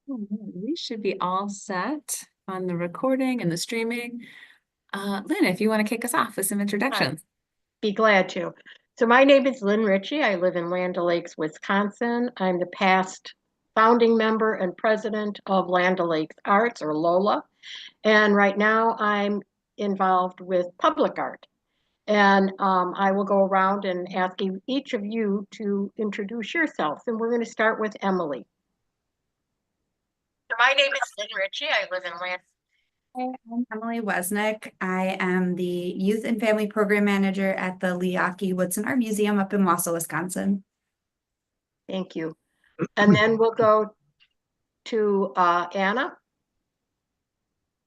We should be all set on the recording and the streaming. Lynn, if you want to kick us off with some I'd introductions. be glad to. So my name is Lynn Ritchie. I live in Land O'Lakes, Wisconsin. I'm the past founding member and president of Land O'Lakes Arts, or LOLA. And right now I'm involved with public art. And I will go around and ask each of you to introduce yourselves. And we're going to start with Emily. So my name is Lynn Ritchie. I live in Land. Hi, I'm Emily Wesnick. I am the Youth and Family Program Manager at the Leaki Woodson Art Museum up in Wausau, Wisconsin. Thank you. And then we'll go to Anna.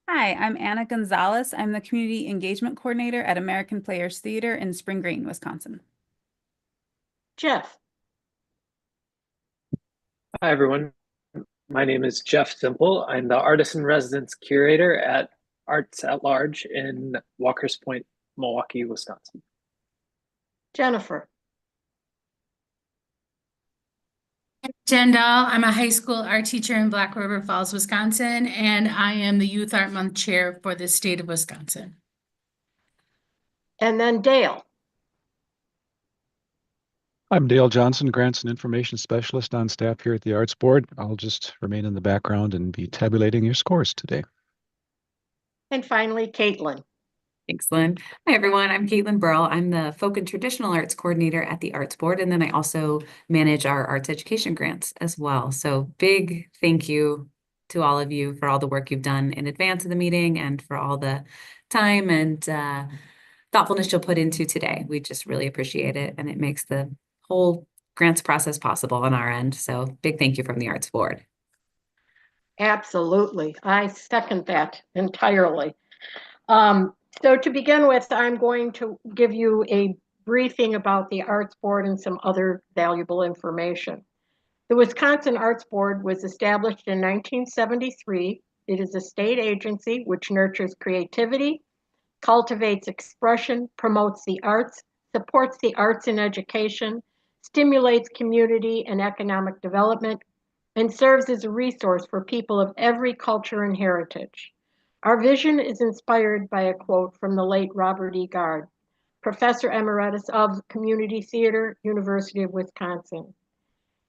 Hi, I'm Anna Gonzalez. I'm the Community Engagement Coordinator at American Players Theater in Spring Green, Wisconsin. Jeff. Hi, everyone. My name is Jeff Simple. I'm the Artist in Residence Curator at Arts at Large in Walker's Point, Milwaukee, Wisconsin. Jennifer. Jen Dahl, I'm a high school art teacher in Black River Falls, Wisconsin, and I am the Youth Art Month Chair for the state of Wisconsin. And then Dale. I'm Dale Johnson, Grants and Information Specialist on staff here at the Arts Board. I'll just remain in the background and be tabulating your scores today. And finally, Caitlin. Thanks, Lynn. Hi, everyone. I'm Caitlin Burrell. I'm the Folk and Traditional Arts Coordinator at the Arts Board, and then I also manage our arts education grants as well. So big thank you to all of you for all the work you've done in advance of the meeting and for all the time and thoughtfulness you'll put into today. We just really appreciate it, and it makes the whole grants process possible on our end. So big thank you from the Arts Board. Absolutely. I second that entirely. So to begin with, I'm going to give you a briefing about the Arts Board and some other valuable information. The Wisconsin Arts Board was established in 1973. It is a state agency which nurtures creativity, cultivates expression, promotes the arts, supports the arts in education, stimulates community and economic development, and serves as a resource for people of every culture and heritage. Our vision is inspired by a quote from the late Robert E. Gard, Professor Emeritus of Community Theater, University of Wisconsin.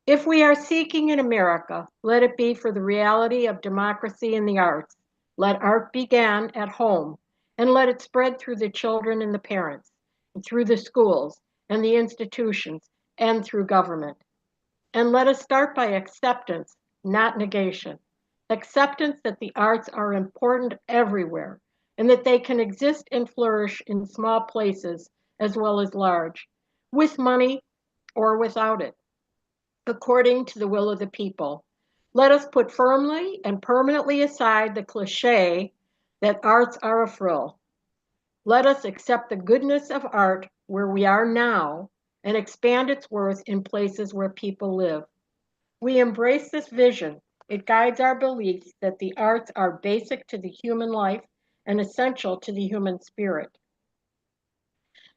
If we are seeking in America, let it be for the reality of democracy in the arts. Let art begin at home, and let it spread through the children and the parents, and through the schools and the institutions, and through government. And let us start by acceptance, not negation. Acceptance that the arts are important everywhere, and that they can exist and flourish in small places as well as large, with money or without it, according to the will of the people. Let us put firmly and permanently aside the cliche that arts are a frill. Let us accept the goodness of art where we are now and expand its worth in places where people live. We embrace this vision. It guides our beliefs that the arts are basic to the human life and essential to the human spirit.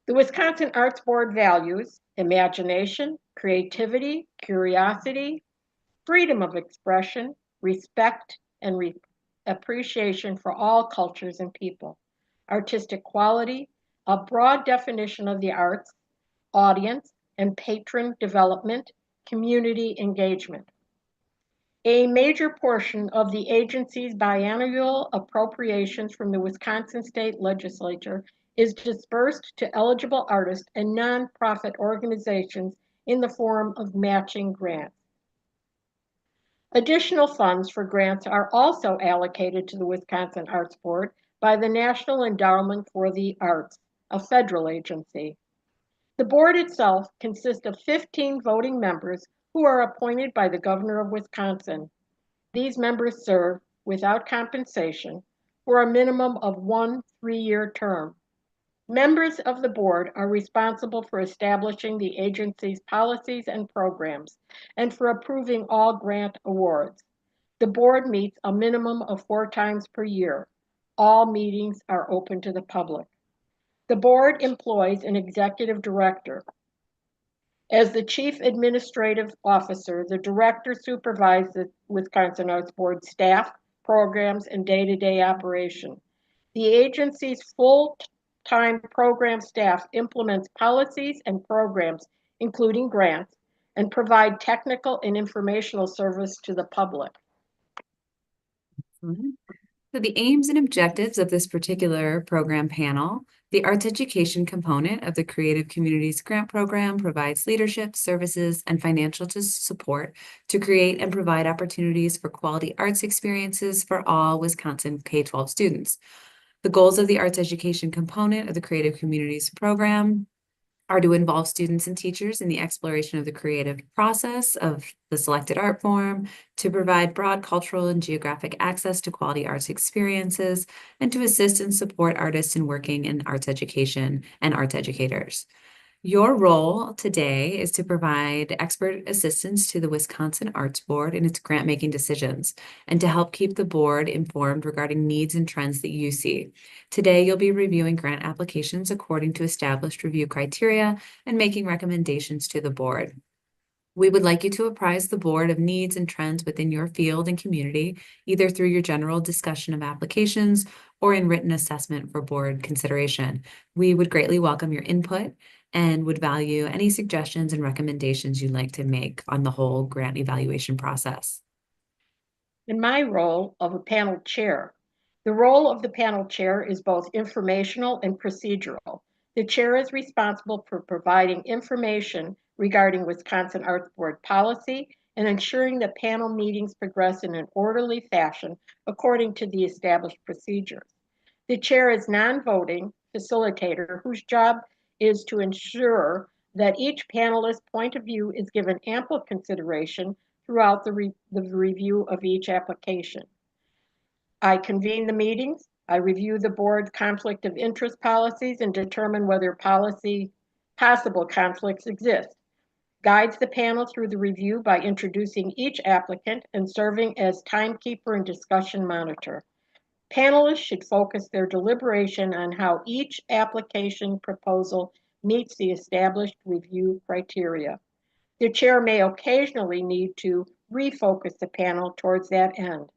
The Wisconsin Arts Board values imagination, creativity, curiosity, freedom of expression, respect, and appreciation for all cultures and people, artistic quality, a broad definition of the arts, audience and patron development, community engagement. A major portion of the agency's biannual appropriations from the Wisconsin State Legislature is dispersed to eligible artists and nonprofit organizations in the form of matching grants. Additional funds for grants are also allocated to the Wisconsin Arts Board by the National Endowment for the Arts, a federal agency. The board itself consists of 15 voting members who are appointed by the governor of Wisconsin. These members serve without compensation for a minimum of 1 3-year term. Members of the board are responsible for establishing the agency's policies and programs and for approving all grant awards. The board meets a minimum of 4 times per year. All meetings are open to the public. The board employs an executive director. As the Chief Administrative Officer, the Director supervises the Wisconsin Arts Board staff, programs, and day-to-day operation. The agency's full-time program staff implements policies and programs, including grants, and provide technical and informational service to the public. So the aims and objectives of this particular program panel: the arts education component of the Creative Communities Grant Program provides leadership, services, and financial support to create and provide opportunities for quality arts experiences for all Wisconsin K-12 students. The goals of the arts education component of the Creative Communities Program are to involve students and teachers in the exploration of the creative process of the selected art form, to provide broad cultural and geographic access to quality arts experiences, and to assist and support artists in working in arts education and arts educators. Your role today is to provide expert assistance to the Wisconsin Arts Board in its grant-making decisions and to help keep the board informed regarding needs and trends that you see. Today, you'll be reviewing grant applications according to established review criteria and making recommendations to the board. We would like you to apprise the board of needs and trends within your field and community, either through your general discussion of applications or in written assessment for board consideration. We would greatly welcome your input and would value any suggestions and recommendations you'd like to make on the whole grant evaluation process. In my role of a panel chair, the role of the panel chair is both informational and procedural. The chair is responsible for providing information regarding Wisconsin Arts Board policy and ensuring that panel meetings progress in an orderly fashion according to the established procedures. The chair is non-voting facilitator whose job is to ensure that each panelist's point of view is given ample consideration throughout the review of each application. I convene the meetings, I review the board's conflict of interest policies and determine whether possible conflicts exist, guides the panel through the review by introducing each applicant and serving as timekeeper and discussion monitor. Panelists should focus their deliberation on how each application proposal meets the established review criteria. The chair may occasionally need to refocus the panel towards that end.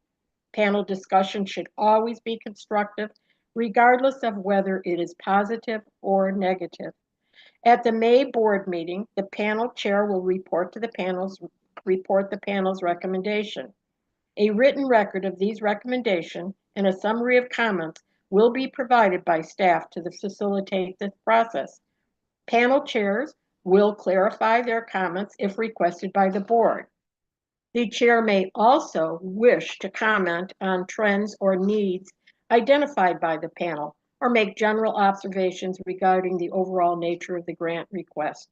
Panel discussion should always be constructive, regardless of whether it is positive or negative. At the May board meeting, the panel chair will report the panel's recommendation. A written record of these recommendations and a summary of comments will be provided by staff to facilitate this process. Panel chairs will clarify their comments if requested by the board. The chair may also wish to comment on trends or needs identified by the panel or make general observations regarding the overall nature of the grant request.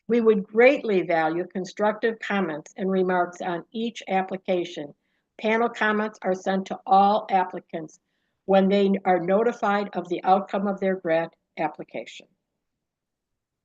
We would greatly value constructive comments and remarks on each application. Panel comments are sent to all applicants when they are notified of the outcome of their grant application.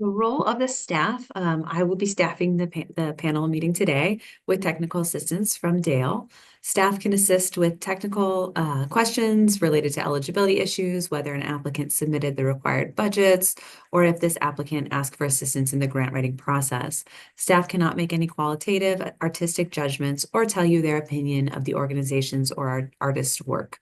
The role of the staff, I will be staffing the panel meeting today with technical assistance from Dale. Staff can assist with technical questions related to eligibility issues, whether an applicant submitted the required budgets, or if this applicant asked for assistance in the grant writing process. Staff cannot make any qualitative, artistic judgments or tell you their opinion of the organization's or artist's work.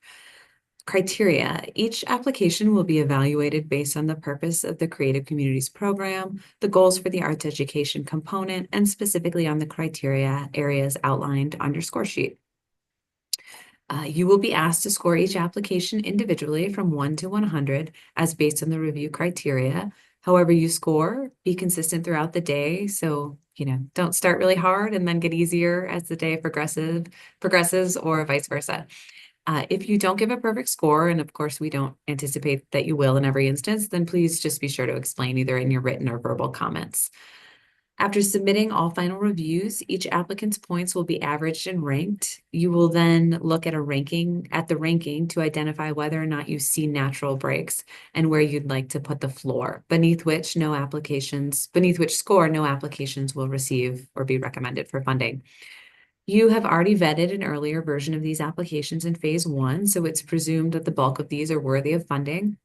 Criteria. Each application will be evaluated based on the purpose of the Creative Communities Program, the goals for the arts education component, and specifically on the criteria areas outlined on your score sheet. You will be asked to score each application individually from 1 to 100 as based on the review criteria. However you score, be consistent throughout the day. So, don't start really hard and then get easier as the day progresses or vice versa. If you don't give a perfect score, and of course we don't anticipate that you will in every instance, then please just be sure to explain either in your written or verbal comments. After submitting all final reviews, each applicant's points will be averaged and ranked. You will then look at the ranking to identify whether or not you see natural breaks and where you'd like to put the floor, beneath which score no applications will receive or be recommended for funding. You have already vetted an earlier version of these applications in phase 1, so it's presumed that the bulk of these are worthy of funding.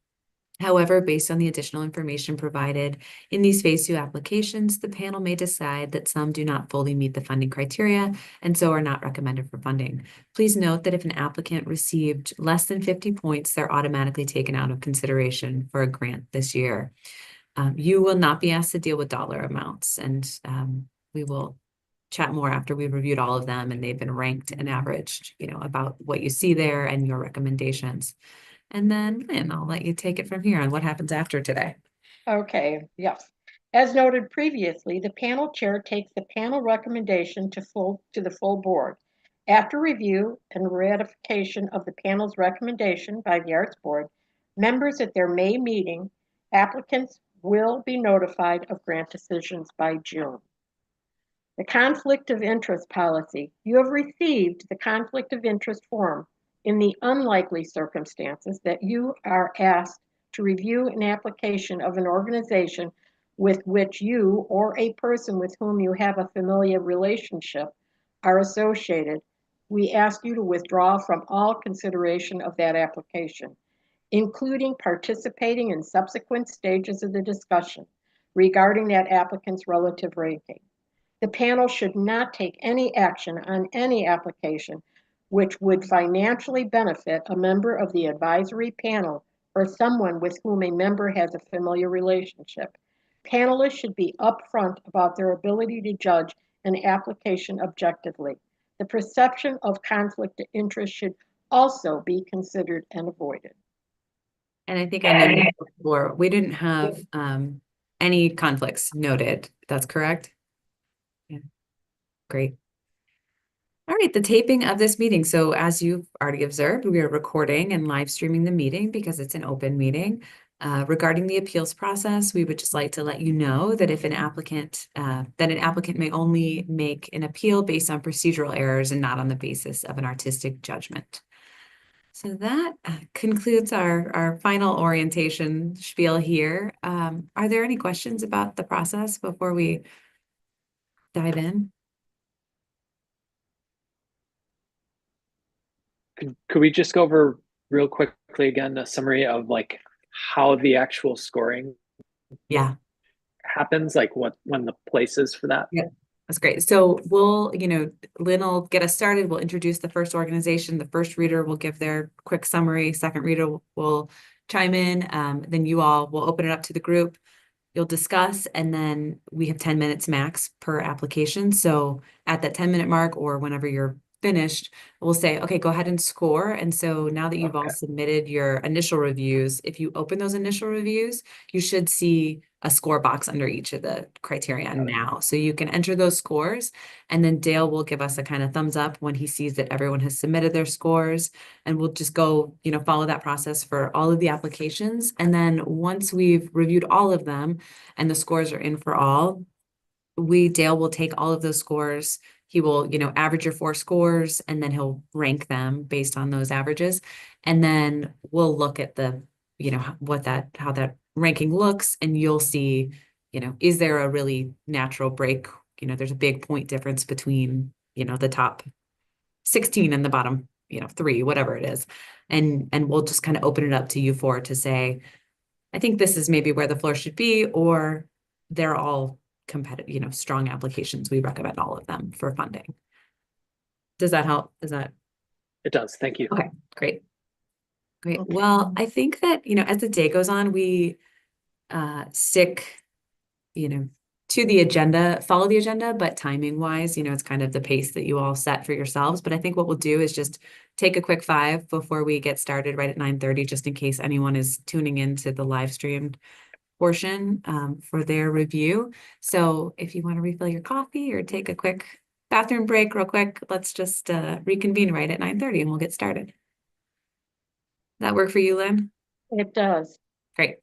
However, based on the additional information provided in these Phase 2 applications, the panel may decide that some do not fully meet the funding criteria and so are not recommended for funding. Please note that if an applicant received less than 50 points, they're automatically taken out of consideration for a grant this year. You will not be asked to deal with dollar amounts, and we will chat more after we've reviewed all of them and they've been ranked and averaged, about what you see there and your recommendations. And then, Lynn, I'll let you take it from here on what happens after today. Okay, yes. As noted previously, the panel chair takes the panel recommendation to the full board. After review and ratification of the panel's recommendation by the Arts Board, members at their May meeting, applicants will be notified of grant decisions by June. The conflict of interest policy. You have received the conflict of interest form in the unlikely circumstances that you are asked to review an application of an organization with which you or a person with whom you have a familiar relationship are associated. We ask you to withdraw from all consideration of that application, including participating in subsequent stages of the discussion regarding that applicant's relative ranking. The panel should not take any action on any application which would financially benefit a member of the advisory panel or someone with whom a member has a familiar relationship. Panelists should be upfront about their ability to judge an application objectively. The perception of conflict of interest should also be considered and avoided. And I think I noted before, we didn't have any conflicts noted. That's correct? Yeah, great. All right, the taping of this meeting. So as you've already observed, we are recording and live streaming the meeting because it's an open meeting. Regarding the appeals process, we would just like to let you know that if an applicant may only make an appeal based on procedural errors and not on the basis of an artistic judgment. So that concludes our final orientation spiel here. Are there any questions about the process before we dive in? Could we just go over real quickly again a summary of like how the actual scoring Yeah. happens, like when the place is for that? Yeah, that's great. So we'll, Lynn will get us started. We'll introduce the first organization. The first reader will give their quick summary. Second reader will chime in. Then you all will open it up to the group. You'll discuss, and then we have 10 minutes max per application. So at that 10-minute mark or whenever you're finished, we'll say, okay, go ahead and score. And so now that you've all submitted your initial reviews, if you open those initial reviews, you should see a score box under each of the criteria now. So you can enter those scores, and then Dale will give us a kind of thumbs up when he sees that everyone has submitted their scores, and we'll just go, follow that process for all of the applications. And then once we've reviewed all of them and the scores are in for all, Dale will take all of those scores. He will, average your 4 scores, and then he'll rank them based on those averages. And then we'll look at the, how that ranking looks, and you'll see, is there a really natural break? There's a big point difference between, the top 16 and the bottom, 3, whatever it is. And we'll just kind of open it up to you 4 to say, I think this is maybe where the floor should be, or they're all competitive, strong applications. We recommend all of them for funding. Does that help? It does. Thank you. Okay, great. Great. Well, I think that, as the day goes on, we stick, to the agenda, follow the agenda, but timing wise, it's kind of the pace that you all set for yourselves. But I think what we'll do is just take a quick 5 before we get started right at 9:30, just in case anyone is tuning into the live streamed portion for their review. So if you want to refill your coffee or take a quick bathroom break real quick, let's just reconvene right at 9:30 and we'll get started. That work for you, Lynn? It does. Great.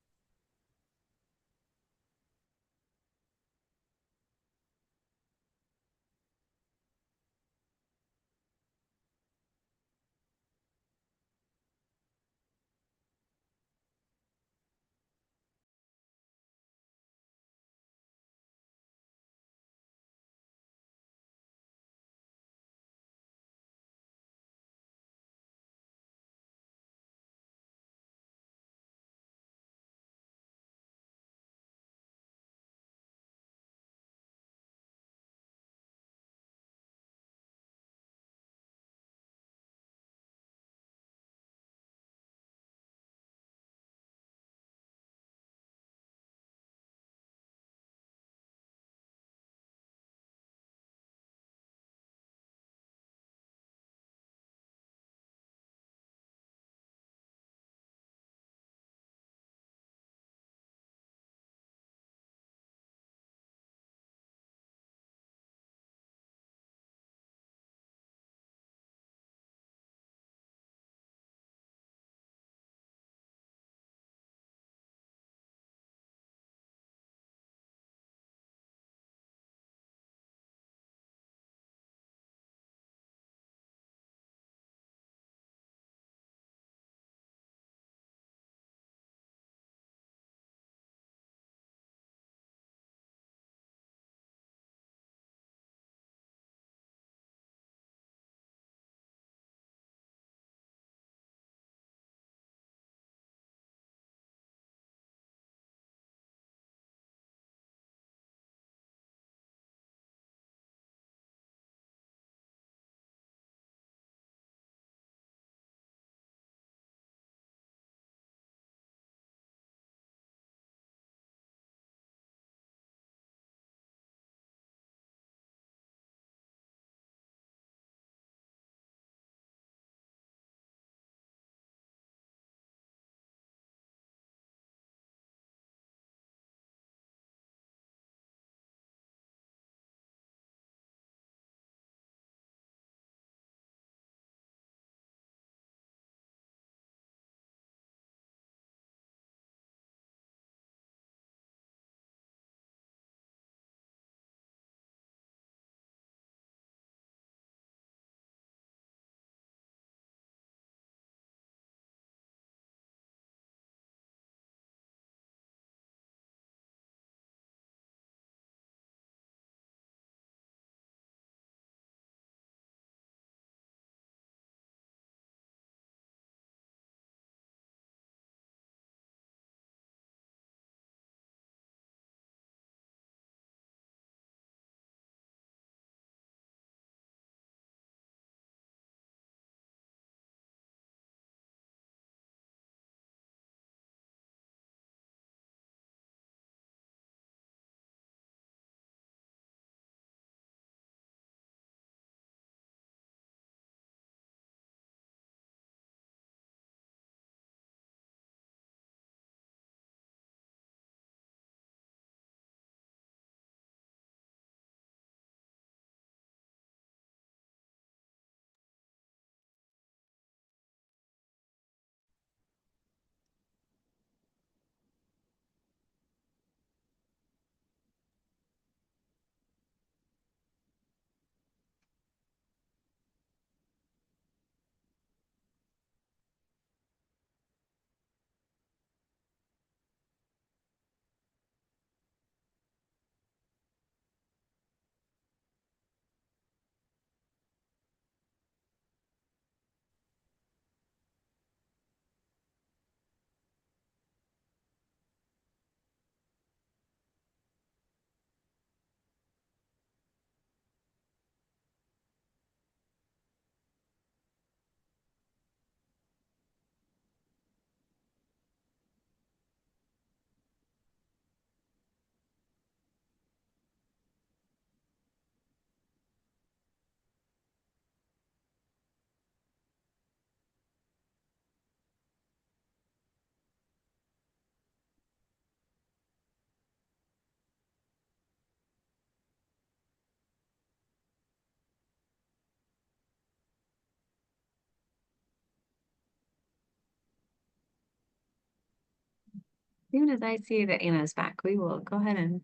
soon as I see that Anna is back, we will go ahead and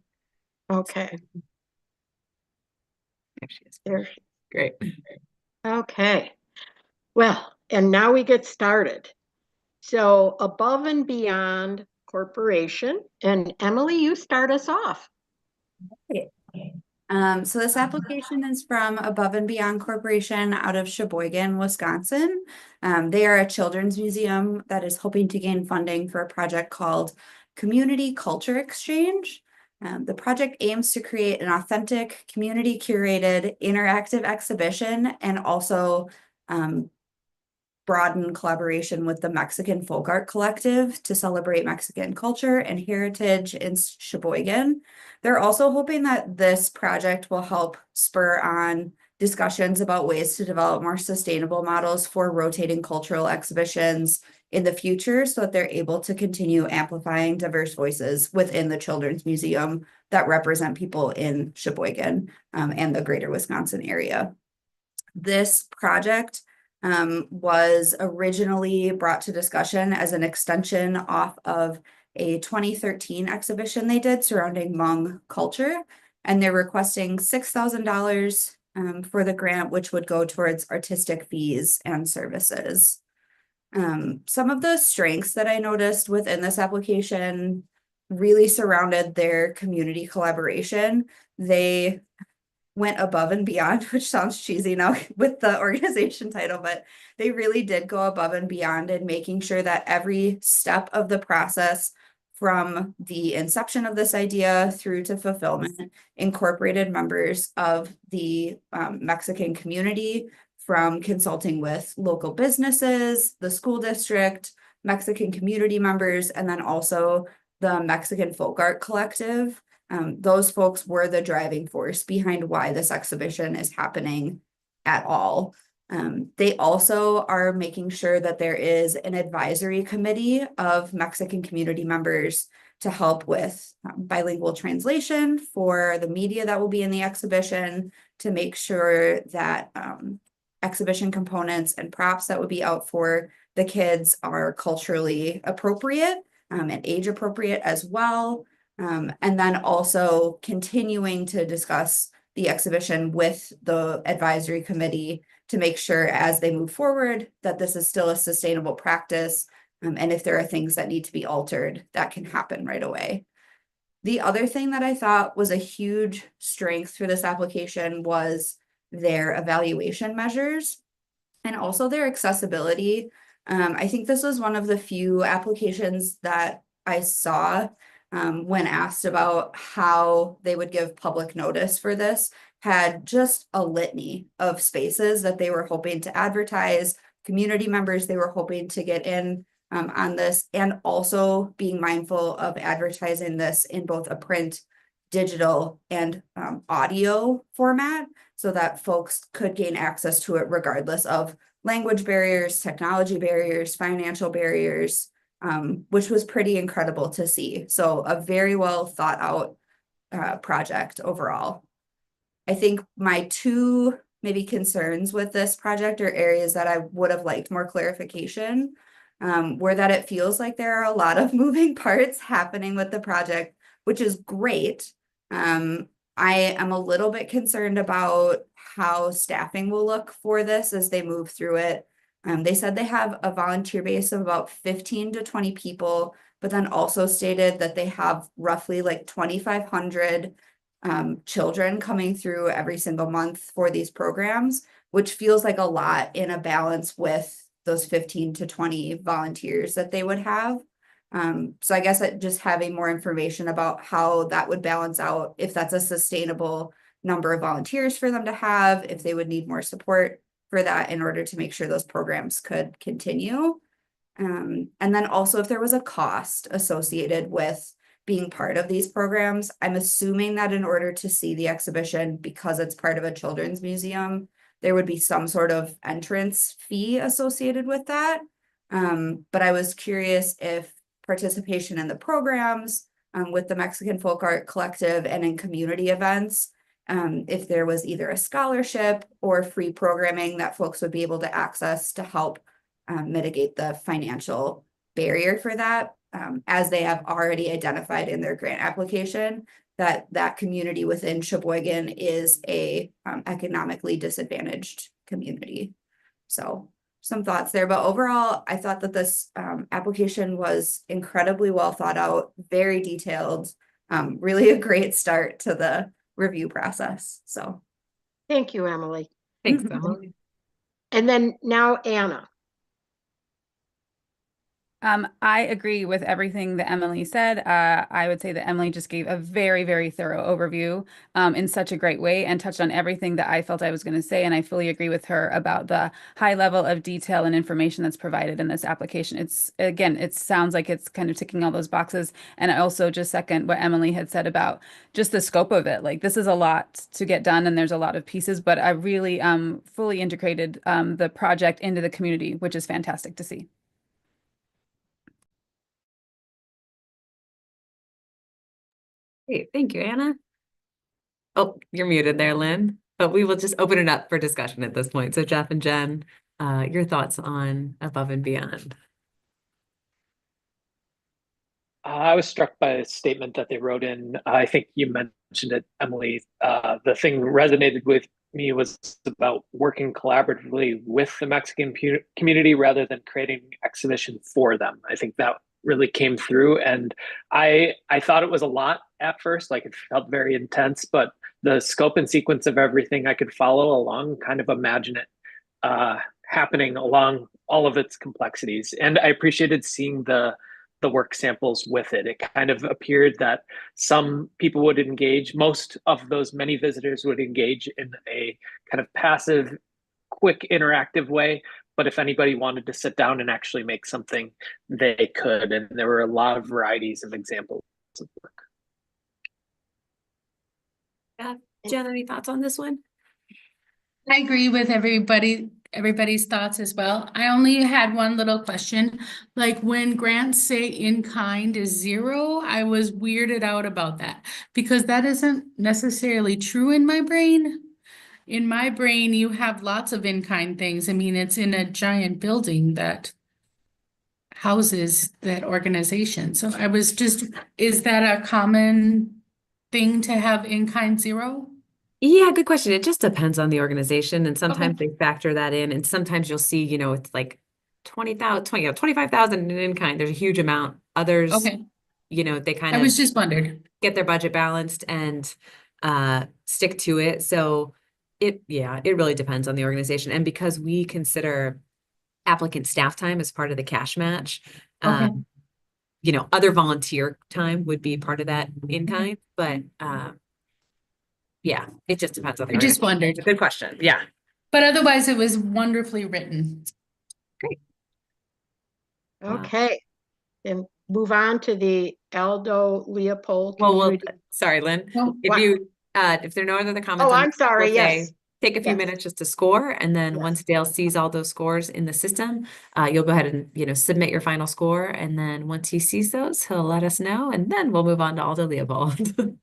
Okay, there she is. there. Great. Okay. Well, and now we get started. So Above and Beyond Corporation, and Emily, you start us off. So this application is from Above and Beyond Corporation out of Sheboygan, Wisconsin. They are a children's museum that is hoping to gain funding for a project called Community Culture Exchange. The project aims to create an authentic, community curated, interactive exhibition and also broaden collaboration with the Mexican Folk Art Collective to celebrate Mexican culture and heritage in Sheboygan. They're also hoping that this project will help spur on discussions about ways to develop more sustainable models for rotating cultural exhibitions in the future so that they're able to continue amplifying diverse voices within the Children's Museum that represent people in Sheboygan and the greater Wisconsin area. This project was originally brought to discussion as an extension off of a 2013 exhibition they did surrounding Hmong culture, and they're requesting $6,000 for the grant, which would go towards artistic fees and services. Some of the strengths that I noticed within this application really surrounded their community collaboration. They went above and beyond, which sounds cheesy now with the organization title, but they really did go above and beyond in making sure that every step of the process from the inception of this idea through to fulfillment incorporated members of the Mexican community, from consulting with local businesses, the school district, Mexican community members, and then also the Mexican Folk Art Collective. Those folks were the driving force behind why this exhibition is happening at all. They also are making sure that there is an advisory committee of Mexican community members to help with bilingual translation for the media that will be in the exhibition, to make sure that exhibition components and props that would be out for the kids are culturally appropriate and age appropriate as well. And then also continuing to discuss the exhibition with the advisory committee to make sure as they move forward that this is still a sustainable practice. And if there are things that need to be altered, that can happen right away. The other thing that I thought was a huge strength for this application was their evaluation measures and also their accessibility. I think this was one of the few applications that I saw when asked about how they would give public notice for this, had just a litany of spaces that they were hoping to advertise, community members they were hoping to get in on this, and also being mindful of advertising this in both a print, digital, and audio format so that folks could gain access to it regardless of language barriers, technology barriers, financial barriers, which was pretty incredible to see. So a very well thought out project overall. I think my two maybe concerns with this project, or areas that I would have liked more clarification, were that it feels like there are a lot of moving parts happening with the project, which is great. I am a little bit concerned about how staffing will look for this as they move through it. They said they have a volunteer base of about 15 to 20 people, but then also stated that they have roughly like 2,500 children coming through every single month for these programs, which feels like a lot in a balance with those 15 to 20 volunteers that they would have. So I guess just having more information about how that would balance out, if that's a sustainable number of volunteers for them to have, if they would need more support for that in order to make sure those programs could continue. And then also if there was a cost associated with being part of these programs. I'm assuming that in order to see the exhibition, because it's part of a children's museum, there would be some sort of entrance fee associated with that. But I was curious if participation in the programs with the Mexican Folk Art Collective and in community events, if there was either a scholarship or free programming that folks would be able to access to help mitigate the financial barrier for that. as they have already identified in their grant application, that community within Sheboygan is a economically disadvantaged community. So some thoughts there, but overall, I thought that this application was incredibly well thought out, very detailed, really a great start to the review process. So Thank you, Emily. Thanks, Mhm. Emily. And then now Anna. I agree with everything that Emily said. I would say that Emily just gave a very, very thorough overview in such a great way and touched on everything that I felt I was going to say. And I fully agree with her about the high level of detail and information that's provided in this application. Again, it sounds like it's kind of ticking all those boxes. And I also just second what Emily had said about just the scope of it. Like this is a lot to get done and there's a lot of pieces, but I really fully integrated the project into the community, which is fantastic to see. Great, thank you, Anna. Oh, you're muted there, Lynn, but we will just open it up for discussion at this point. So Jeff and Jen, your thoughts on Above and Beyond? I was struck by a statement that they wrote in. I think you mentioned it, Emily. The thing that resonated with me was about working collaboratively with the Mexican community rather than creating exhibition for them. I think that really came through, and I thought it was a lot at first, like it felt very intense, but the scope and sequence of everything I could follow along, kind of imagine it happening along all of its complexities, and I appreciated seeing the work samples with it. It kind of appeared that some people would engage, most of those many visitors would engage in a kind of passive, quick, interactive way. But if anybody wanted to sit down and actually make something, they could. And there were a lot of varieties of examples of work. Yeah, Jen, any thoughts on this one? I agree with everybody's thoughts as well. I only had one little question. Like when grants say in kind is 0, I was weirded out about that because that isn't necessarily true in my brain. In my brain, you have lots of in kind things. I mean, it's in a giant building that houses that organization. So I was just, is that a common thing to have in kind 0? Yeah, good question. It just depends on the organization, and sometimes Okay. they factor that in, and sometimes you'll see, it's like 20,000, 25,000 in kind. There's a huge amount. Others, Okay. they kind I of was just wondered. get their budget balanced and stick to it. So it really depends on the organization. And because we consider applicant staff time as part of the cash match, Okay. other volunteer time would be part of that in kind, but yeah, it just depends on the I just organization. wondered. Good question. Yeah. But otherwise, it was wonderfully written. Great. Okay. Then move on to the Aldo Leopold Well, Community. sorry, Lynn. No, If there are no other comments Oh, on I'm this, sorry. we'll Yes. say, take a few Yes. minutes just to score, and then Yes. once Dale sees all those scores in the system, you'll go ahead and submit your final score, and then once he sees those, he'll let us know, and then we'll move on to Aldo Leopold.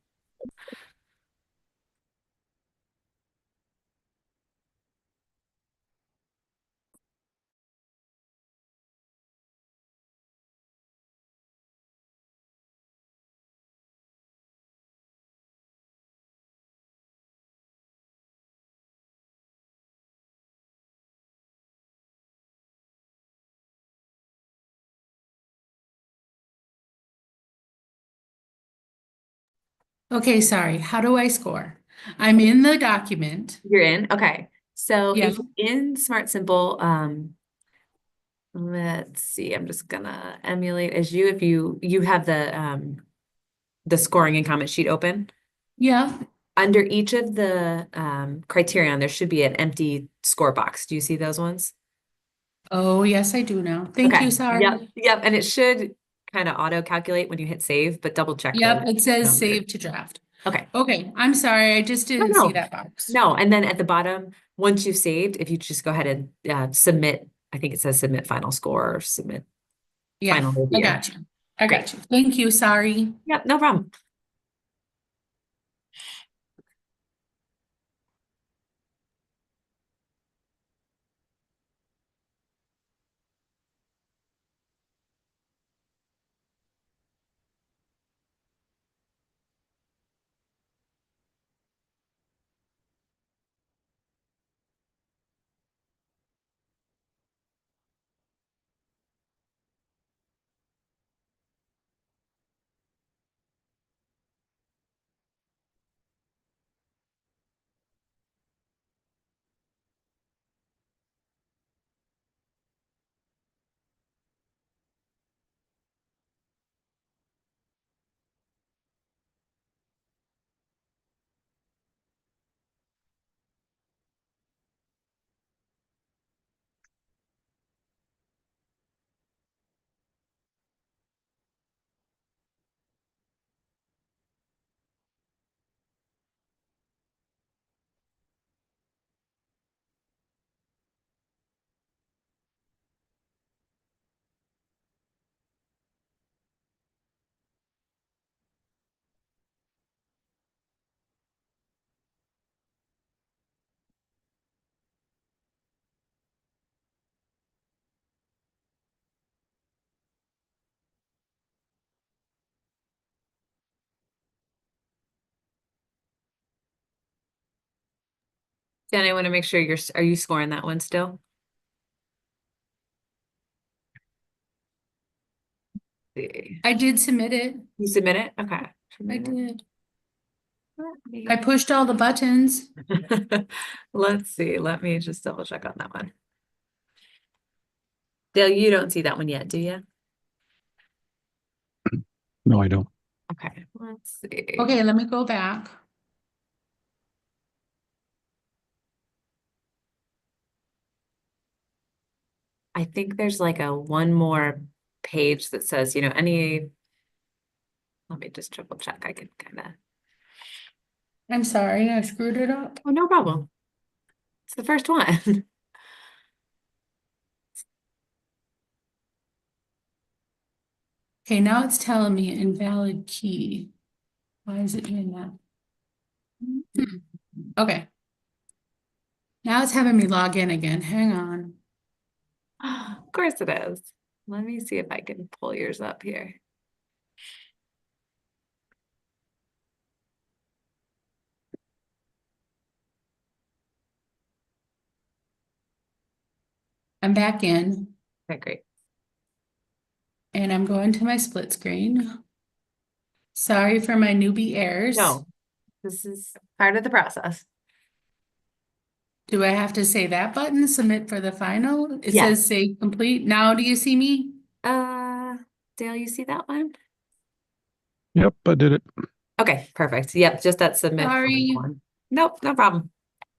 okay, sorry. How do I score? I'm in the document. You're in? Okay. So Yeah. if in Smart Simple, let's see, I'm just gonna emulate as you, if you have the scoring and comment sheet open. Yeah. Under each of the criterion, there should be an empty score box. Do you see those ones? Oh, yes, I do now. Thank Okay. you, sorry. Yep. And it should kind of auto calculate when you hit save, but double check Yep, those it says numbers. save to draft. Okay. Okay, I'm sorry. I just didn't no. see that box. No, and then at the bottom, once you've saved, if you just go ahead and submit, I think it says submit final score or submit Yeah, final I review. got you. I Great. got you. Thank you. Sorry. Yep, no problem. Jen, I want to make sure are you scoring that one still? See. I did submit it. You submit it? Okay. I Submit it. did. Let me- I pushed all the buttons. Let's see. Let me just double check on that one. Dale, you don't see that one yet, do you? No, I don't. Okay, let's see. Okay, let me go back. I think there's like a one more page that says, any, let me just triple check. I can kind of, I'm sorry, I screwed it up. oh, no problem. It's the first one. Okay, now it's telling me invalid key. Why is it doing that? Okay. Now it's having me log in again. Hang on. Of course it is. Let me see if I can pull yours up here. I'm back in Okay, great. and I'm going to my split screen. Sorry for my newbie errors. No, this is part of the process. Do I have to say that button, submit for the final? It Yes. says say complete. Now do you see me? Dale, you see that one? Yep, I did it. Okay, perfect. Yep, just that submit Sorry. one. Nope, no problem.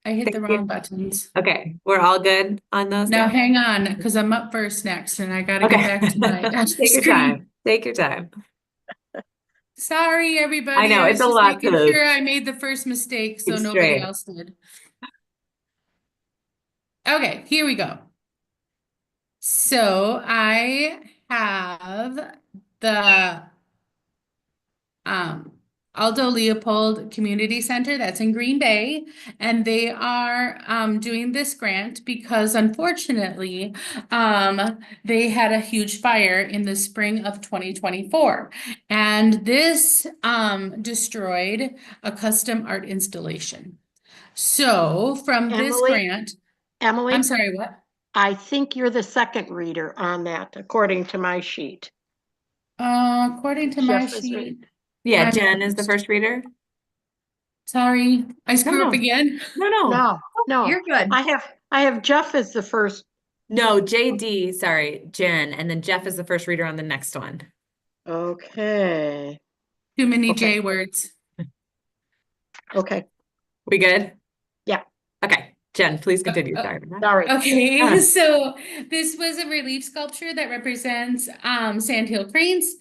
I hit the Thank wrong you. buttons. Okay, we're all good on those. Now Dale? hang on, because I'm up first next and I gotta get Okay. back to my Take your screen. time. Take your time. Sorry, everybody. I know, was it's a just lot making to sure I made the first mistake so keep nobody straight. else did. Okay, here we go. So I have the Aldo Leopold Community Center that's in Green Bay, and they are doing this grant because unfortunately they had a huge fire in the spring of 2024, and this destroyed a custom art installation. So from this Emily? grant, Emily, I'm sorry, what? I think you're the second reader on that, according to my sheet. According to my Jeff is sheet, right. Yeah, I'm Jen is the first. first reader. Sorry, I screw up no. again. No. No, no, You're good. I have Jeff as the first. No, JD, sorry, Jen, and then Jeff is the first reader on the next one. Okay, Too many Okay. J words. okay, We good? Yeah. Okay, Jen, please continue. Sorry about that. sorry. Okay, so this was a relief sculpture that represents sandhill cranes,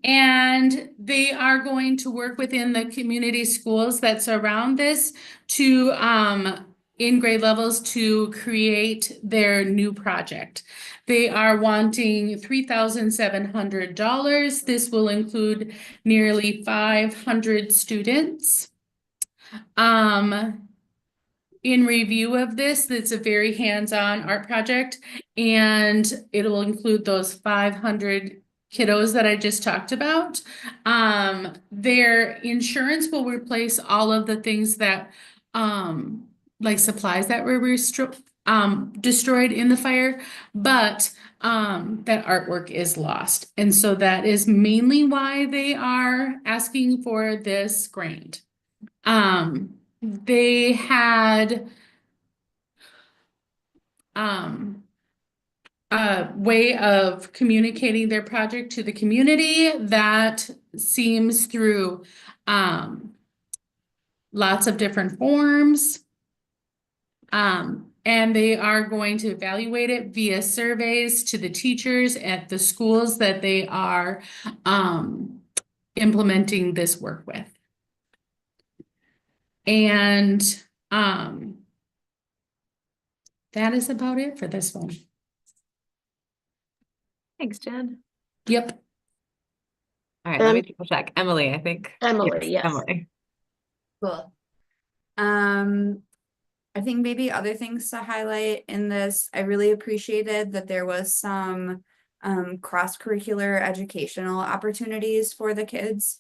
and they are going to work within the community schools that surround this to in grade levels to create their new project. They are wanting $3,700. This will include nearly 500 students. In review of this, it's a very hands-on art project, and it'll include those 500 kiddos that I just talked about. Their insurance will replace all of the things that, like supplies that were destroyed in the fire, but that artwork is lost. And so that is mainly why they are asking for this grant. They had a way of communicating their project to the community that seems through lots of different forms. And they are going to evaluate it via surveys to the teachers at the schools that they are implementing this work with. And that is about it for this one. Thanks, Jen. Yep. All right, let me triple check. Emily, I think. Emily, yes. Emily. Cool. I think maybe other things to highlight in this, I really appreciated that there was some cross-curricular educational opportunities for the kids.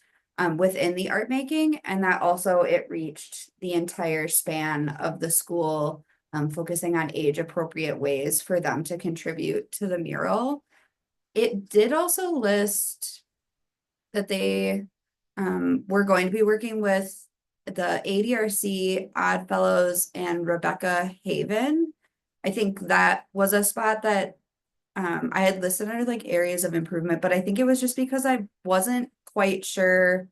within the art making, and that also it reached the entire span of the school, focusing on age appropriate ways for them to contribute to the mural. It did also list that they were going to be working with the ADRC, Odd Fellows, and Rebecca Haven. I think that was a spot that I had listed under like areas of improvement, but I think it was just because I wasn't quite sure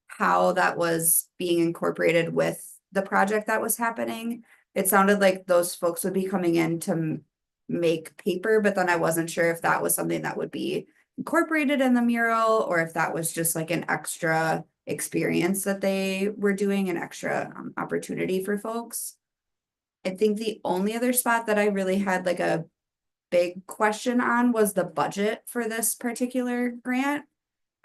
how that was being incorporated with the project that was happening. It sounded like those folks would be coming in to make paper, but then I wasn't sure if that was something that would be incorporated in the mural or if that was just like an extra experience that they were doing, an extra opportunity for folks. I think the only other spot that I really had like a big question on was the budget for this particular grant.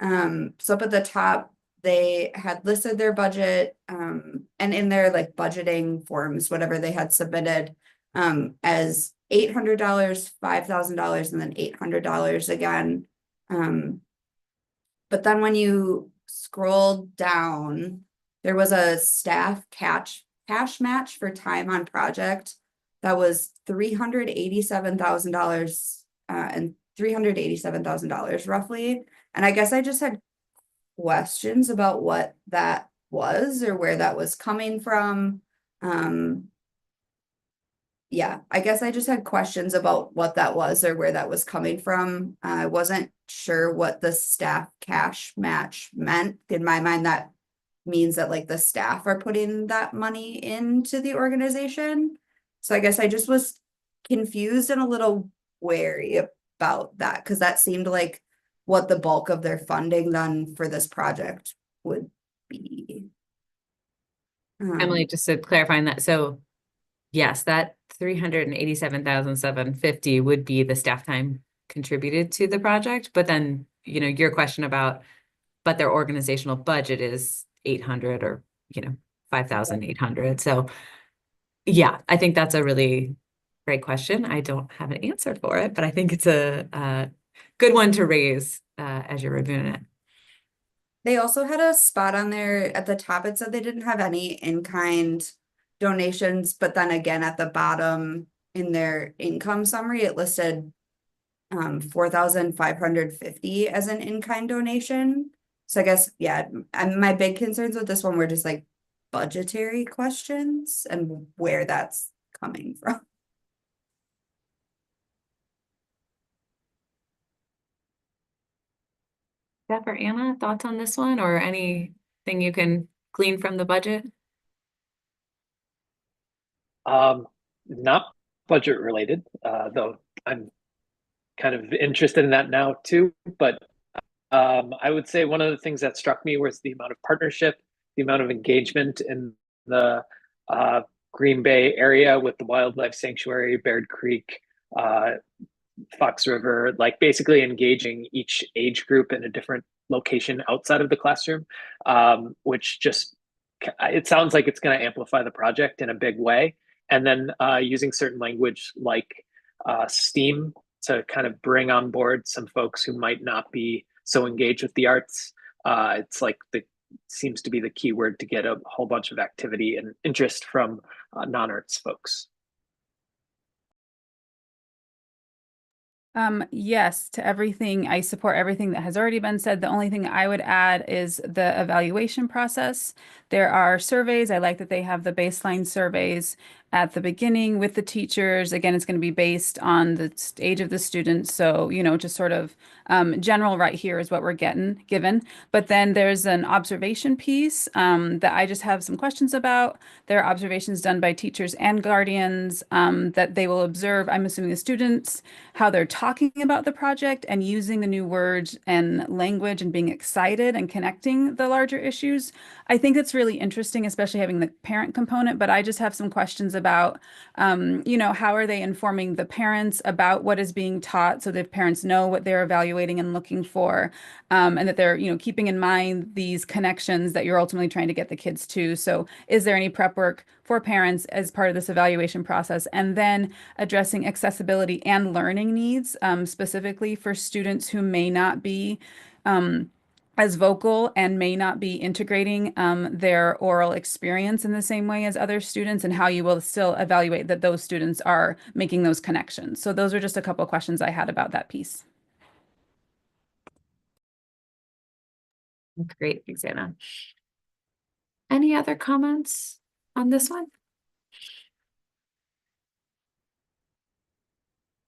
So up at the top, they had listed their budget, and in their like budgeting forms, whatever they had submitted, as $800, $5,000, and then $800 again. But then when you scroll down, there was a staff cash match for time on project that was $387,000 and $387,000 roughly. And I guess I just had questions about what that was or where that was coming from. Yeah, I guess I just had questions about what that was or where that was coming from. I wasn't sure what the staff cash match meant. In my mind, that means that like the staff are putting that money into the organization. So I guess I just was confused and a little wary about that because that seemed like what the bulk of their funding then for this project would be. Emily, just to clarify on that, so yes, that 387,750 would be the staff time contributed to the project, but then, your question about, but their organizational budget is 800 or, 5,800. So yeah, I think that's a really great question. I don't have an answer for it, but I think it's a good one to raise as you're reviewing it. They also had a spot on there at the top. It said they didn't have any in-kind donations, but then again at the bottom in their income summary, it listed 4,550 as an in-kind donation. So I guess, yeah, my big concerns with this one were just like budgetary questions and where that's coming from. Steph or Anna, thoughts on this one or anything you can glean from the budget? Not budget related, though I'm kind of interested in that now too. But I would say one of the things that struck me was the amount of partnership, the amount of engagement in the Green Bay area with the wildlife sanctuary, Baird Creek, Fox River, like basically engaging each age group in a different location outside of the classroom, which just, it sounds like it's going to amplify the project in a big way. And then using certain language like STEAM to kind of bring on board some folks who might not be so engaged with the arts. It's like seems to be the key word to get a whole bunch of activity and interest from non-arts folks. Yes, to everything. I support everything that has already been said. The only thing I would add is the evaluation process. There are surveys. I like that they have the baseline surveys at the beginning with the teachers. Again, it's going to be based on the age of the students. So, just sort of general right here is what we're given. But then there's an observation piece that I just have some questions about. There are observations done by teachers and guardians that they will observe, I'm assuming the students, how they're talking about the project and using the new words and language and being excited and connecting the larger issues. I think it's really interesting, especially having the parent component, but I just have some questions about, how are they informing the parents about what is being taught so that parents know what they're evaluating and looking for, and that they're, keeping in mind these connections that you're ultimately trying to get the kids to. So is there any prep work for parents as part of this evaluation process? And then addressing accessibility and learning needs, specifically for students who may not be as vocal and may not be integrating their oral experience in the same way as other students, and how you will still evaluate that those students are making those connections. So those are just a couple of questions I had about that piece. Great, thanks, Anna. Any other comments on this one?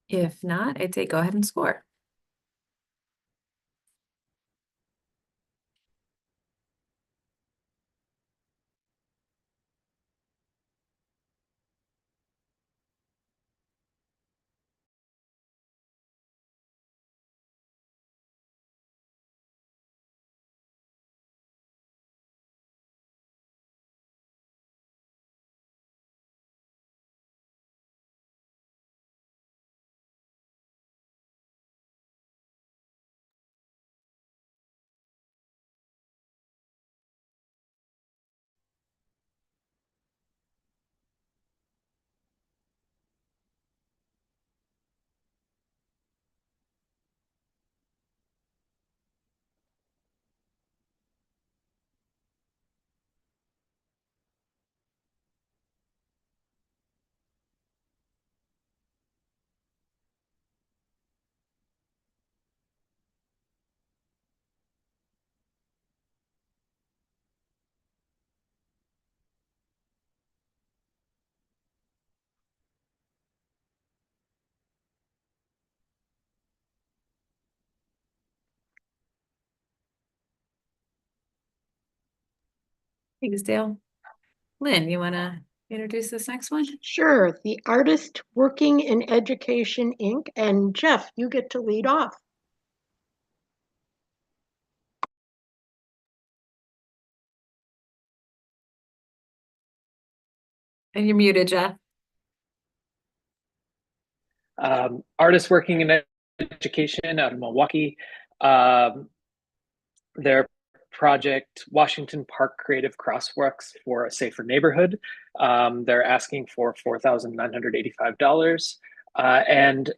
If not, I'd say go ahead and score. Thanks, Dale. Lynn, you want to introduce this next one? Sure, the Artist Working in Education, Inc. And Jeff, you get to lead off. And you're muted, Jeff. Artists working in education out of Milwaukee. Their project, Washington Park Creative Crosswalks for a Safer Neighborhood. They're asking for $4,985. And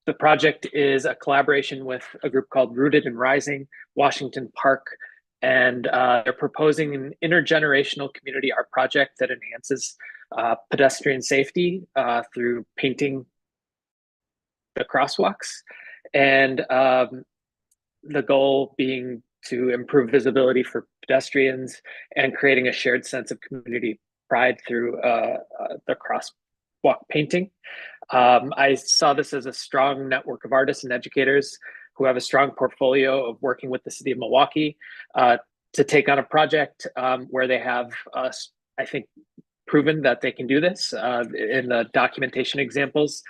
the project is a collaboration with a group called Rooted and Rising, Washington Park, and they're proposing an intergenerational community art project that enhances pedestrian safety through painting the crosswalks. And the goal being to improve visibility for pedestrians and creating a shared sense of community pride through the crosswalk painting. I saw this as a strong network of artists and educators who have a strong portfolio of working with the city of Milwaukee to take on a project where they have, I think, proven that they can do this. In the documentation examples,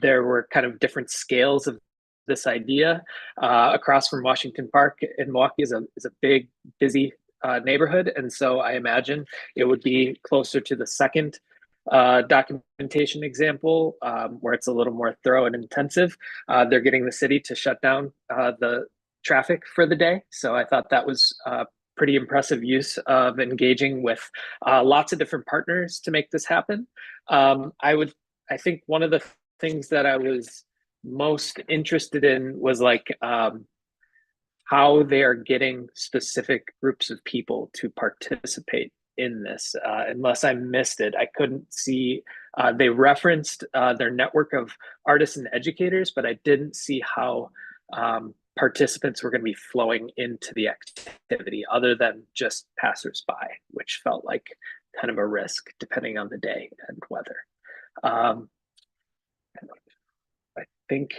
there were kind of different scales of this idea. Across from Washington Park in Milwaukee is a big, busy neighborhood. And so I imagine it would be closer to the second documentation example, where it's a little more thorough and intensive. They're getting the city to shut down the traffic for the day. So I thought that was pretty impressive use of engaging with lots of different partners to make this happen. I think one of the things that I was most interested in was like how they are getting specific groups of people to participate in this. Unless I missed it, I couldn't see. They referenced their network of artists and educators, but I didn't see how participants were going to be flowing into the activity other than just passersby, which felt like kind of a risk depending on the day and weather. I think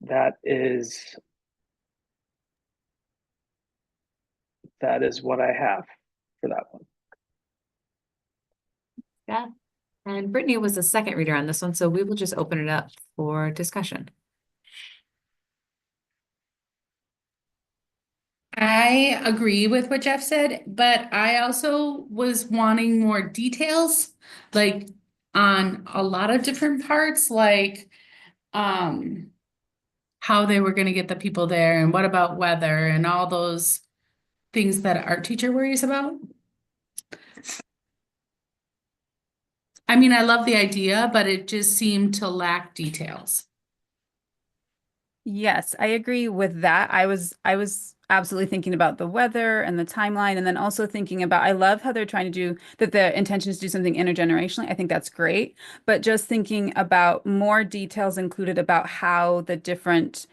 that is what I have for that one. Yeah. And Brittany was the second reader on this one, so we will just open it up for discussion. I agree with what Jeff said, but I also was wanting more details, like on a lot of different parts, like how they were going to get the people there and what about weather and all those things that our teacher worries about. I mean, I love the idea, but it just seemed to lack details. Yes, I agree with that. I was absolutely thinking about the weather and the timeline, and then also thinking about I love how they're trying to do that the intention is to do something intergenerationally. I think that's great. But just thinking about more details included about how the different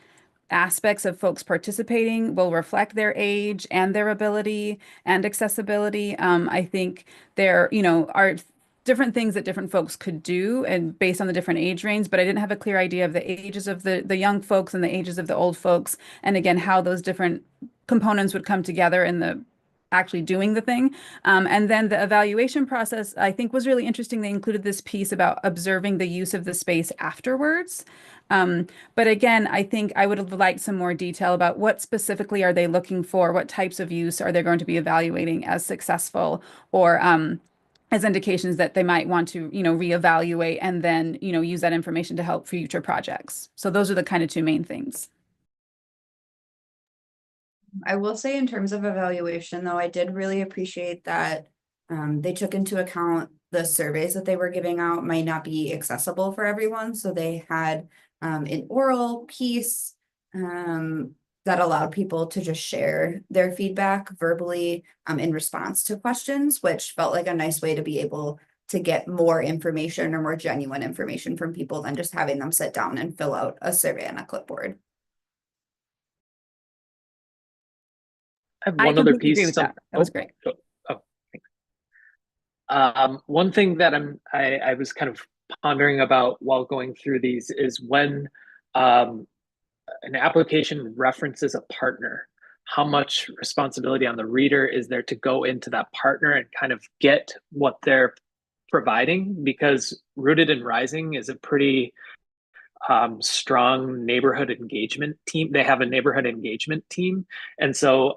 aspects of folks participating will reflect their age and their ability and accessibility. I think there, are different things that different folks could do and based on the different age range, but I didn't have a clear idea of the ages of the young folks and the ages of the old folks, and again, how those different components would come together in the actually doing the thing. And then the evaluation process, I think, was really interesting. They included this piece about observing the use of the space afterwards. But again, I think I would have liked some more detail about what specifically are they looking for, what types of use are they going to be evaluating as successful, or as indications that they might want to, reevaluate and then, use that information to help future projects. So those are the kind of two main things. I will say in terms of evaluation, though, I did really appreciate that they took into account the surveys that they were giving out might not be accessible for everyone. So they had an oral piece that allowed people to just share their feedback verbally in response to questions, which felt like a nice way to be able to get more information or more genuine information from people than just having them sit down and fill out a survey on a clipboard. I have I one other completely agree piece. with that. That was great. Thanks. One thing that I was kind of pondering about while going through these is when an application references a partner, how much responsibility on the reader is there to go into that partner and kind of get what they're providing? Because Rooted and Rising is a pretty strong neighborhood engagement team. They have a neighborhood engagement team. And so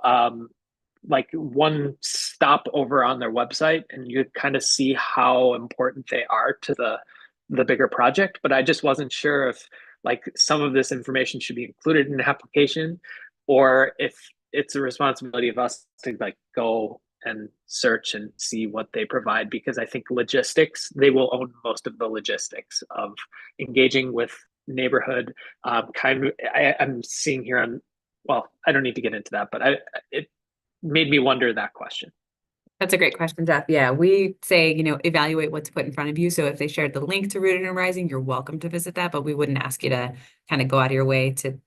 like one stop over on their website and you kind of see how important they are to the bigger project. But I just wasn't sure if like some of this information should be included in the application or if it's a responsibility of us to like go and search and see what they provide, because I think logistics, they will own most of the logistics of engaging with neighborhood. I'm seeing here on, well, I don't need to get into that, but it made me wonder that question. That's a great question, Jeff. Yeah, we say, evaluate what's put in front of you. So if they shared the link to Rooted and Rising, you're welcome to visit that, but we wouldn't ask you to kind of go out of your way to,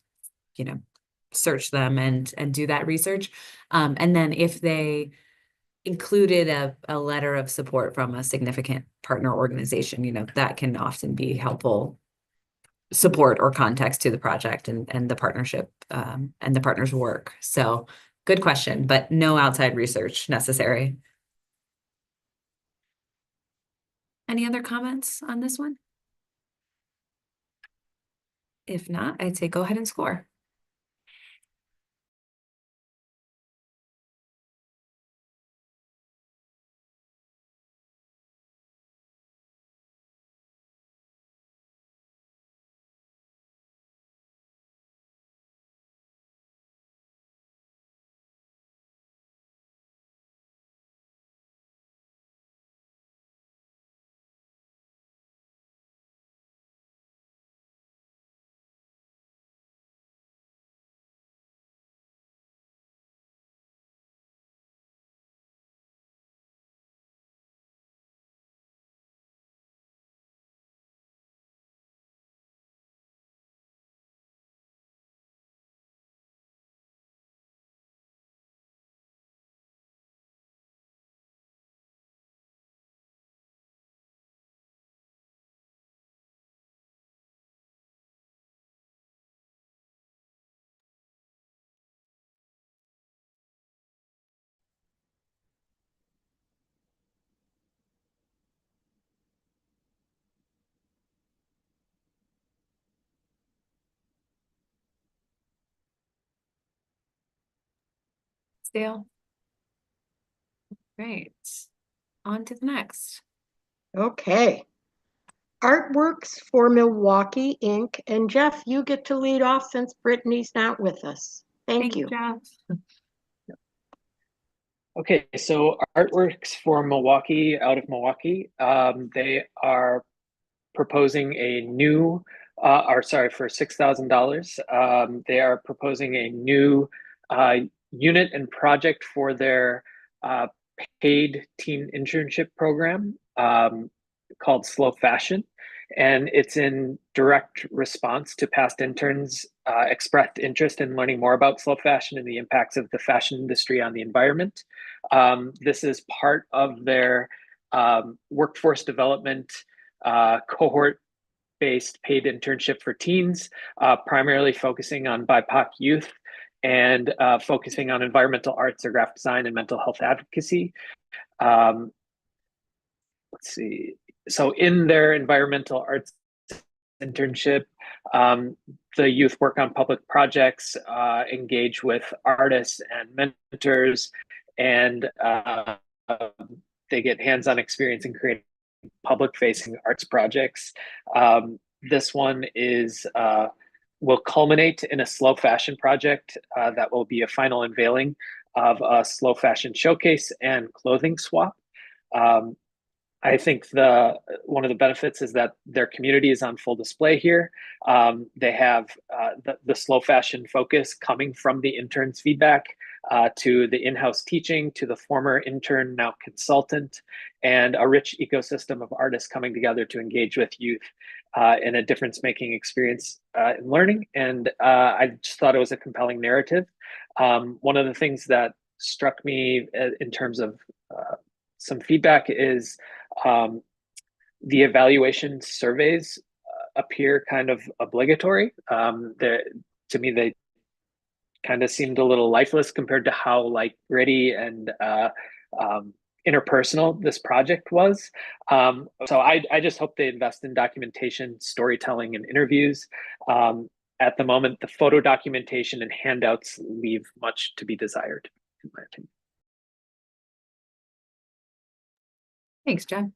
search them and do that research. And then if they included a letter of support from a significant partner organization, that can often be helpful support or context to the project and the partnership and the partner's work. So good question, but no outside research necessary. Any other comments on this one? If not, I'd say go ahead and score. Dale. Great. On to the next. Okay. Artworks for Milwaukee, Inc. And Jeff, you get to lead off since Brittany's not with us. Thank you. Jeff. Okay, so Artworks for Milwaukee, out of Milwaukee, they are proposing a new or sorry, for $6,000. They are proposing a new unit and project for their paid teen internship program called Slow Fashion. And it's in direct response to past interns expressed interest in learning more about slow fashion and the impacts of the fashion industry on the environment. This is part of their workforce development cohort based paid internship for teens, primarily focusing on BIPOC youth and focusing on environmental arts or graphic design and mental health advocacy. Let's see. So in their environmental arts internship, the youth work on public projects, engage with artists and mentors, and they get hands-on experience in creating public-facing arts projects. This one will culminate in a slow fashion project that will be a final unveiling of a slow fashion showcase and clothing swap. I think one of the benefits is that their community is on full display here. They have the slow fashion focus coming from the interns' feedback to the in-house teaching, to the former intern, now consultant, and a rich ecosystem of artists coming together to engage with youth in a difference-making experience in learning. And I just thought it was a compelling narrative. One of the things that struck me in terms of some feedback is the evaluation surveys appear kind of obligatory. To me, they kind of seemed a little lifeless compared to how like gritty and interpersonal this project was. So I just hope they invest in documentation, storytelling, and interviews. At the moment, the photo documentation and handouts leave much to be desired, in my opinion. Thanks, Jen.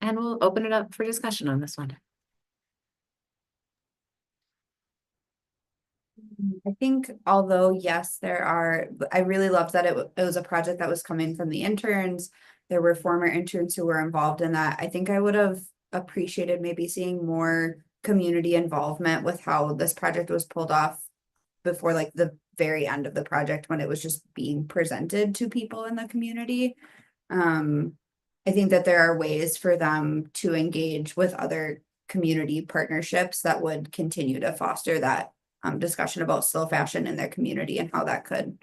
And we'll open it up for discussion on this one. I think although, yes, I really loved that it was a project that was coming from the interns. There were former interns who were involved in that. I think I would have appreciated maybe seeing more community involvement with how this project was pulled off before like the very end of the project when it was just being presented to people in the community. I think that there are ways for them to engage with other community partnerships that would continue to foster that discussion about slow fashion in their community and how that could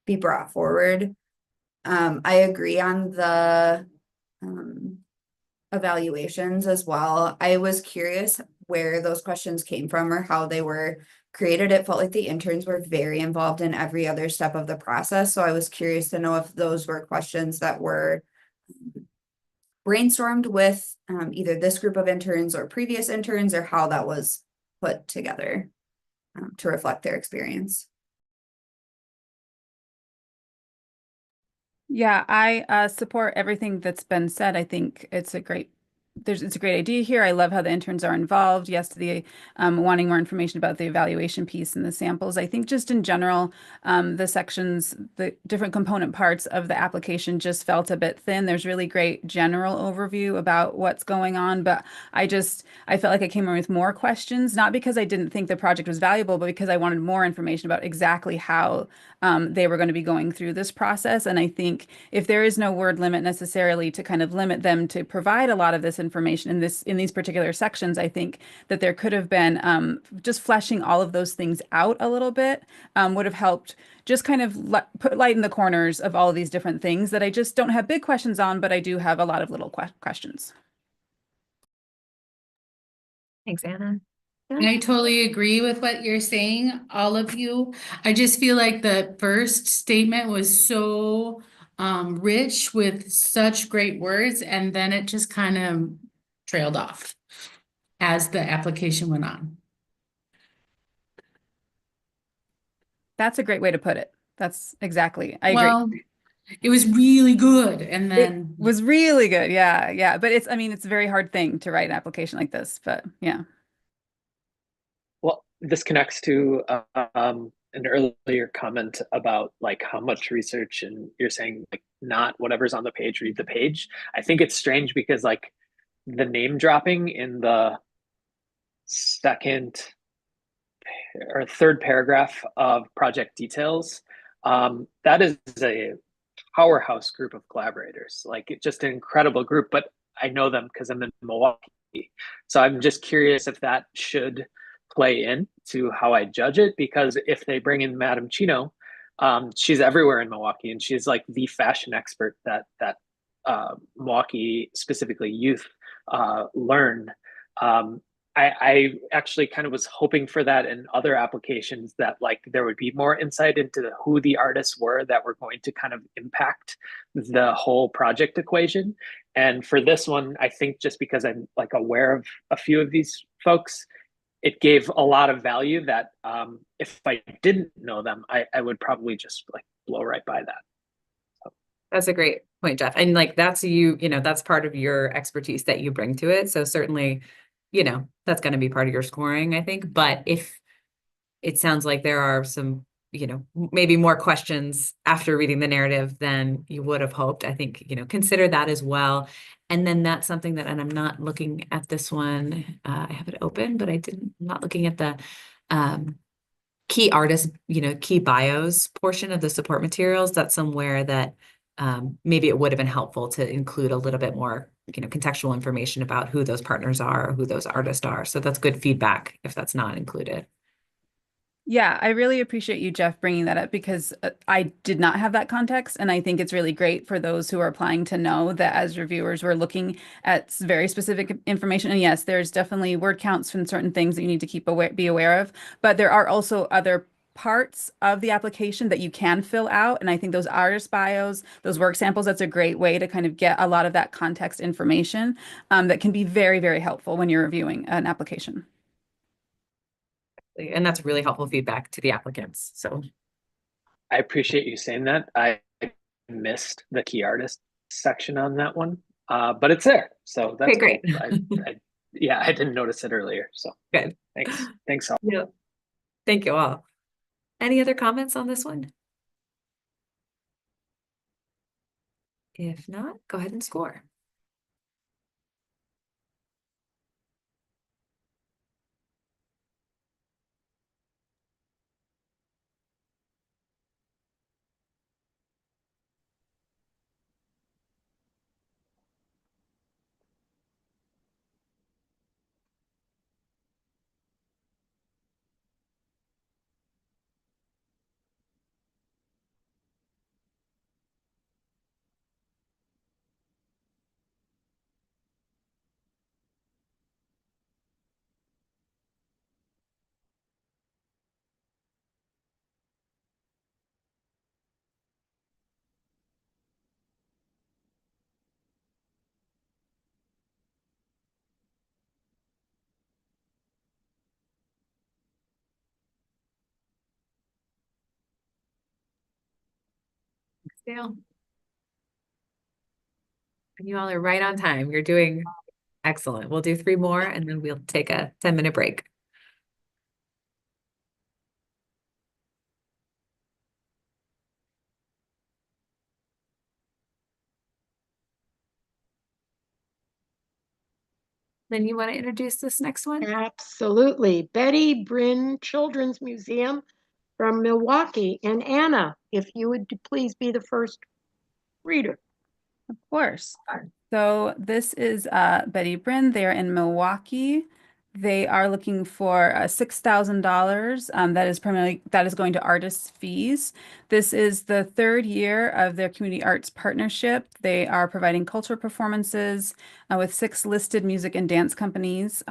be brought forward. I agree on the evaluations as well. I was curious where those questions came from or how they were created. It felt like the interns were very involved in every other step of the process. So I was curious to know if those were questions that were brainstormed with either this group of interns or previous interns, or how that was put together to reflect their experience. Yeah, I support everything that's been said. I think it's a great idea here. I love how the interns are involved. Yes, to the wanting more information about the evaluation piece and the samples. I think just in general, the sections, the different component parts of the application just felt a bit thin. There's really great general overview about what's going on, but I felt like I came in with more questions, not because I didn't think the project was valuable, but because I wanted more information about exactly how they were going to be going through this process. And I think if there is no word limit necessarily to kind of limit them to provide a lot of this information in these particular sections, I think that there could have been just fleshing all of those things out a little bit would have helped just kind of put light in the corners of all of these different things that I just don't have big questions on, but I do have a lot of little questions. Thanks, Anna. I totally agree with what you're saying, all of you. I just feel like the first statement was so rich with such great words, and then it just kind of trailed off as the application went on. That's a great way to put it. That's exactly. I agree. Well, it was really good, and It then was really good. Yeah, yeah. But I mean, it's a very hard thing to write an application like this, but yeah. Well, this connects to an earlier comment about like how much research, and you're saying like not whatever's on the page, read the page. I think it's strange because like the name dropping in the second or third paragraph of project details, that is a powerhouse group of collaborators, like just an incredible group. But I know them because I'm in Milwaukee. So I'm just curious if that should play in to how I judge it, because if they bring in Madam Chino, she's everywhere in Milwaukee, and she's like the fashion expert that Milwaukee, specifically youth, learn. I actually kind of was hoping for that in other applications, that like there would be more insight into who the artists were that were going to kind of impact the whole project equation. And for this one, I think just because I'm like aware of a few of these folks, it gave a lot of value that if I didn't know them, I would probably just like blow right by that. So. That's a great point, Jeff. And like that's that's part of your expertise that you bring to it. So certainly, that's going to be part of your scoring, I think. But if it sounds like there are some, maybe more questions after reading the narrative than you would have hoped, I think, consider that as well. And then that's something that, and I'm not looking at this one, I have it open, but I'm not looking at the key artist, key bios portion of the support materials. That's somewhere that maybe it would have been helpful to include a little bit more, contextual information about who those partners are or who those artists are. So that's good feedback if that's not included. Yeah, I really appreciate you, Jeff, bringing that up because I did not have that context. And I think it's really great for those who are applying to know that as reviewers, we're looking at very specific information. And yes, there's definitely word counts and certain things that you need to be aware of. But there are also other parts of the application that you can fill out. And I think those artist bios, those work samples, that's a great way to kind of get a lot of that context information that can be very, very helpful when you're reviewing an application. And that's really helpful feedback to the applicants. So I appreciate you saying that. I missed the key artist section on that one, but it's there. So that's great. Cool. Yeah, I didn't notice it earlier. So good. Thanks all. Yeah. Thank you all. Any other comments on this one? If not, go ahead and score. Dale. And you all are right on time. You're doing excellent. We'll do 3 more and then we'll take a 10-minute break. Then you want to introduce this next one? Absolutely. Betty Bryn Children's Museum from Milwaukee. And Anna, if you would please be the first reader. Of course. So this is Betty Bryn. They're in Milwaukee. They are looking for $6,000. That is going to artists' fees. This is the 3rd year of their community arts partnership. They are providing cultural performances with 6 listed music and dance companies,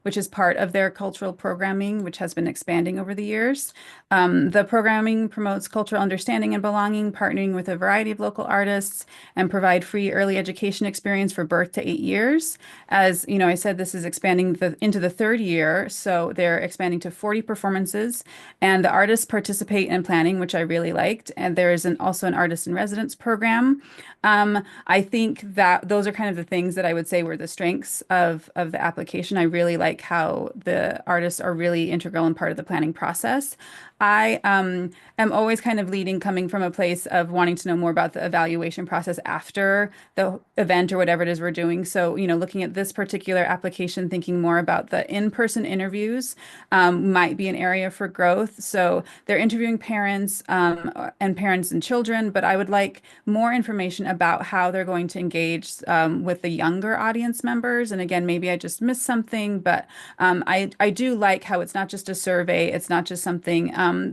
which is part of their cultural programming, which has been expanding over the years. The programming promotes cultural understanding and belonging, partnering with a variety of local artists, and provide free early education experience for birth to 8 years. As you know, I said this is expanding into the third year, so they're expanding to 40 performances, and the artists participate in planning, which I really liked. And there is also an artist in residence program. I think that those are kind of the things that I would say were the strengths of the application. I really like how the artists are really integral and part of the planning process. I am always kind of leading coming from a place of wanting to know more about the evaluation process after the event or whatever it is we're doing. So, looking at this particular application, thinking more about the in-person interviews might be an area for growth. So they're interviewing parents and parents and children, but I would like more information about how they're going to engage with the younger audience members. And again, maybe I just missed something, but I do like how it's not just a survey. It's not just something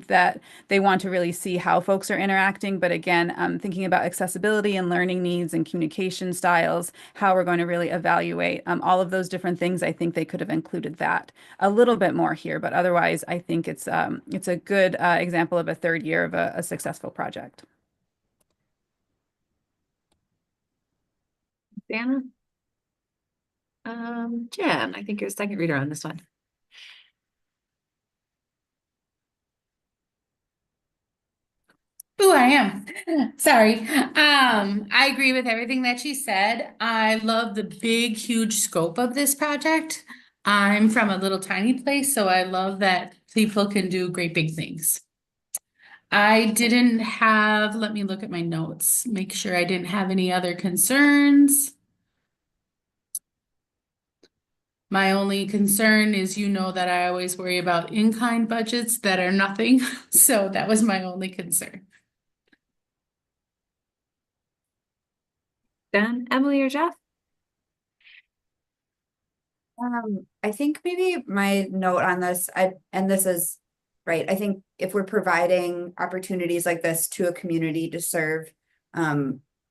that they want to really see how folks are interacting. But again, thinking about accessibility and learning needs and communication styles, how we're going to really evaluate all of those different things. I think they could have included that a little bit more here, but otherwise, I think it's a good example of a third year of a successful project. Anna? Jen, I think you're a second reader on this one. Oh, I am. Sorry. I agree with everything that she said. I love the big, huge scope of this project. I'm from a little tiny place, so I love that people can do great big things. I didn't have, let me look at my notes, make sure I didn't have any other concerns. My only concern is, that I always worry about in-kind budgets that are nothing. So that was my only concern. Jen, Emily, or Jeff? I think maybe my note on this, and this is right. I think if we're providing opportunities like this to a community to serve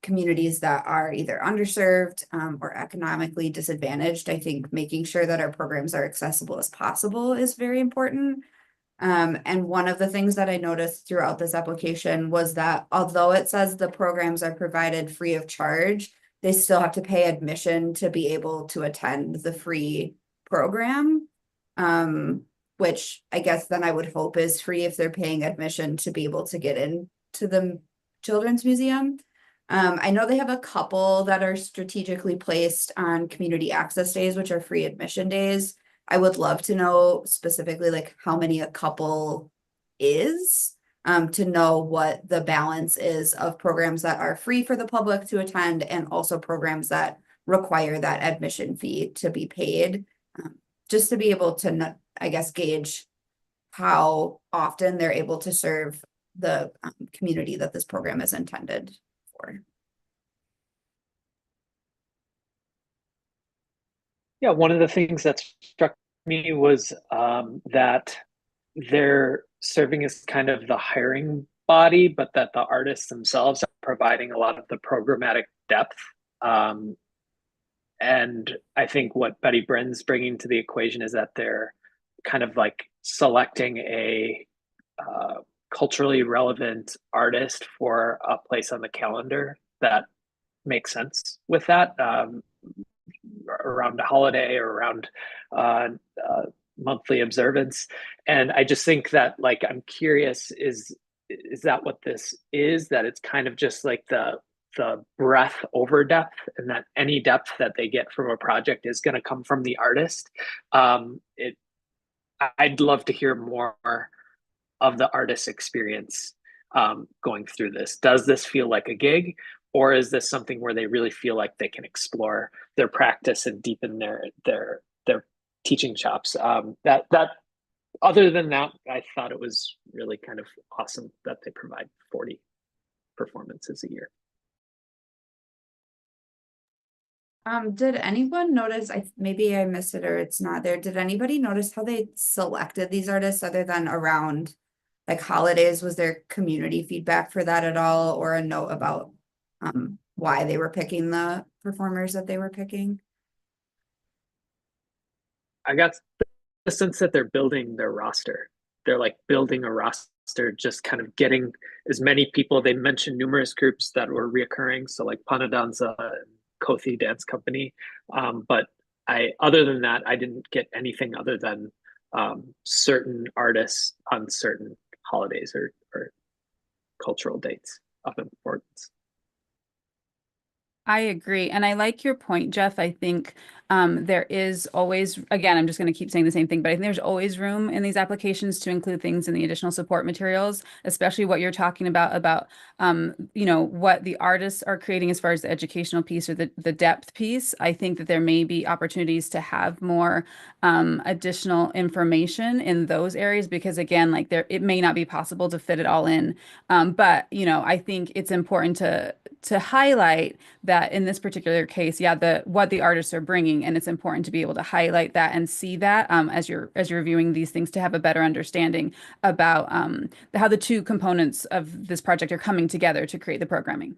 communities that are either underserved or economically disadvantaged, I think making sure that our programs are accessible as possible is very important. And one of the things that I noticed throughout this application was that although it says the programs are provided free of charge, they still have to pay admission to be able to attend the free program. Which I guess then I would hope is free if they're paying admission to be able to get into the Children's Museum. I know they have a couple that are strategically placed on community access days, which are free admission days. I would love to know specifically like how many a couple is, to know what the balance is of programs that are free for the public to attend and also programs that require that admission fee to be paid. Just to be able to, I guess, gauge how often they're able to serve the community that this program is intended for. Yeah, one of the things that struck me was that they're serving as kind of the hiring body, but that the artists themselves are providing a lot of the programmatic depth. And I think what Betty Brin's bringing to the equation is that they're kind of like selecting a culturally relevant artist for a place on the calendar that makes sense with that. Around a holiday or around monthly observance. And I just think that, like, I'm curious, is that what this is? That it's kind of just like the breadth over depth, and that any depth that they get from a project is going to come from the artist. I'd love to hear more of the artist's experience going through this. Does this feel like a gig, or is this something where they really feel like they can explore their practice and deepen their teaching chops? That other than that, I thought it was really kind of awesome that they provide 40 performances a year. Did anyone notice, maybe I missed it or it's not there, did anybody notice how they selected these artists other than around like holidays? Was there community feedback for that at all, or a note about why they were picking the performers that they were picking? I got the sense that they're building their roster. They're like building a roster, just kind of getting as many people. They mentioned numerous groups that were reoccurring, so like Panadanza and Kothi Dance Company, but other than that, I didn't get anything other than certain artists on certain holidays or cultural dates of importance. I agree. And I like your point, Jeff. I think there is always, again, I'm just going to keep saying the same thing, but I think there's always room in these applications to include things in the additional support materials, especially what you're talking about, what the artists are creating as far as the educational piece or the depth piece. I think that there may be opportunities to have more additional information in those areas because, again, like it may not be possible to fit it all in. But, I think it's important to highlight that in this particular case, yeah, what the artists are bringing, and it's important to be able to highlight that and see that as you're reviewing these things to have a better understanding about how the two components of this project are coming together to create the programming.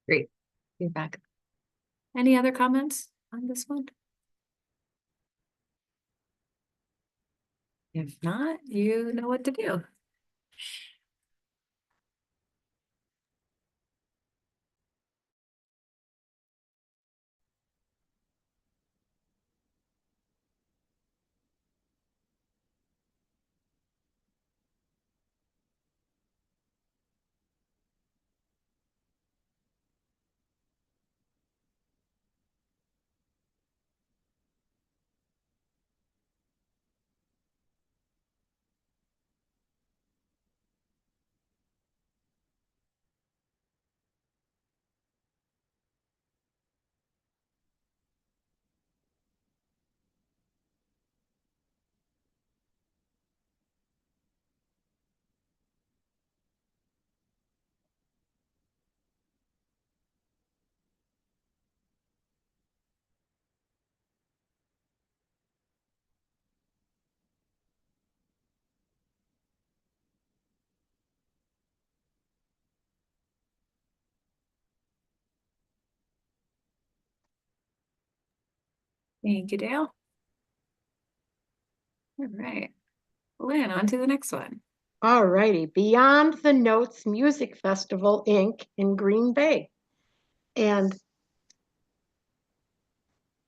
Great feedback. Any other comments on this one? If not, you know what to do. Thank you, Dale. All right. Lynn, on to the next one. All righty, Beyond the Notes Music Festival, Inc. in Green Bay. And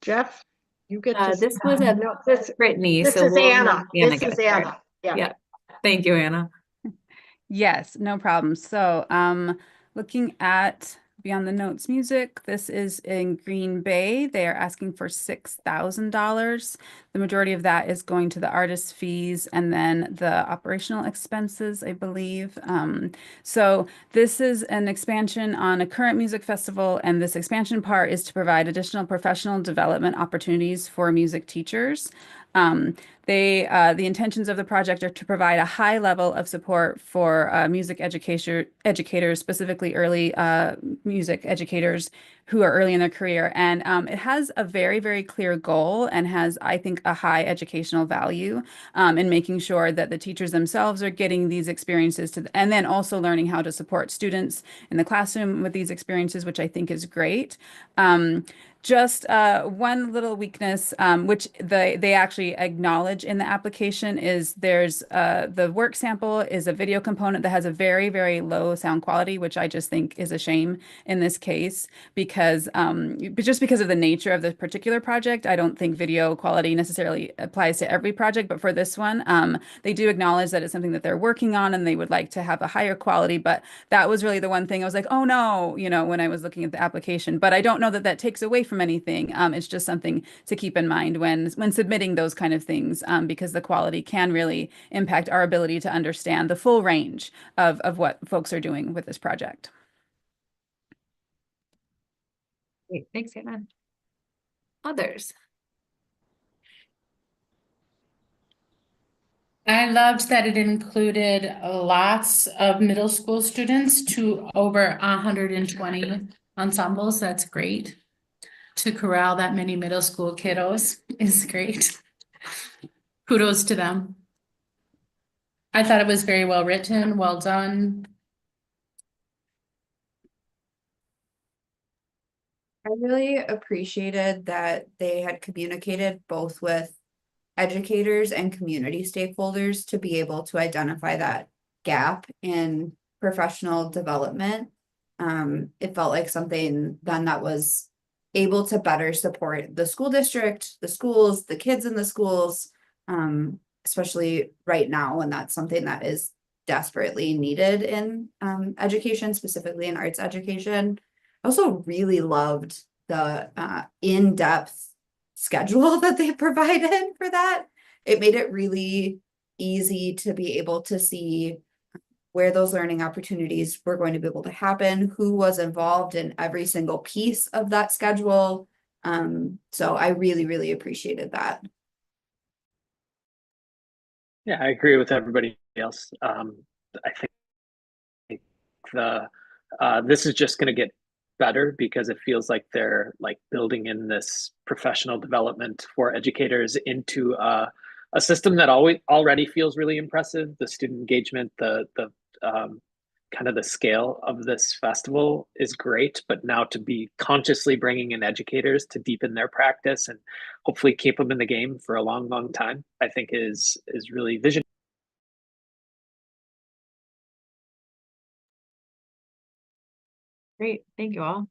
Jeff, you get to. This was a No, this Brittany, this so is we'll Anna. Anna This get is it started. Anna. Yeah. Yeah. Thank you, Anna. Yes, no problem. So, looking at Beyond the Notes Music, this is in Green Bay. They are asking for $6,000. The majority of that is going to the artist fees and then the operational expenses, I believe. So this is an expansion on a current music festival, and this expansion part is to provide additional professional development opportunities for music teachers. The intentions of the project are to provide a high level of support for music educators, specifically early music educators who are early in their career. And it has a very, very clear goal and has, I think, a high educational value in making sure that the teachers themselves are getting these experiences and then also learning how to support students in the classroom with these experiences, which I think is great. Just one little weakness, which they actually acknowledge in the application, is there's the work sample is a video component that has a very, very low sound quality, which I just think is a shame in this case because just because of the nature of the particular project, I don't think video quality necessarily applies to every project, but for this one, they do acknowledge that it's something that they're working on and they would like to have a higher quality. But that was really the one thing I was like, oh no, when I was looking at the application. But I don't know that that takes away from anything. It's just something to keep in mind when submitting those kind of things, because the quality can really impact our ability to understand the full range of what folks are doing with this project. Great. Thanks, Anna. Others. I loved that it included lots of middle school students to over 120 ensembles. That's great. To corral that many middle school kiddos is great. Kudos to them. I thought it was very well written, well done. I really appreciated that they had communicated both with educators and community stakeholders to be able to identify that gap in professional development. It felt like something then that was able to better support the school district, the schools, the kids in the schools, especially right now, and that's something that is desperately needed in education, specifically in arts education. I also really loved the in-depth schedule that they provided for that. It made it really easy to be able to see where those learning opportunities were going to be able to happen, who was involved in every single piece of that schedule. So I really, really appreciated that. Yeah, I agree with everybody else. I think this is just going to get better because it feels like they're like building in this professional development for educators into a system that already feels really impressive. The student engagement, the kind of the scale of this festival is great, but now to be consciously bringing in educators to deepen their practice and hopefully keep them in the game for a long, long time, I think is really visionary. Great, thank you all.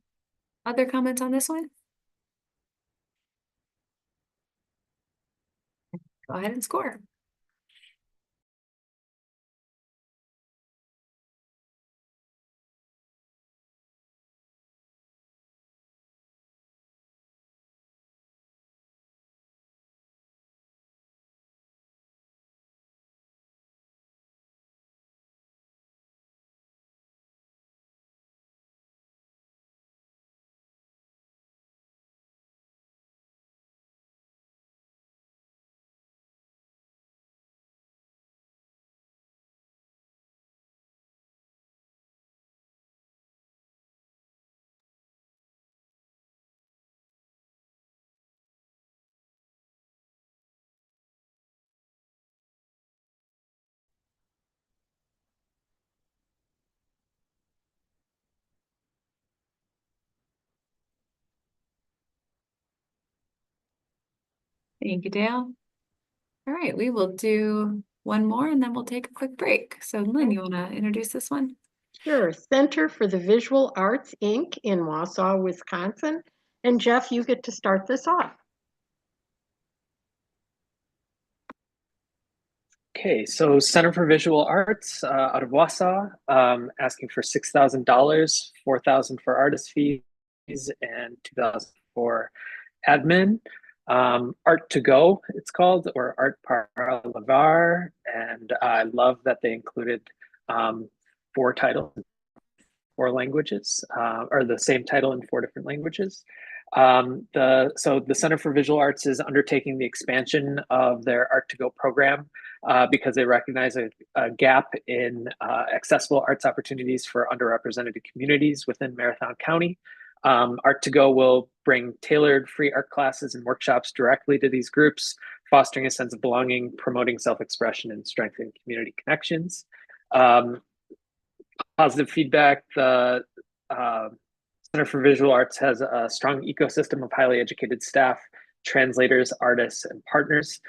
Other comments on this one? Go ahead and score. Thank you, Dale. All right, we will do one more and then we'll take a quick break. So Lynn, you want to introduce this one? Sure. Center for the Visual Arts, Inc. in Wausau, Wisconsin. And Jeff, you get to start this off. Okay, so Center for Visual Arts out of Wausau, asking for $6,000, $4,000 for artist fees, and $2,000 for admin. Art to Go, it's called, or Art par Lavar, and I love that they included 4 titles, 4 languages, or the same title in 4 different languages. So the Center for Visual Arts is undertaking the expansion of their Art to Go program because they recognize a gap in accessible arts opportunities for underrepresented communities within Marathon County. Art to Go will bring tailored free art classes and workshops directly to these groups, fostering a sense of belonging, promoting self-expression, and strengthening community connections. Positive feedback, the Center for Visual Arts has a strong ecosystem of highly educated staff, translators, artists, and partners,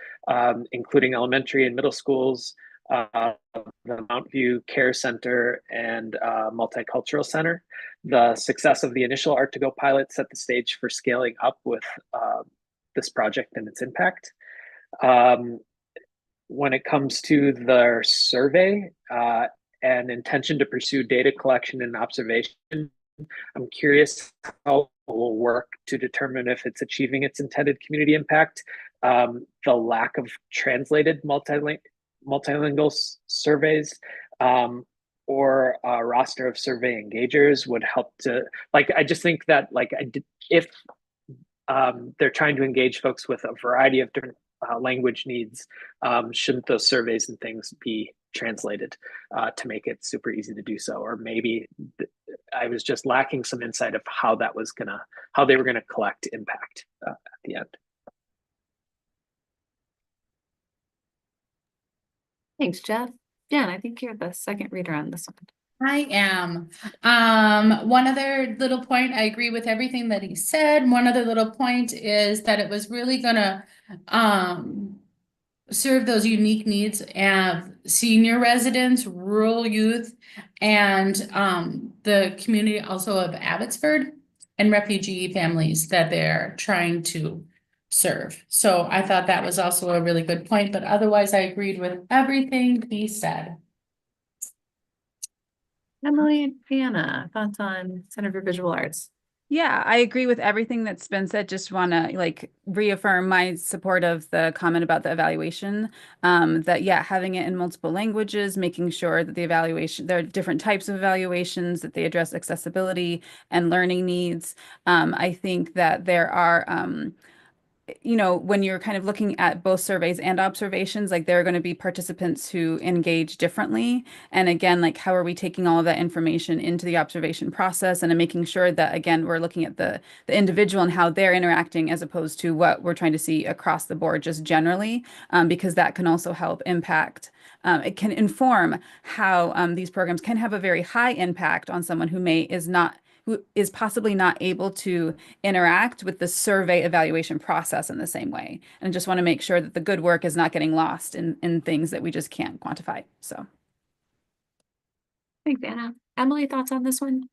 including elementary and middle schools, the Mount View Care Center, and Multicultural Center. The success of the initial Art to Go pilot set the stage for scaling up with this project and its impact. When it comes to their survey and intention to pursue data collection and observation, I'm curious how it will work to determine if it's achieving its intended community impact. The lack of translated multilingual surveys or a roster of survey engagers would help to, like, I just think that, like, if they're trying to engage folks with a variety of different language needs, shouldn't those surveys and things be translated to make it super easy to do so? Or maybe I was just lacking some insight of how they were gonna collect impact at the end. Thanks, Jeff. Jen, I think you're the second reader on this one. I am. One other little point, I agree with everything that he said. One other little point is that it was really gonna serve those unique needs of senior residents, rural youth, and the community also of Abbotsford and refugee families that they're trying to serve. So I thought that was also a really good point, but otherwise I agreed with everything he said. Emily and Anna, thoughts on Center for Visual Arts? Yeah, I agree with everything that's been said. Just want to like reaffirm my support of the comment about the evaluation. That yeah, having it in multiple languages, making sure that the evaluation, there are different types of evaluations, that they address accessibility and learning needs. I think that there are you know, when you're kind of looking at both surveys and observations, like there are going to be participants who engage differently. And again, like how are we taking all of that information into the observation process and making sure that, again, we're looking at the individual and how they're interacting as opposed to what we're trying to see across the board just generally, because that can also help impact. It can inform how these programs can have a very high impact on someone who is possibly not able to interact with the survey evaluation process in the same way. And just want to make sure that the good work is not getting lost in things that we just can't quantify. So Thanks, Anna. Emily, thoughts on this one?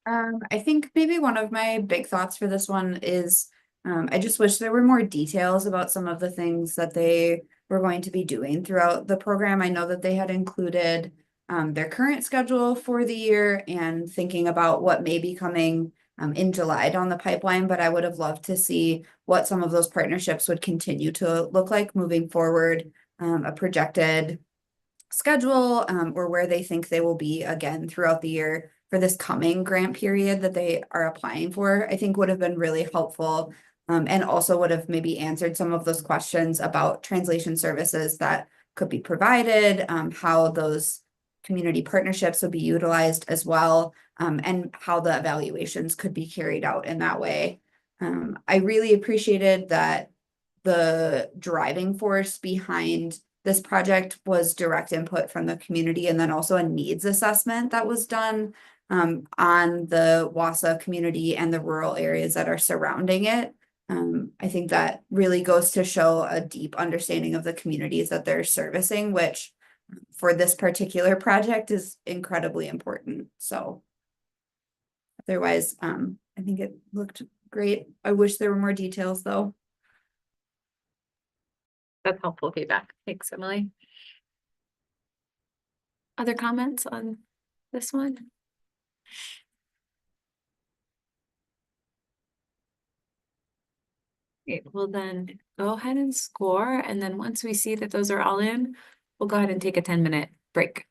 I think maybe one of my big thoughts for this one is I just wish there were more details about some of the things that they were going to be doing throughout the program. I know that they had included their current schedule for the year and thinking about what may be coming in July down the pipeline, but I would have loved to see what some of those partnerships would continue to look like moving forward, a projected schedule or where they think they will be again throughout the year for this coming grant period that they are applying for, I think would have been really helpful. And also would have maybe answered some of those questions about translation services that could be provided, how those community partnerships would be utilized as well, and how the evaluations could be carried out in that way. I really appreciated that the driving force behind this project was direct input from the community and then also a needs assessment that was done on the Wausau community and the rural areas that are surrounding it. I think that really goes to show a deep understanding of the communities that they're servicing, which for this particular project is incredibly important. So otherwise, I think it looked great. I wish there were more details though. That's helpful feedback. Thanks, Emily. Other comments on this one? Okay, we'll then go ahead and score. And then once we see that those are all in, we'll go ahead and take a 10-minute break.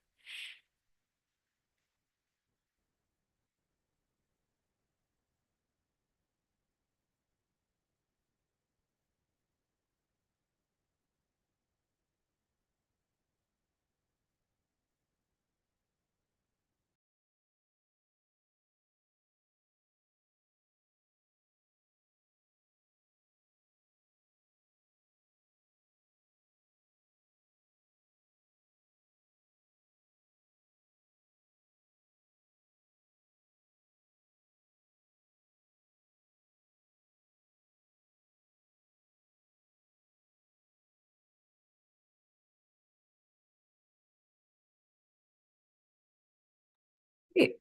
Great.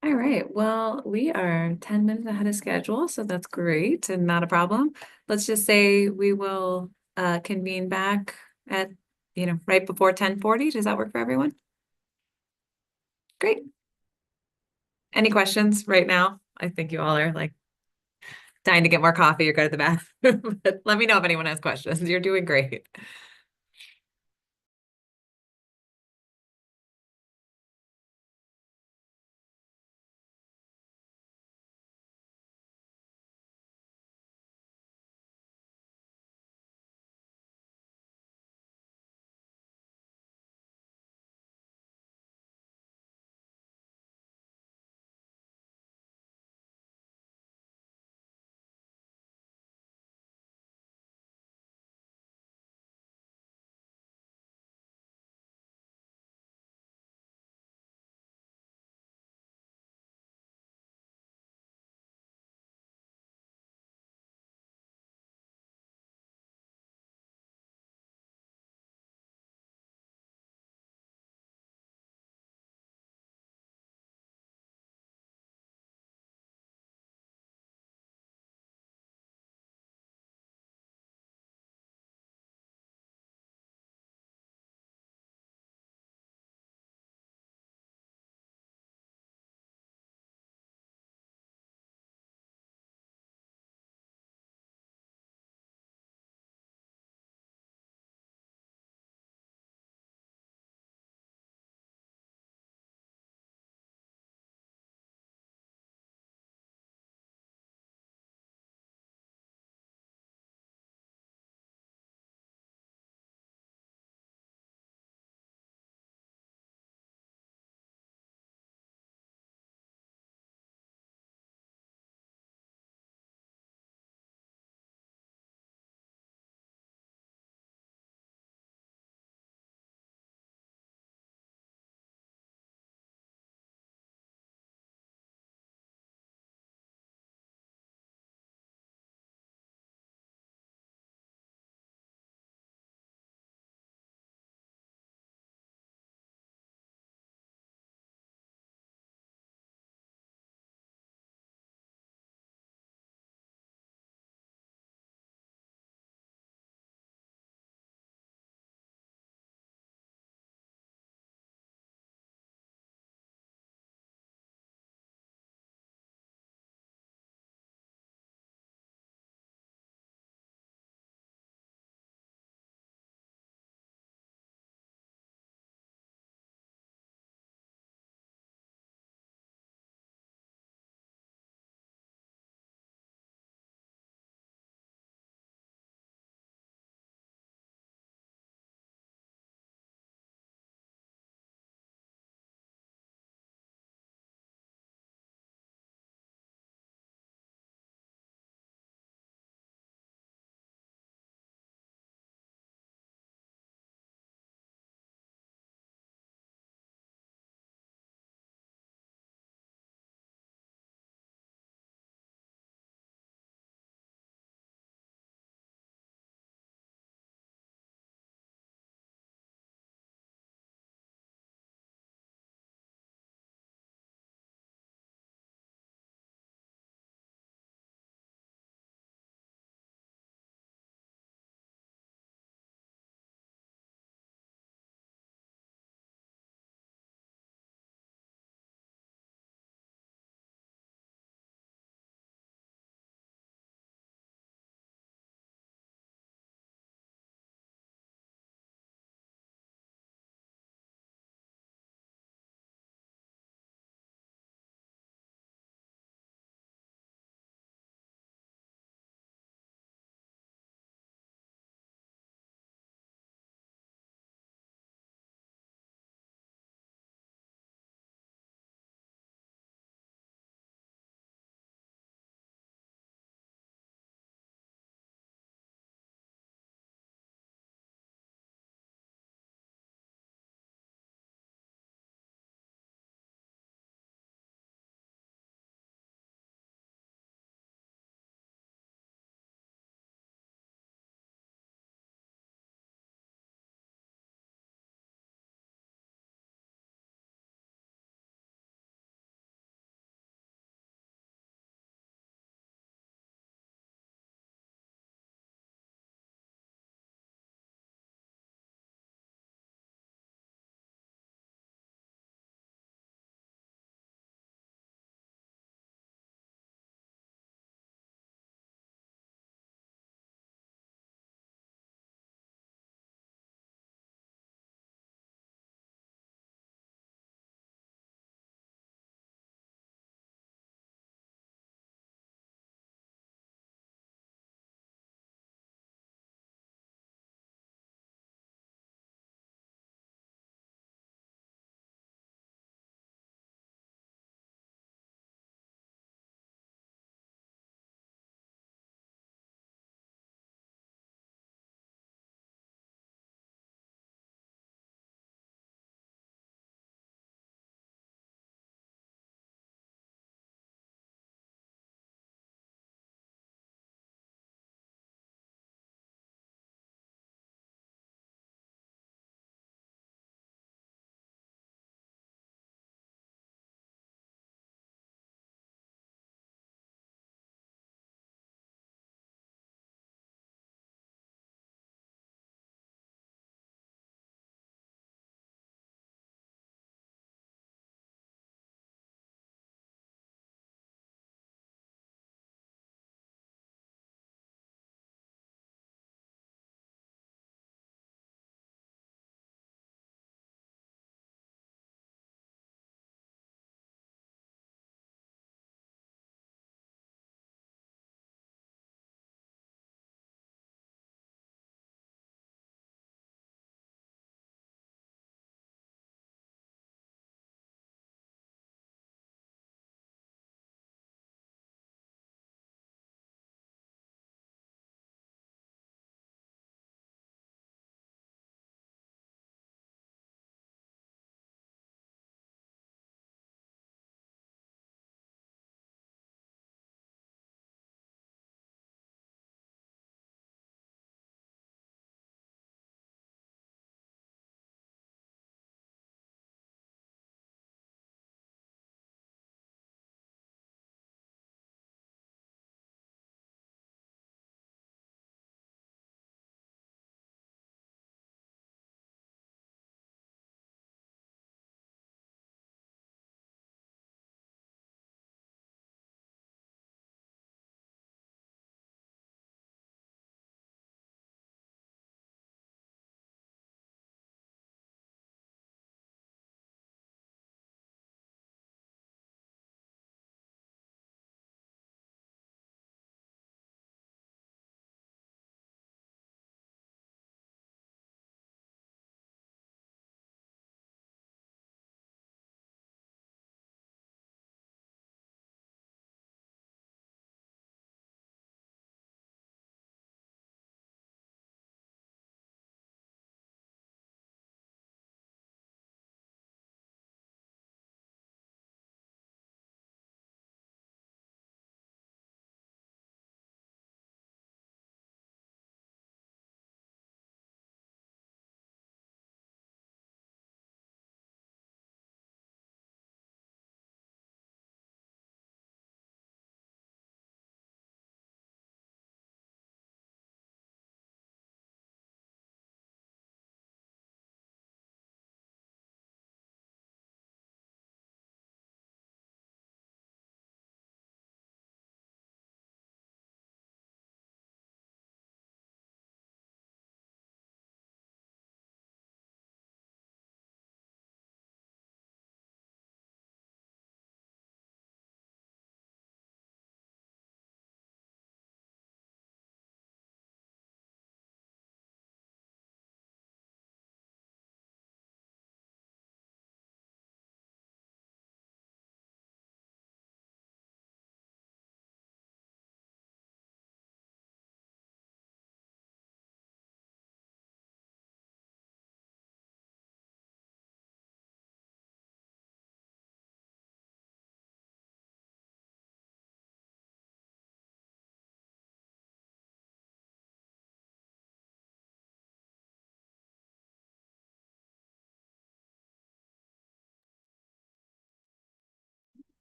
All right. Well, we are 10 minutes ahead of schedule, so that's great and not a problem. Let's just say we will convene back at, right before 10:40. Does that work for everyone? Great. Any questions right now? I think you all are like dying to get more coffee or go to the bathroom. But let me know if anyone has questions. You're doing great.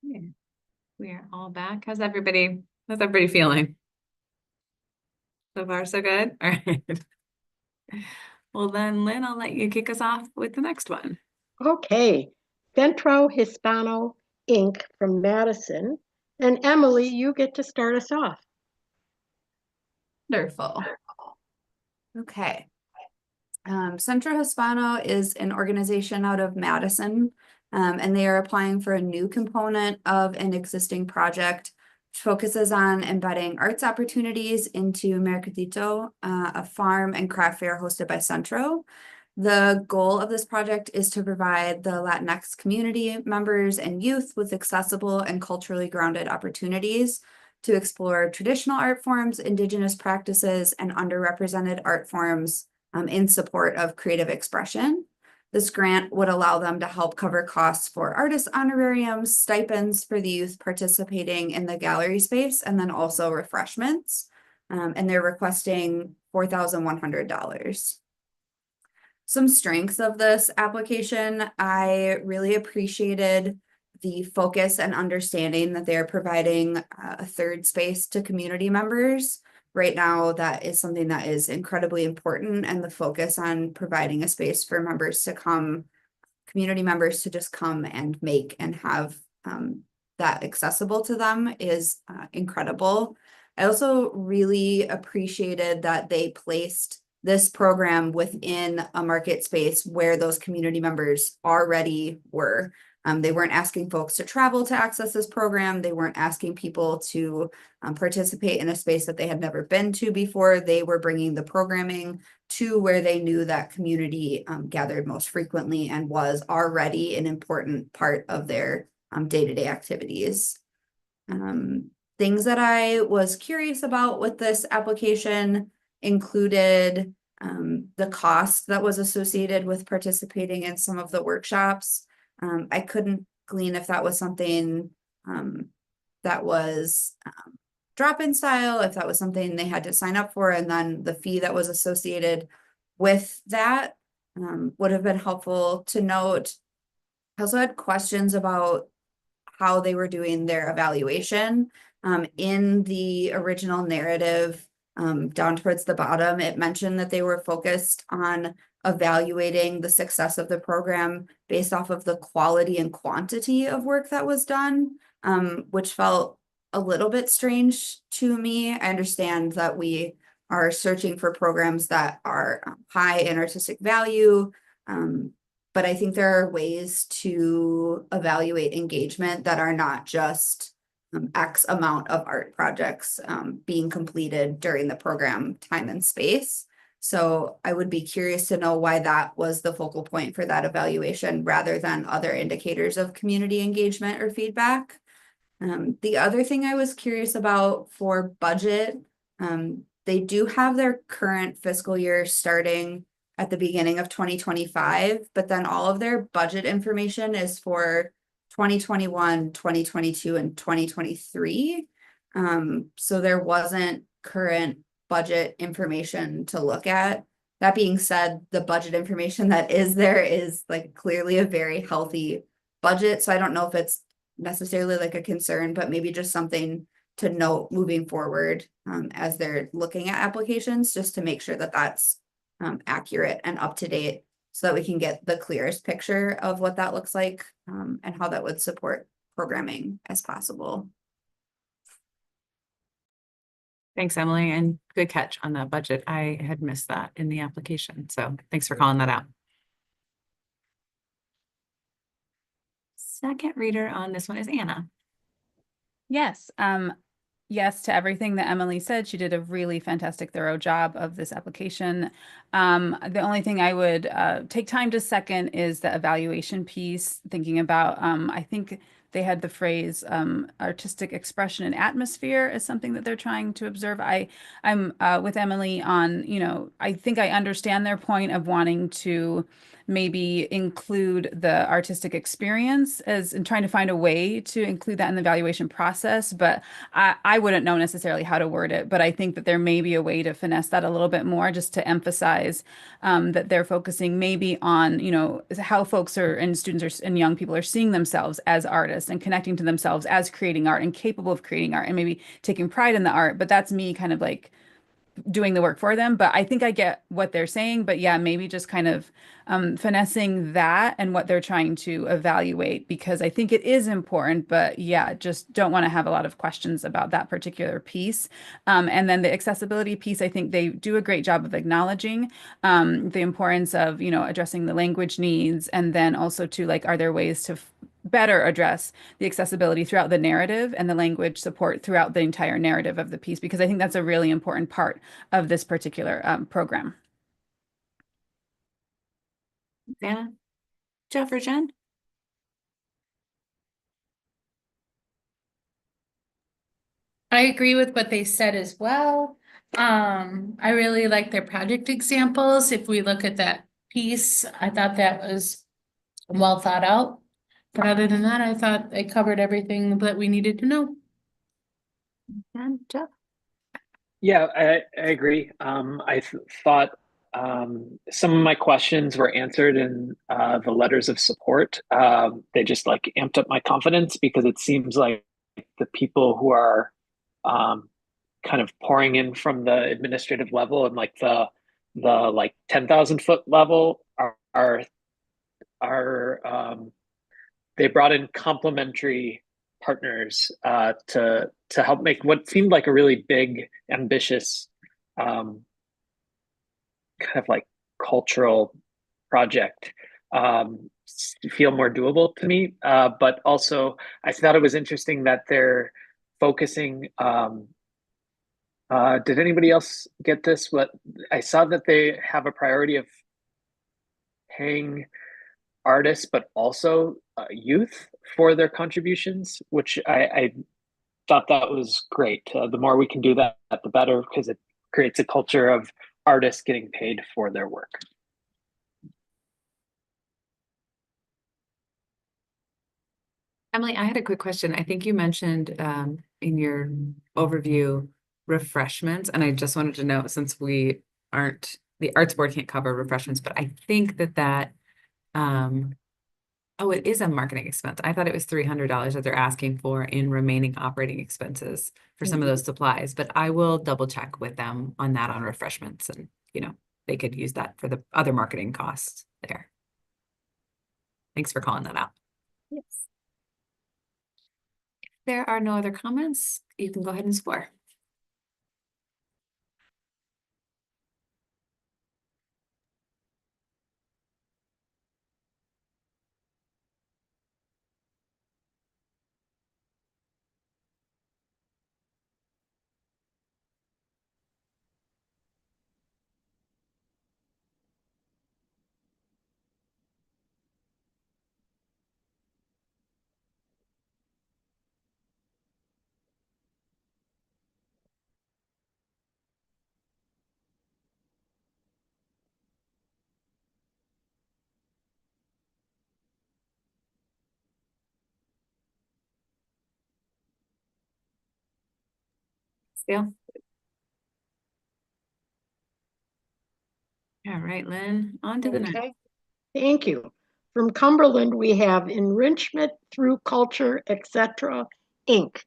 Yeah, we are all back. How's everybody feeling? So far, so good? All right. Well then, Lynn, I'll let you kick us off with the next one. Okay, Centro Hispano Inc. from Madison. And Emily, you get to start us off. Wonderful. Okay. Centro Hispano is an organization out of Madison, and they are applying for a new component of an existing project which focuses on embedding arts opportunities into Mercadito, a farm and craft fair hosted by Centro. The goal of this project is to provide the Latinx community members and youth with accessible and culturally grounded opportunities to explore traditional art forms, indigenous practices, and underrepresented art forms in support of creative expression. This grant would allow them to help cover costs for artist honorariums, stipends for the youth participating in the gallery space, and then also refreshments. And they're requesting $4,100. Some strengths of this application, I really appreciated the focus and understanding that they're providing a third space to community members. Right now, that is something that is incredibly important, and the focus on providing a space for community members to just come and make and have that accessible to them is incredible. I also really appreciated that they placed this program within a market space where those community members already were. They weren't asking folks to travel to access this program. They weren't asking people to participate in a space that they had never been to before. They were bringing the programming to where they knew that community gathered most frequently and was already an important part of their day-to-day activities. Things that I was curious about with this application included the cost that was associated with participating in some of the workshops. I couldn't glean if that was something that was drop-in style, if that was something they had to sign up for, and then the fee that was associated with that would have been helpful to note. I also had questions about how they were doing their evaluation. In the original narrative, down towards the bottom, it mentioned that they were focused on evaluating the success of the program based off of the quality and quantity of work that was done, which felt a little bit strange to me. I understand that we are searching for programs that are high in artistic value, but I think there are ways to evaluate engagement that are not just X amount of art projects being completed during the program time and space. So I would be curious to know why that was the focal point for that evaluation rather than other indicators of community engagement or feedback. The other thing I was curious about for budget, they do have their current fiscal year starting at the beginning of 2025, but then all of their budget information is for 2021, 2022, and 2023. So there wasn't current budget information to look at. That being said, the budget information that is there is like clearly a very healthy budget. So I don't know if it's necessarily like a concern, but maybe just something to note moving forward as they're looking at applications, just to make sure that that's accurate and up to date so that we can get the clearest picture of what that looks like and how that would support programming as possible. Thanks, Emily, and good catch on the budget. I had missed that in the application, so thanks for calling that out. Second reader on this one is Anna. Yes. Yes to everything that Emily said. She did a really fantastic, thorough job of this application. The only thing I would take time to second is the evaluation piece, thinking about, I think they had the phrase artistic expression and atmosphere as something that they're trying to observe. I'm with Emily on, I think I understand their point of wanting to maybe include the artistic experience as in trying to find a way to include that in the evaluation process. But I wouldn't know necessarily how to word it, but I think that there may be a way to finesse that a little bit more just to emphasize that they're focusing maybe on, how folks are and students are, and young people are seeing themselves as artists and connecting to themselves as creating art and capable of creating art and maybe taking pride in the art. But that's me kind of like doing the work for them. But I think I get what they're saying. But yeah, maybe just kind of finessing that and what they're trying to evaluate, because I think it is important. But yeah, just don't want to have a lot of questions about that particular piece. And then the accessibility piece, I think they do a great job of acknowledging the importance of, addressing the language needs. And then also to like, are there ways to better address the accessibility throughout the narrative and the language support throughout the entire narrative of the piece, because I think that's a really important part of this particular program. Anna, Jeff, or Jen? I agree with what they said as well. I really like their project examples. If we look at that piece, I thought that was well thought out. But other than that, I thought they covered everything that we needed to know. And Jeff? Yeah, I agree. Thought some of my questions were answered in the letters of support. They just like amped up my confidence because it seems like the people who are kind of pouring in from the administrative level and like the like 10,000 foot level are they brought in complementary partners to help make what seemed like a really big, ambitious, kind of like cultural project feel more doable to me. But also, I thought it was interesting that they're focusing. Did anybody else get this? What I saw that they have a priority of paying artists, but also youth for their contributions, which I thought that was great. The more we can do that, the better, because it creates a culture of artists getting paid for their work. Emily, I had a quick question. I think you mentioned in your overview refreshments, and I just wanted to know, since we aren't, the arts board can't cover refreshments, but I think that oh, it is a marketing expense. I thought it was $300 that they're asking for in remaining operating expenses for some of those supplies, but I will double check with them on that on refreshments, and they could use that for the other marketing costs there. Thanks for calling that out. Yes. There are no other comments. You can go ahead and score. Still. All right, Lynn, on to the next. Okay, thank you. From Cumberland, we have Enrichment Through Culture, etc., Inc.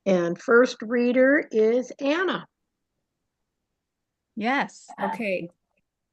And first reader is Anna. Yes. Okay.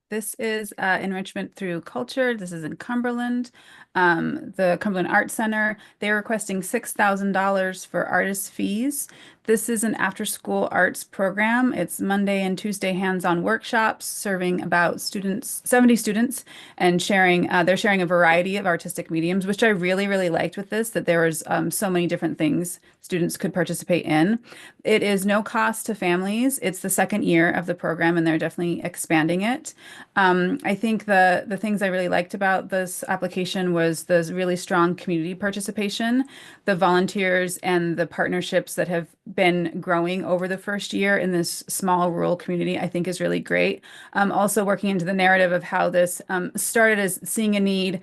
This is Enrichment Through Culture. This is in Cumberland. The Cumberland Arts Center, they're requesting $6,000 for artist fees. This is an after-school arts program. It's Monday and Tuesday hands-on workshops serving about 70 students, and they're sharing a variety of artistic mediums, which I really, really liked with this, that there was so many different things students could participate in. It is no cost to families. It's the second year of the program, and they're definitely expanding it. I think the things I really liked about this application was the really strong community participation, the volunteers and the partnerships that have been growing over the first year in this small rural community, I think is really great. Also working into the narrative of how this started as seeing a need,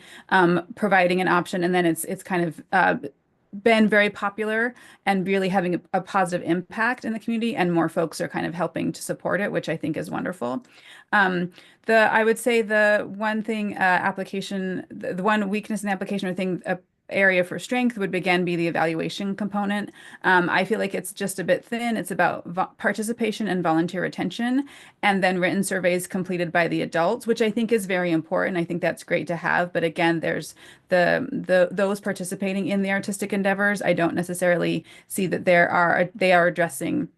providing an option, and then it's kind of been very popular and really having a positive impact in the community, and more folks are kind of helping to support it, which I think is wonderful. I would say the one thing the one weakness in the application or thing area for strength would again be the evaluation component. I feel like it's just a bit thin. It's about participation and volunteer retention, and then written surveys completed by the adults, which I think is very important. I think that's great to have. But again, there's those participating in the artistic endeavors. I don't necessarily see that they are addressing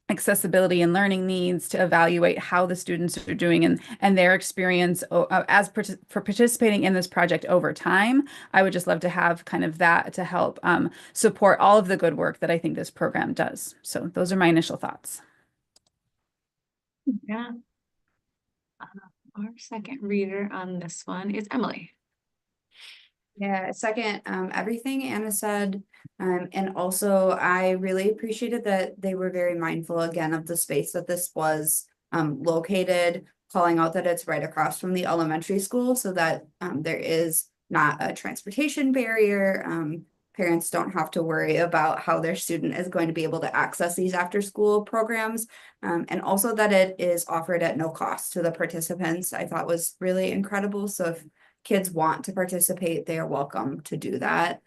accessibility and learning needs to evaluate how the students are doing and their experience for participating in this project over time. I would just love to have kind of that to help support all of the good work that I think this program does. So those are my initial thoughts. Yeah. Our second reader on this one is Emily. Yeah, second, everything Anna said. And also I really appreciated that they were very mindful again of the space that this was located, calling out that it's right across from the elementary school so that there is not a transportation barrier. Parents don't have to worry about how their student is going to be able to access these after school programs. And also that it is offered at no cost to the participants, I thought was really incredible. So if kids want to participate, they are welcome to do that.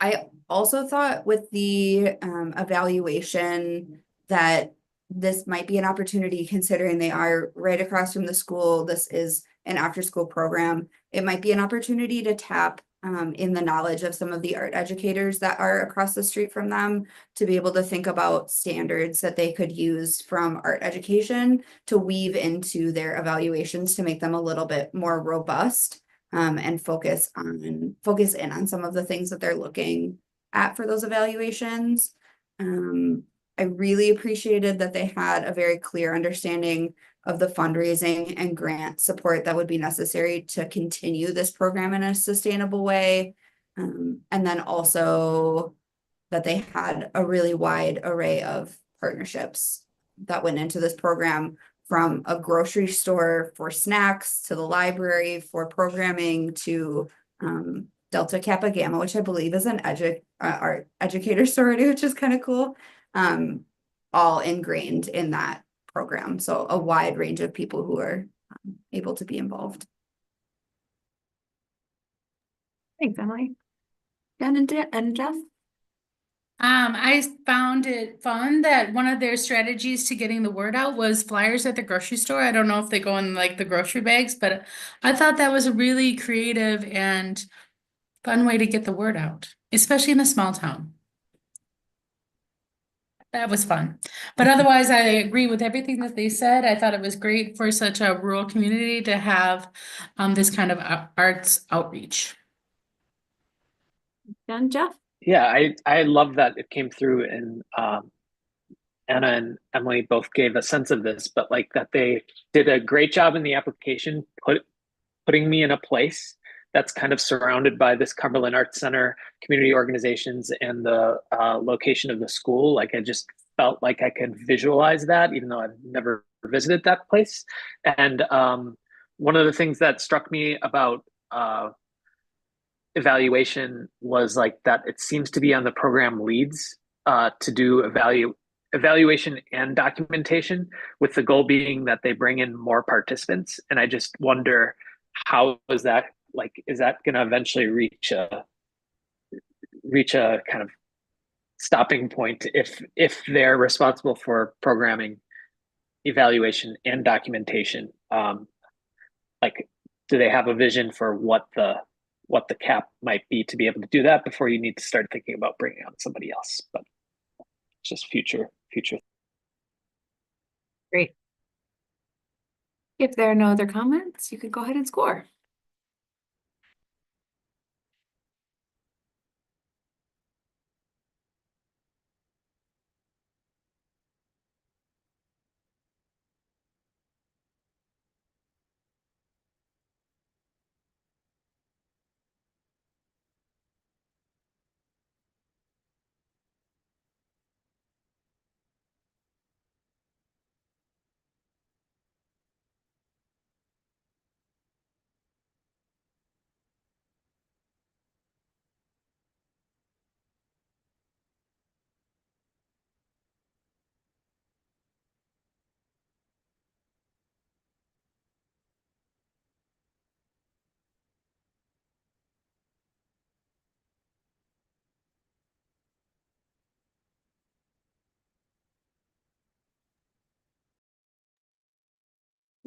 I also thought with the evaluation that this might be an opportunity, considering they are right across from the school. This is an after-school program. It might be an opportunity to tap in the knowledge of some of the art educators that are across the street from them, to be able to think about standards that they could use from art education to weave into their evaluations to make them a little bit more robust, and focus in on some of the things that they're looking at for those evaluations. I really appreciated that they had a very clear understanding of the fundraising and grant support that would be necessary to continue this program in a sustainable way. And then also that they had a really wide array of partnerships that went into this program, from a grocery store for snacks to the library for programming to Delta Kappa Gamma, which I believe is an art educator sorority, which is kind of cool. All ingrained in that program. So a wide range of people who are able to be involved. Thanks, Emily. Jen and Jeff? I found it fun that one of their strategies to getting the word out was flyers at the grocery store. I don't know if they go in like the grocery bags, but I thought that was a really creative and fun way to get the word out, especially in a small town. That was fun. But otherwise, I agree with everything that they said. I thought it was great for such a rural community to have this kind of arts outreach. Jen, Jeff? Yeah, I love that it came through, and Anna and Emily both gave a sense of this, but like that they did a great job in the application, putting me in a place that's kind of surrounded by this Cumberland Arts Center, community organizations, and the location of the school. Like I just felt like I could visualize that, even though I've never visited that place. And one of the things that struck me about evaluation was like that it seems to be on the program leads to do evaluation and documentation, with the goal being that they bring in more participants. And I just wonder, how is that, like, is that going to eventually reach a kind of stopping point if they're responsible for programming, evaluation, and documentation? Like, do they have a vision for what the cap might be to be able to do that before you need to start thinking about bringing on somebody else? But just future. Great. If there are no other comments, you could go ahead and score.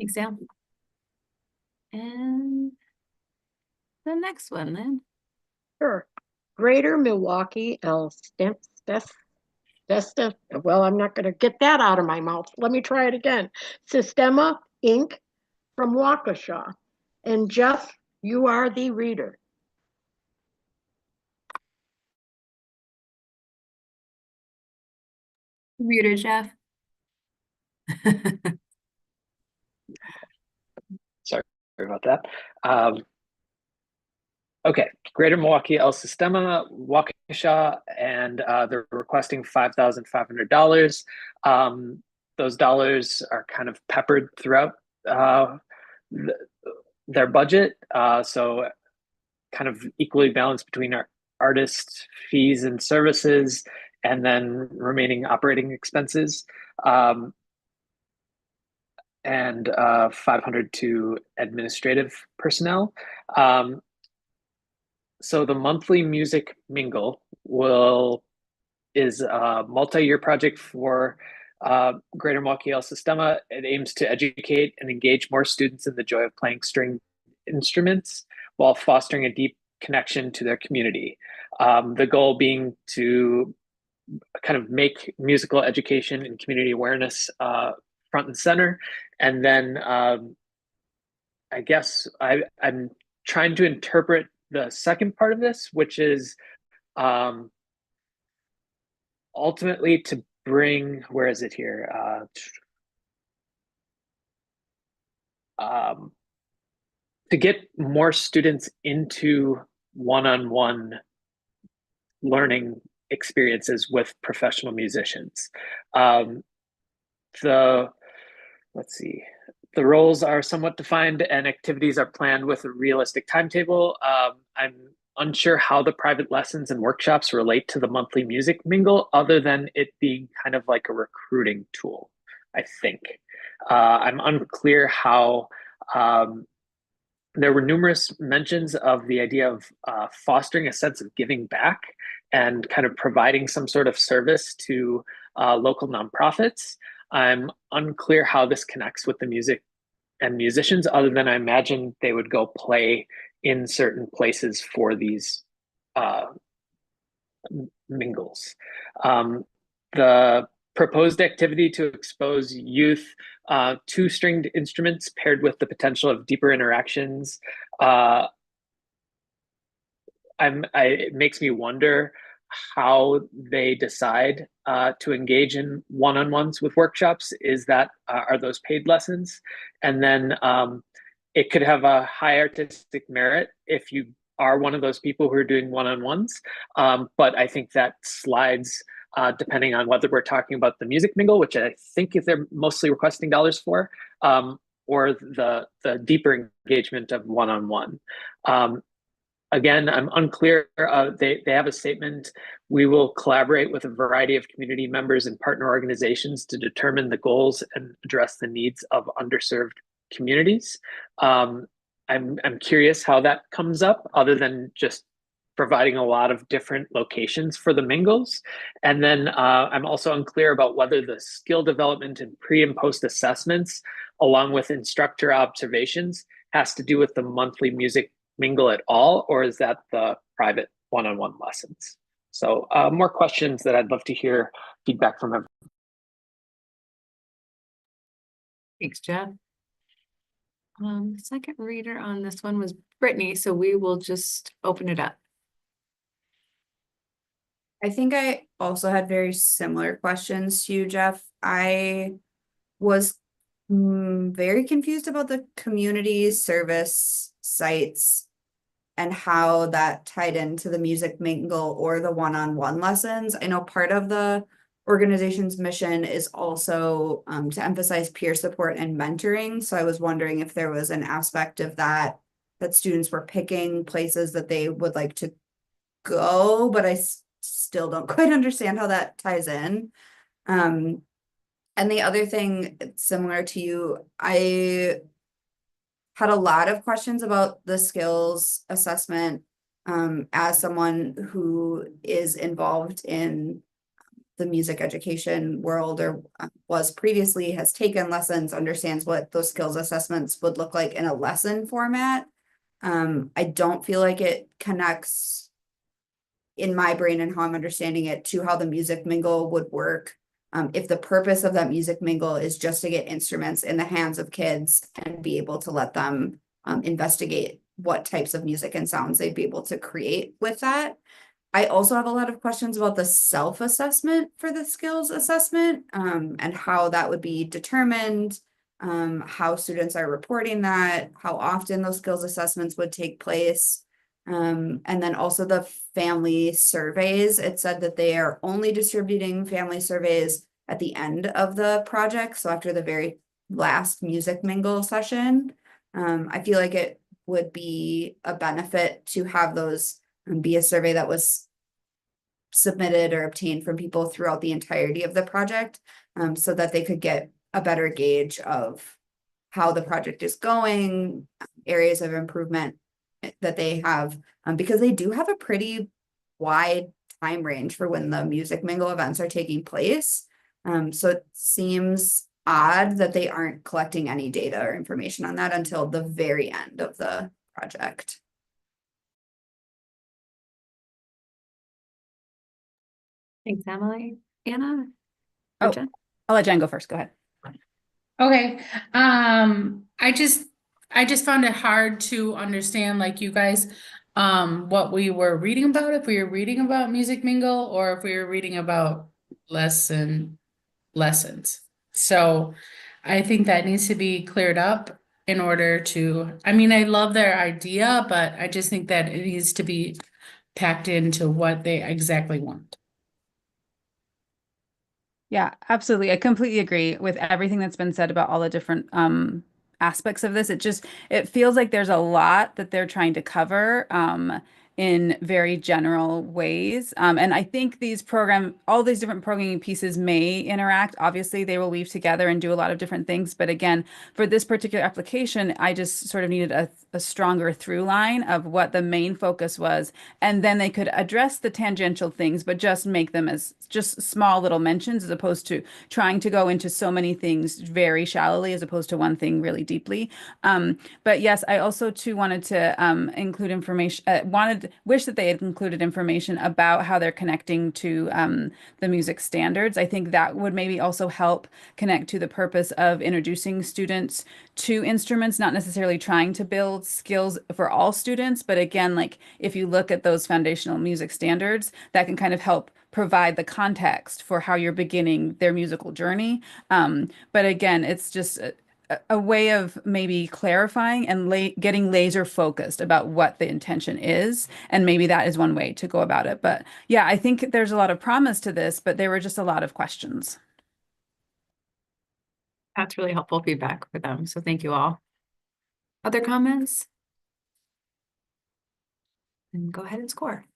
Thanks, Al. And the next one then. Sure. Greater Milwaukee well, I'm not going to get that out of my mouth. Let me try it again. Sistema Inc. from Waukesha. And Jeff, you are the reader. Reader Jeff. Sorry about that. Okay, Greater Milwaukee El Sistema, Waukesha, and they're requesting $5,500. Those dollars are kind of peppered throughout their budget, so kind of equally balanced between our artist fees and services, and then remaining operating expenses, and 500 to administrative personnel. So the monthly music mingle is a multi-year project for Greater Milwaukee El Sistema. It aims to educate and engage more students in the joy of playing string instruments while fostering a deep connection to their community. The goal being to kind of make musical education and community awareness front and center. And then I guess I'm trying to interpret the second part of this, which is ultimately to bring, where is it here? To get more students into one-on-one learning experiences with professional musicians. Let's see, the roles are somewhat defined and activities are planned with a realistic timetable. I'm unsure how the private lessons and workshops relate to the monthly music mingle, other than it being kind of like a recruiting tool, I think. I'm unclear how there were numerous mentions of the idea of fostering a sense of giving back and kind of providing some sort of service to local nonprofits. I'm unclear how this connects with the music and musicians, other than I imagine they would go play in certain places for these mingles. The proposed activity to expose youth to stringed instruments paired with the potential of deeper interactions. It makes me wonder how they decide to engage in one-on-ones with workshops. Is that are those paid lessons? And then it could have a high artistic merit if you are one of those people who are doing one-on-ones. But I think that slides depending on whether we're talking about the music mingle, which I think if they're mostly requesting dollars for, or the deeper engagement of one-on-one. Again, I'm unclear. They have a statement. We will collaborate with a variety of community members and partner organizations to determine the goals and address the needs of underserved communities. I'm curious how that comes up, other than just providing a lot of different locations for the mingles. And then I'm also unclear about whether the skill development and pre and post assessments, along with instructor observations, has to do with the monthly music mingle at all, or is that the private one-on-one lessons? So more questions that I'd love to hear feedback from everyone. Thanks, Jeff. Second reader on this one was Brittany, so we will just open it up. I think I also had very similar questions to you, Jeff. I was very confused about the community service sites and how that tied into the music mingle or the one-on-one lessons. I know part of the organization's mission is also to emphasize peer support and mentoring. So I was wondering if there was an aspect of that students were picking places that they would like to go, but I still don't quite understand how that ties in. And the other thing, similar to you, I had a lot of questions about the skills assessment as someone who is involved in the music education world or was previously, has taken lessons, understands what those skills assessments would look like in a lesson format. I don't feel like it connects in my brain and how I'm understanding it to how the music mingle would work. If the purpose of that music mingle is just to get instruments in the hands of kids and be able to let them investigate what types of music and sounds they'd be able to create with that. I also have a lot of questions about the self-assessment for the skills assessment, and how that would be determined, how students are reporting that, how often those skills assessments would take place. And then also the family surveys. It said that they are only distributing family surveys at the end of the project, so after the very last music mingle session. I feel like it would be a benefit to have those be a survey that was submitted or obtained from people throughout the entirety of the project, so that they could get a better gauge of how the project is going, areas of improvement that they have, because they do have a pretty wide time range for when the music mingle events are taking place. So it seems odd that they aren't collecting any data or information on that until the very end of the project. Thanks, Emily. Anna? Or Oh, Jen? I'll let Jen go first. Go ahead. Okay, I just found it hard to understand, like you guys, what we were reading about, if we were reading about Music Mingle or if we were reading about lessons. So I think that needs to be cleared up in order to, I mean, I love their idea, but I just think that it needs to be packed into what they exactly want. Yeah, absolutely. I completely agree with everything that's been said about all the different aspects of this. It feels like there's a lot that they're trying to cover in very general ways. And I think all these different programming pieces may interact. Obviously, they will weave together and do a lot of different things. But again, for this particular application, I just sort of needed a stronger through line of what the main focus was. And then they could address the tangential things, but just make them as just small little mentions as opposed to trying to go into so many things very shallowly as opposed to one thing really deeply. But yes, I also too wanted to include information, wish that they had included information about how they're connecting to the music standards. I think that would maybe also help connect to the purpose of introducing students to instruments, not necessarily trying to build skills for all students, but again, like if you look at those foundational music standards, that can kind of help provide the context for how you're beginning their musical journey. But again, it's just a way of maybe clarifying and getting laser focused about what the intention is. And maybe that is one way to go about it. But yeah, I think there's a lot of promise to this, but there were just a lot of questions. That's really helpful feedback for them. So thank you all. Other comments? And go ahead and score.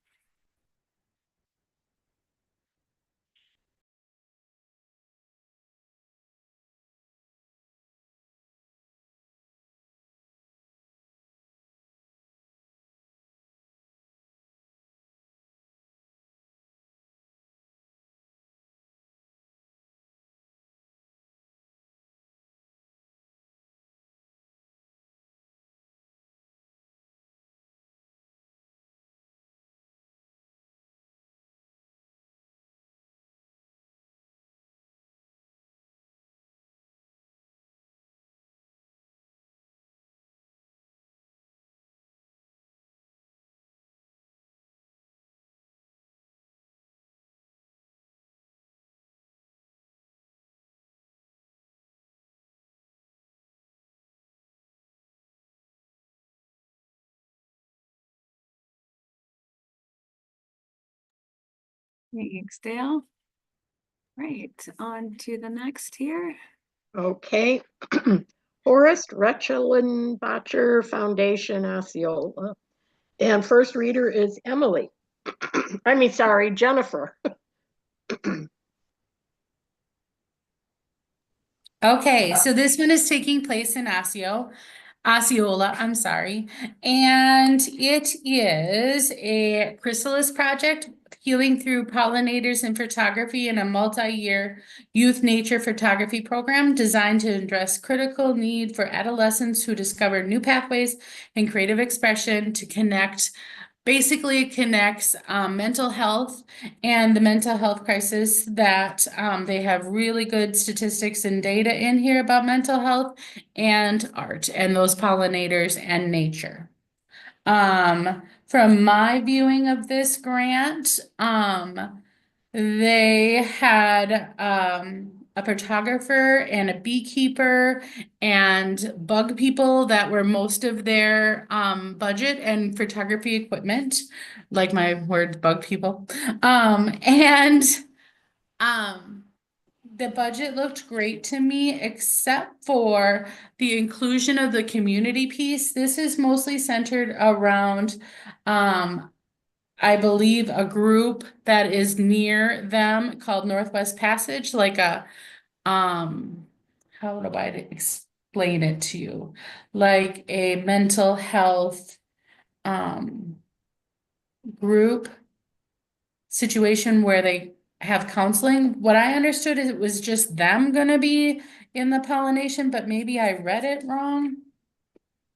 Thanks, Dale. Right, on to the next here. Okay. Forrest Rechellenbacher Foundation, Osceola. And first reader is Emily. Sorry, Jennifer. Okay, so this one is taking place in Osceola, I'm sorry. And it is a chrysalis project Healing Through Pollinators and Photography in a multi-year youth nature photography program designed to address critical need for adolescents who discover new pathways and creative expression to connect. Basically, it connects mental health and the mental health crisis that they have really good statistics and data in here about mental health and art and those pollinators and nature. From my viewing of this grant, they had a photographer and a beekeeper and bug people that were most of their budget and photography equipment, like my word, bug people. And the budget looked great to me, except for the inclusion of the community piece. This is mostly centered around, I believe, a group that is near them called Northwest Passage, like a, how do I explain it to you? Like a mental health, group situation where they have counseling. What I understood is it was just them gonna be in the pollination, but maybe I read it wrong.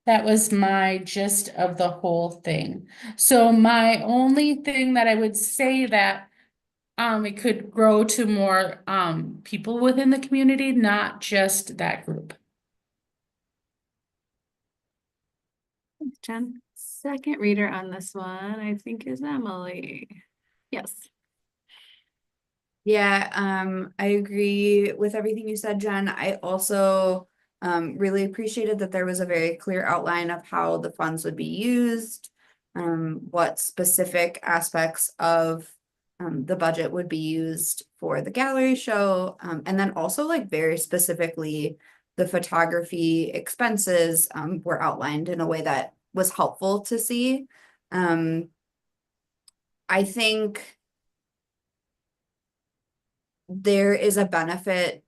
That was my gist of the whole thing. So my only thing that I would say that it could grow to more people within the community, not just that group. Thanks, Jen. Second reader on this one, I think, is Emily. Yes. Yeah, I agree with everything you said, Jen. I also really appreciated that there was a very clear outline of how the funds would be used, what specific aspects of the budget would be used for the gallery show, and then also like very specifically the photography expenses were outlined in a way that was helpful to see. I think there is a benefit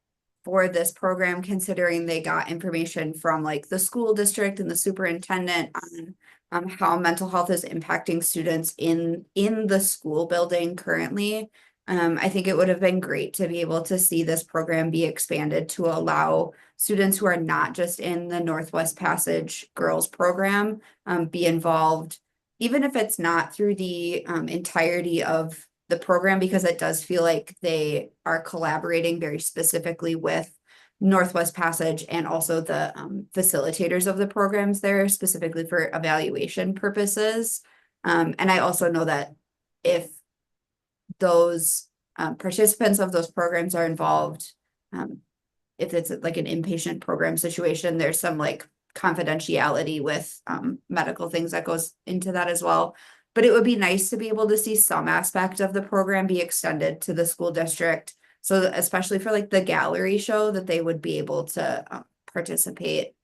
for this program considering they got information from like the school district and the superintendent on how mental health is impacting students in the school building currently. I think it would have been great to be able to see this program be expanded to allow students who are not just in the Northwest Passage Girls program be involved, even if it's not through the entirety of the program, because it does feel like they are collaborating very specifically with Northwest Passage and also the facilitators of the programs there specifically for evaluation purposes. And I also know that if those participants of those programs are involved, if it's like an inpatient program situation, there's some like confidentiality with medical things that goes into that as well. But it would be nice to be able to see some aspect of the program be extended to the school district. So especially for like the gallery show, that they would be able to participate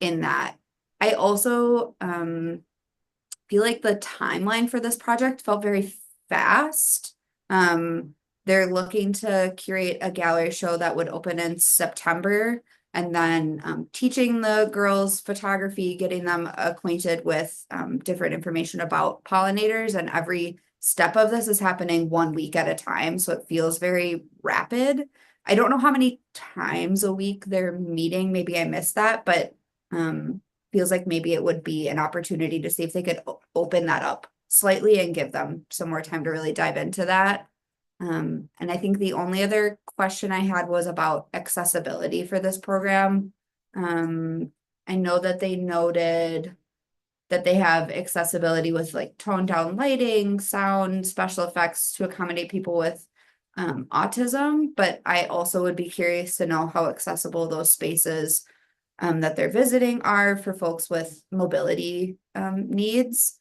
in that. I also feel like the timeline for this project felt very fast. They're looking to curate a gallery show that would open in September, and then teaching the girls photography, getting them acquainted with different information about pollinators, and every step of this is happening 1 week at a time, so it feels very rapid. I don't know how many times a week they're meeting, maybe I missed that, but feels like maybe it would be an opportunity to see if they could open that up slightly and give them some more time to really dive into that. And I think the only other question I had was about accessibility for this program. I know that they noted that they have accessibility with like toned down lighting, sound, special effects to accommodate people with autism, but I also would be curious to know how accessible those spaces that they're visiting are for folks with mobility needs.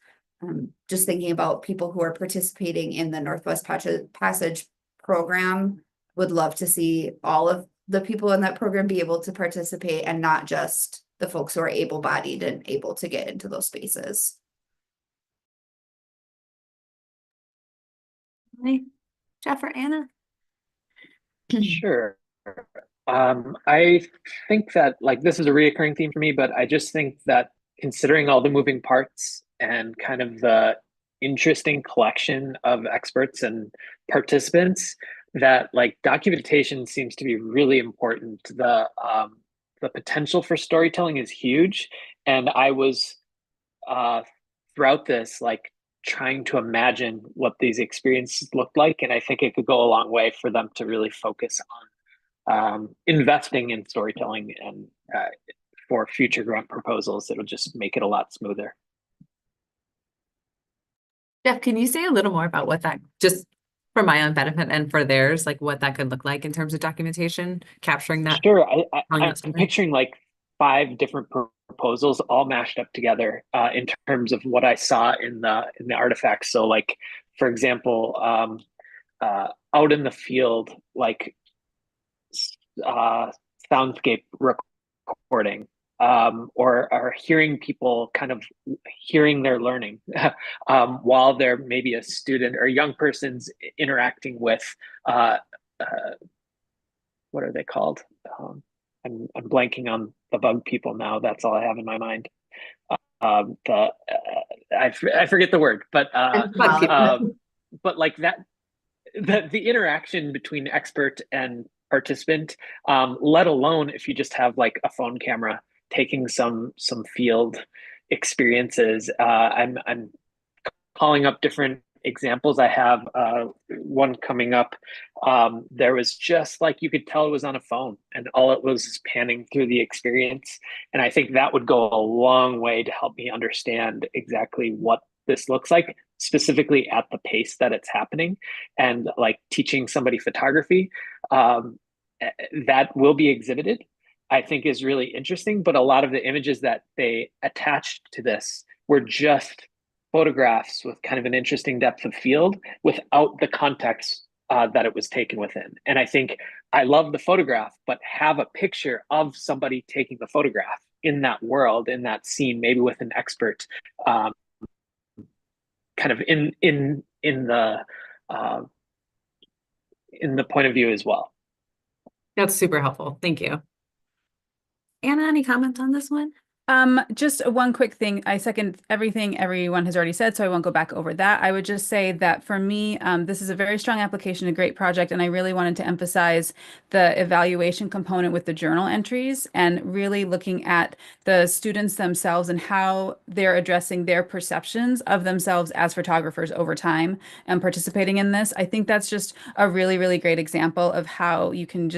Just thinking about people who are participating in the Northwest Passage program, would love to see all of the people in that program be able to participate and not just the folks who are able-bodied and able to get into those spaces. Jeff or Anna? Sure. I think that like this is a reoccurring theme for me, but I just think that considering all the moving parts and kind of the interesting collection of experts and participants that like documentation seems to be really important. The potential for storytelling is huge, and I was throughout this like trying to imagine what these experiences looked like, and I think it could go a long way for them to really focus on investing in storytelling and for future grant proposals. It'll just make it a lot smoother. Jeff, can you say a little more about what that, just for my own benefit and for theirs, like what that could look like in terms of documentation, capturing that? Sure. telling I'm that story? picturing like 5 different proposals all mashed up together in terms of what I saw in the artifacts. So like, for example, out in the field, like soundscape recording, or hearing people kind of hearing their learning while they're maybe a student or a young person's interacting with what are they called? I'm blanking on the bug people now. That's all I have in my mind. I forget the word, but like that, the interaction between expert and participant, let alone if you just have like a phone camera taking some field experiences. I'm calling up different examples. I have one coming up. There was just like you could tell it was on a phone, and all it was panning through the experience. And I think that would go a long way to help me understand exactly what this looks like, specifically at the pace that it's happening. And like teaching somebody photography that will be exhibited, I think is really interesting. But a lot of the images that they attached to this were just photographs with kind of an interesting depth of field without the context that it was taken within. And I think I love the photograph, but have a picture of somebody taking the photograph in that world, in that scene, maybe with an expert, kind of in the point of view as well. That's super helpful. Thank you. Anna, any comments on this one? Just one quick thing. I second everything everyone has already said, so I won't go back over that. I would just say that for me, this is a very strong application, a great project, and I really wanted to emphasize the evaluation component with the journal entries and really looking at the students themselves and how they're addressing their perceptions of themselves as photographers over time and participating in this. I think that's just a really, really great example of how you can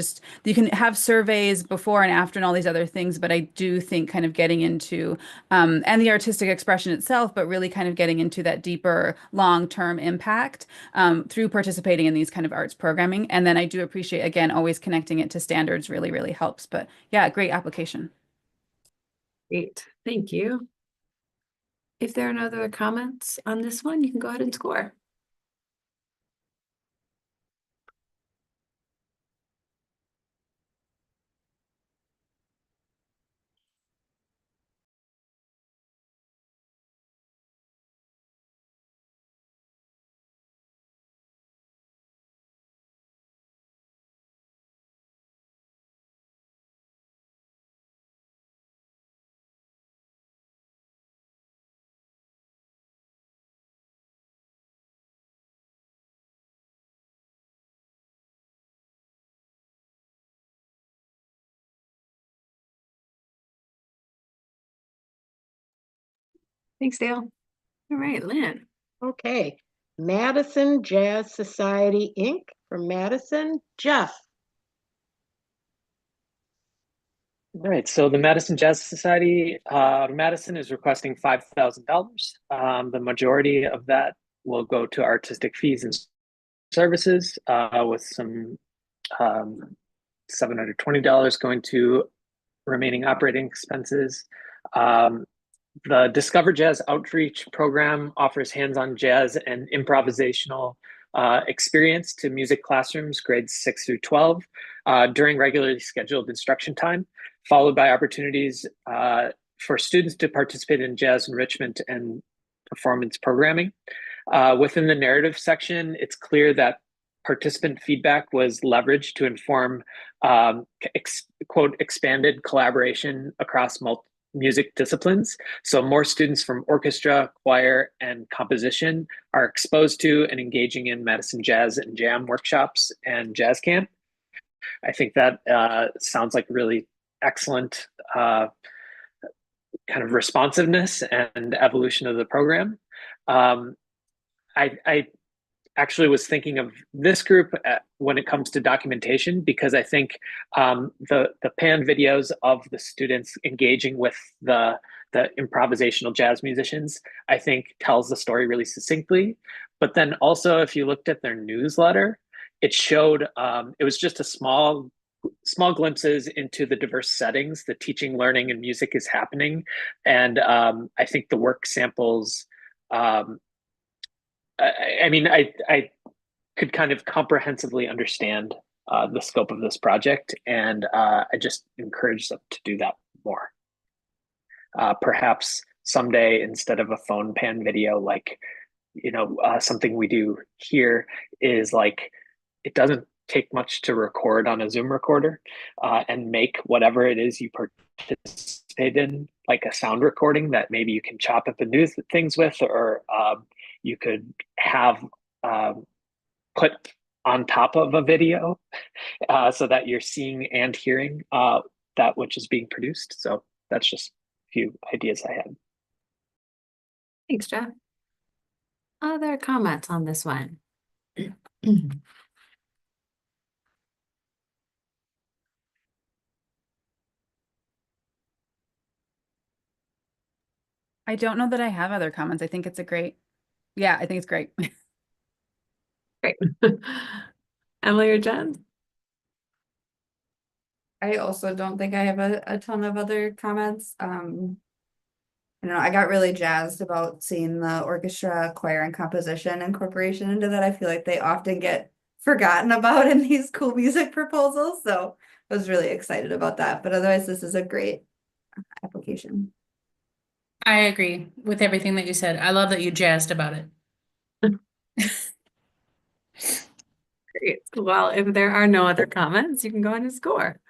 have surveys before and after and all these other things, but I do think kind of getting into and the artistic expression itself, but really kind of getting into that deeper long-term impact through participating in these kind of arts programming. And then I do appreciate, again, always connecting it to standards really, really helps. But yeah, great application. Great. Thank you. If there are no other comments on this one, you can go ahead and score. Thanks, Dale. All right, Lynn. Okay, Madison Jazz Society, Inc. from Madison. Jeff. All right, so the Madison Jazz Society, Madison is requesting $5,000. The majority of that will go to artistic fees and services, with some $720 going to remaining operating expenses. The Discover Jazz Outreach Program offers hands-on jazz and improvisational experience to music classrooms, grades 6 through 12, during regularly scheduled instruction time, followed by opportunities for students to participate in jazz enrichment and performance programming. Within the narrative section, it's clear that participant feedback was leveraged to inform quote expanded collaboration across music disciplines. So more students from orchestra, choir, and composition are exposed to and engaging in Madison Jazz and Jam workshops and jazz camp. I think that sounds like really excellent kind of responsiveness and evolution of the program. I actually was thinking of this group when it comes to documentation, because I think the pan videos of the students engaging with the improvisational jazz musicians, I think tells the story really succinctly. But then also, if you looked at their newsletter, it showed it was just a small glimpses into the diverse settings the teaching, learning, and music is happening. And I think the work samples, I mean, I could kind of comprehensively understand the scope of this project, and I just encourage them to do that more. Perhaps someday, instead of a phone pan video, like, something we do here is like, it doesn't take much to record on a Zoom recorder and make whatever it is you participate in, like a sound recording that maybe you can chop up and do things with, or you could have put on top of a video so that you're seeing and hearing that which is being produced. So that's just a few ideas I had. Thanks, Jeff. Other comments on this one? I don't know that I have other comments. I think it's yeah, I think it's great. Great. Emily or Jen? I also don't think I have a ton of other comments. I don't know, I got really jazzed about seeing the orchestra, choir, and composition incorporation into that. I feel like they often get forgotten about in these cool music proposals, so I was really excited about that. But otherwise, this is a great application. I agree with everything that you said. I love that you jazzed about it. Great. Well, if there are no other comments, you can go ahead and score.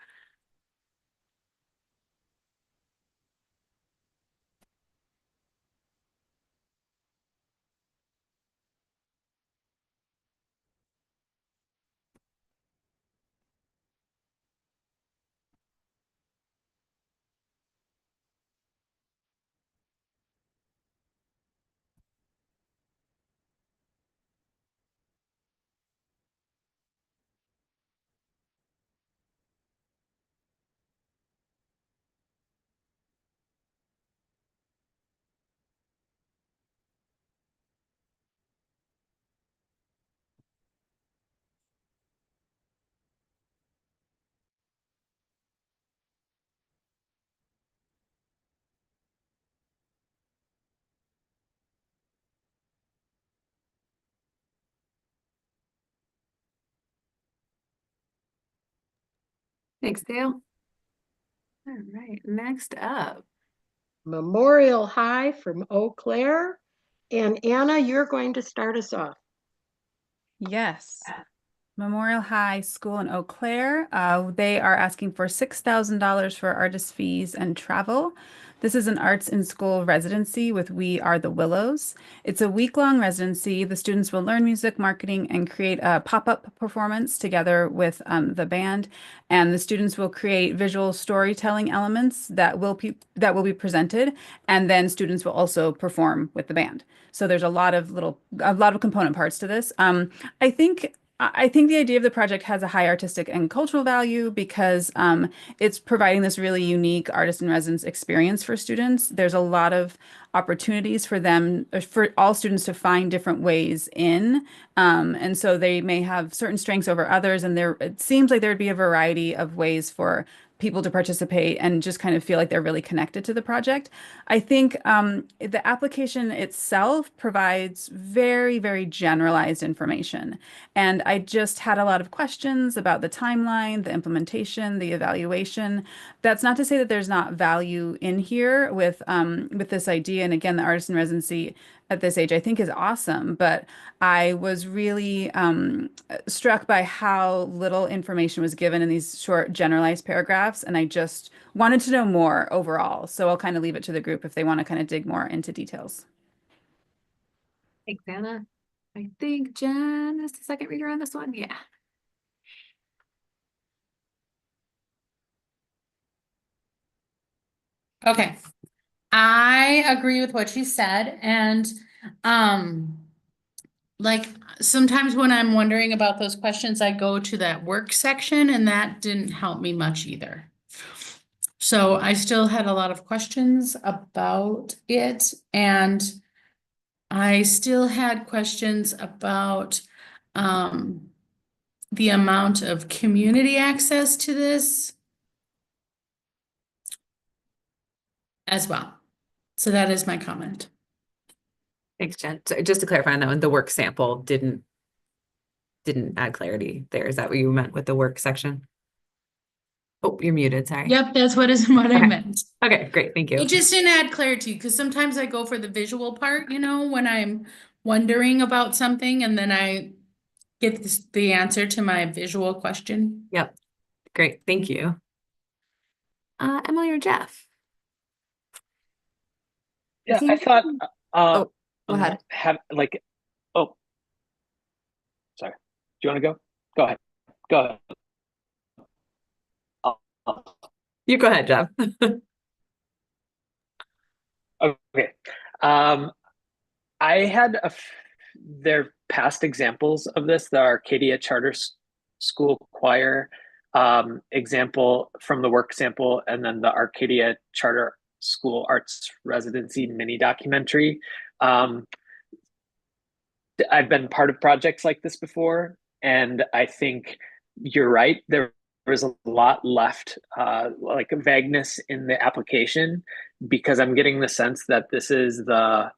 Thanks, Dale. All right, next up. Memorial High from Eau Claire. And Anna, you're going to start us off. Yes. Memorial High School in Eau Claire. They are asking for $6,000 for artist fees and travel. This is an arts in school residency with We Are the Willows. It's a week-long residency. The students will learn music, marketing, and create a pop-up performance together with the band. And the students will create visual storytelling elements that will be presented, and then students will also perform with the band. So there's a lot of component parts to this. I think the idea of the project has a high artistic and cultural value because it's providing this really unique artist in residence experience for students. There's a lot of opportunities for them, for all students to find different ways in. And so they may have certain strengths over others. And it seems like there'd be a variety of ways for people to participate and just kind of feel like they're really connected to the project. I think the application itself provides very, very generalized information. And I just had a lot of questions about the timeline, the implementation, the evaluation. That's not to say that there's not value in here with this idea. And again, the artist in residency at this age, I think is awesome. But I was really struck by how little information was given in these short generalized paragraphs. photographs, and I just wanted to know more overall. So I'll kind of leave it to the group if they want to kind of dig more into details. Thanks, Anna. I think Jen is the second reader on this one. Yeah. Okay. I agree with what you said, and like sometimes when I'm wondering about those questions, I go to that work section, and that didn't help me much either. So I still had a lot of questions about it, and I still had questions about the amount of community access to this as well. So that is my comment. Thanks, Jen. So just to clarify on that one, the work sample didn't add clarity there. Is that what you meant with the work section? Oh, you're muted, sorry. Yep, that's what I Okay. meant. Okay, great, thank you. It just didn't add clarity because sometimes I go for the visual part, you know, when I'm wondering about something and then I get the answer to my visual question. Yep, great, thank you. Emily or Jeff? Yeah, I thought Oh, go ahead. oh, sorry. Do you want to go? Go ahead. Go ahead. You go ahead, Jeff. Okay. I had their past examples of this, the Arcadia Charter School Choir example from the work sample, and then the Arcadia Charter School Arts Residency mini documentary. I've been part of projects like this before, and I think you're right. There was a lot left, like vagueness in the application, because I'm getting the sense that this is the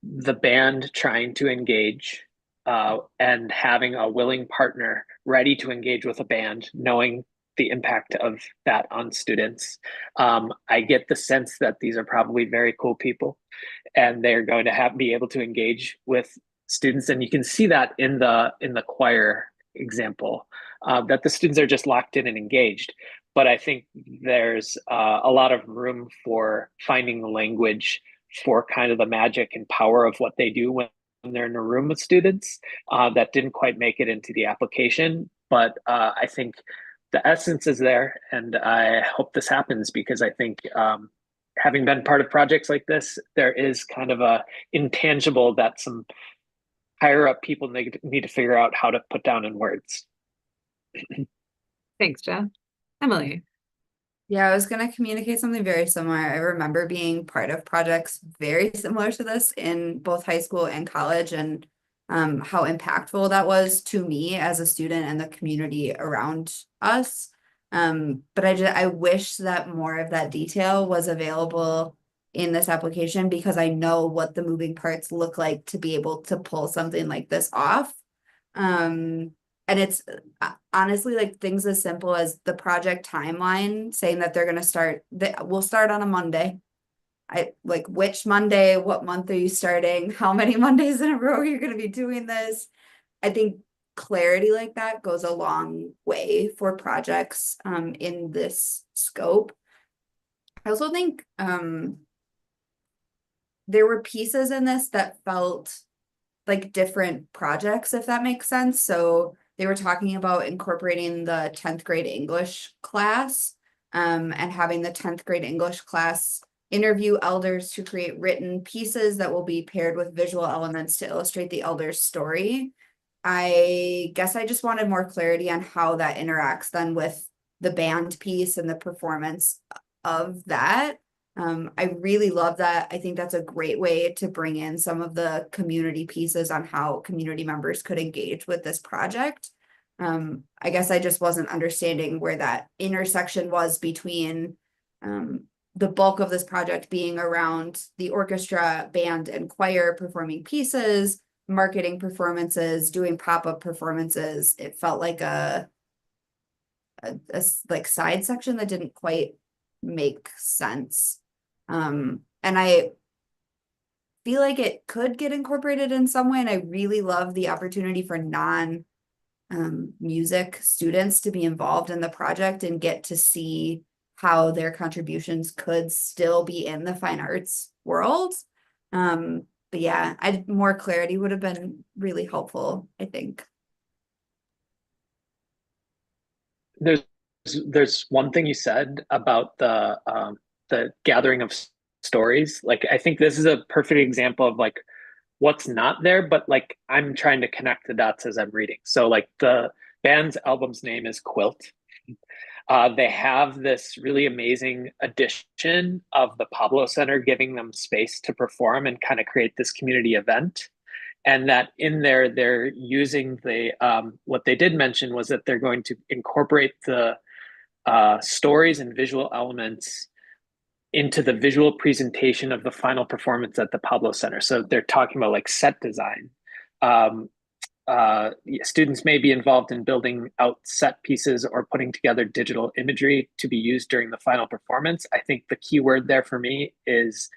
band trying to engage and having a willing partner ready to engage with a band, knowing the impact of that on students. I get the sense that these are probably very cool people, and they're going to be able to engage with students, and you can see that in the choir example, that the students are just locked in and engaged. But I think there's a lot of room for finding the language for kind of the magic and power of what they do when they're in a room with students that didn't quite make it into the application. But I think the essence is there, and I hope this happens, because I think having been part of projects like this, there is kind of a intangible that some higher up people need to figure out how to put down in words. Thanks, Jeff. Emily. Yeah, I was going to communicate something very similar. I remember being part of projects very similar to this in both high school and college, and how impactful that was to me as a student and the community around us. But I wish that more of that detail was available in this application, because I know what the moving parts look like to be able to pull something like this off. And it's honestly like things as simple as the project timeline, saying that they're going to start, we'll start on a Monday. I like, which Monday, what month are you starting? How many Mondays in a row you're going to be doing this? I think clarity like that goes a long way for projects in this scope. I also think there were pieces in this that felt like different projects, if that makes sense. So they were talking about incorporating the 10th grade English class and having the 10th grade English class interview elders to create written pieces that will be paired with visual elements to illustrate the elder's story. I guess I just wanted more clarity on how that interacts then with the band piece and the performance of that. I really love that. I think that's a great way to bring in some of the community pieces on how community members could engage with this project. I guess I just wasn't understanding where that intersection was between the bulk of this project being around the orchestra, band, and choir performing pieces, marketing performances, doing pop-up performances. It felt like a like side section that didn't quite make sense. And I feel like it could get incorporated in some way, and I really love the opportunity for non music students to be involved in the project and get to see how their contributions could still be in the fine arts world. But yeah, more clarity would have been really helpful, I think. There's one thing you said about the gathering of stories. Like, I think this is a perfect example of like what's not there, but like I'm trying to connect the dots as I'm reading. So like the band's album's name is Quilt. They have this really amazing addition of the Pablo Center giving them space to perform and kind of create this community event. And that in there, they're using the what they did mention was that they're going to incorporate the stories and visual elements into the visual presentation of the final performance at the Pablo Center. So they're talking about like set design. Um, Students may be involved in building out set pieces or putting together digital imagery to be used during the final performance. I think the key word there for me is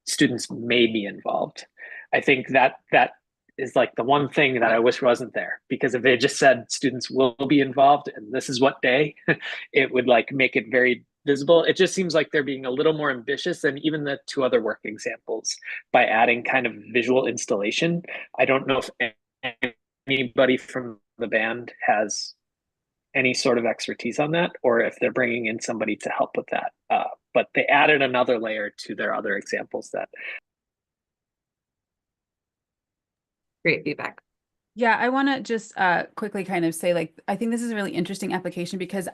students may be involved. I think that is like the one thing that I wish wasn't there, because if they just said students will be involved and this is what day, it would like make it very visible. It just seems like they're being a little more ambitious than even the two other work examples by adding kind of visual installation. I don't know if anybody from the band has any sort of expertise on that, or if they're bringing in somebody to help with that. But they added another layer to their other examples that. Great feedback. Yeah, I want to just quickly kind of say, like, I think this is a really interesting application because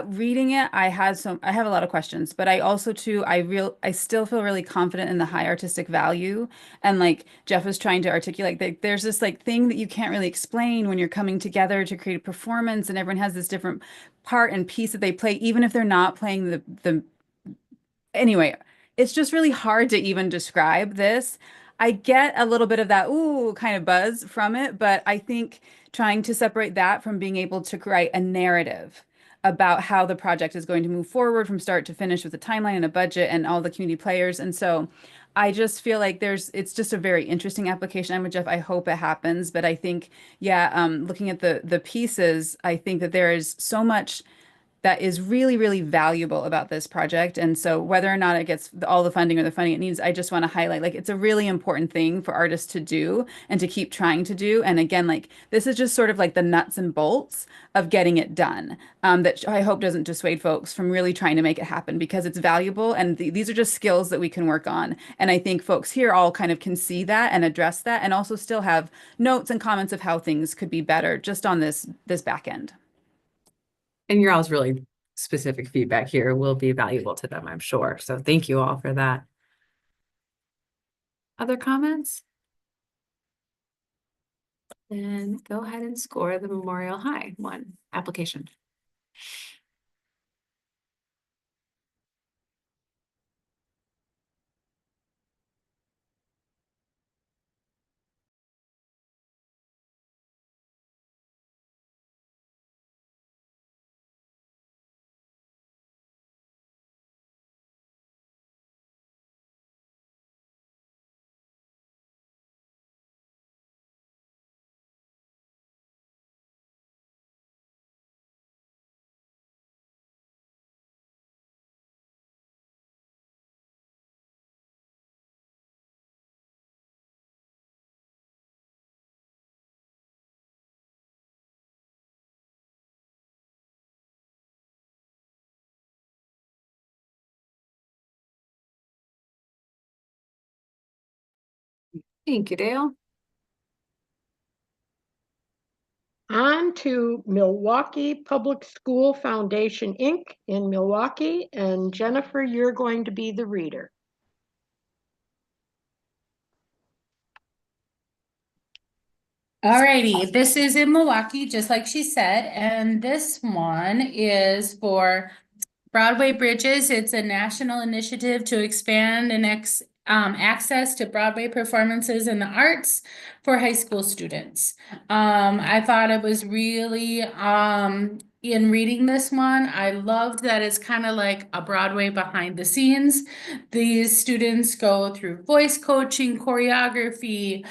reading it, I have a lot of questions, but I also too, I still feel really confident in the high artistic value. And like Jeff was trying to articulate, there's this like thing that you can't really explain when you're coming together to create a performance, and everyone has this different part and piece that they play, even if they're not playing the anyway, it's just really hard to even describe this. I get a little bit of that ooh kind of buzz from it, but I think trying to separate that from being able to write a narrative about how the project is going to move forward from start to finish with a timeline and a budget and all the community players. And so I just feel like it's just a very interesting application. I'm with Jeff. I hope it happens, but I think, yeah, looking at the pieces, I think that there is so much that is really, really valuable about this project. And so whether or not it gets all the funding or the funding it needs, I just want to highlight, like, it's a really important thing for artists to do and to keep trying to do. And again, like, this is just sort of like the nuts and bolts of getting it done, that I hope doesn't dissuade folks from really trying to make it happen, because it's valuable. And these are just skills that we can work on. And I think folks here all kind of can see that and address that, and also still have notes and comments of how things could be better just on this back end. And your all's really specific feedback here will be valuable to them, I'm sure. So thank you all for that. Other comments? Then go ahead and score the Memorial High one application. Thank you, Dale. On to Milwaukee Public School Foundation, Inc. in Milwaukee. And Jennifer, you're going to be the reader. Alrighty, this is in Milwaukee, just like she said, and this one is for Broadway Bridges. It's a national initiative to expand and access to Broadway performances in the arts for high school students. I thought it was really, in reading this one, I loved that it's kind of like a Broadway behind the scenes. These students go through voice coaching, choreography,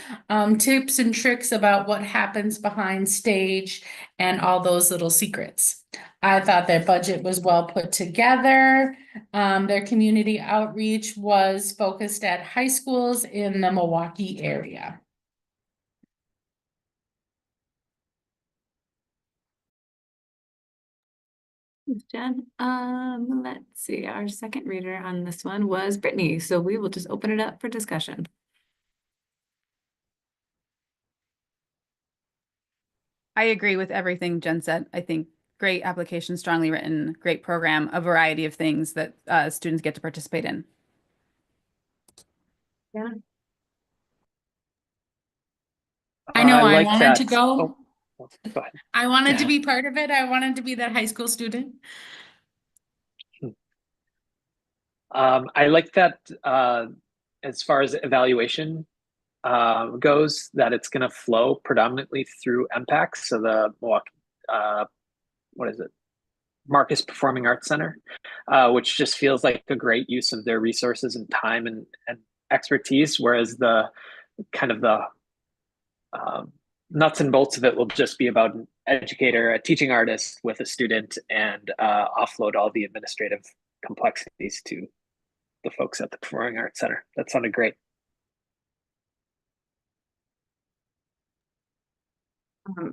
tips and tricks about what happens behind stage and all those little secrets. I thought their budget was well put together. Their community outreach was focused at high schools in the Milwaukee area. Thanks, Jen. Let's see. Our second reader on this one was Brittany, so we will just open it up for discussion. I agree with everything Jen said. I think great application, strongly written, great program, a variety of things that students get to participate in. Yeah. I know I like wanted that. to go. Oh, go ahead. I wanted to be part of it. I wanted to be that high school student. I like that as far as evaluation goes, that it's going to flow predominantly through MPAC, so the Milwaukee, what is it? Marcus Performing Arts Center, which just feels like a great use of their resources and time and expertise, whereas the kind of the nuts and bolts of it will just be about an educator, a teaching artist with a student, and offload all the administrative complexities to the folks at the Performing Arts Center. That sounded great.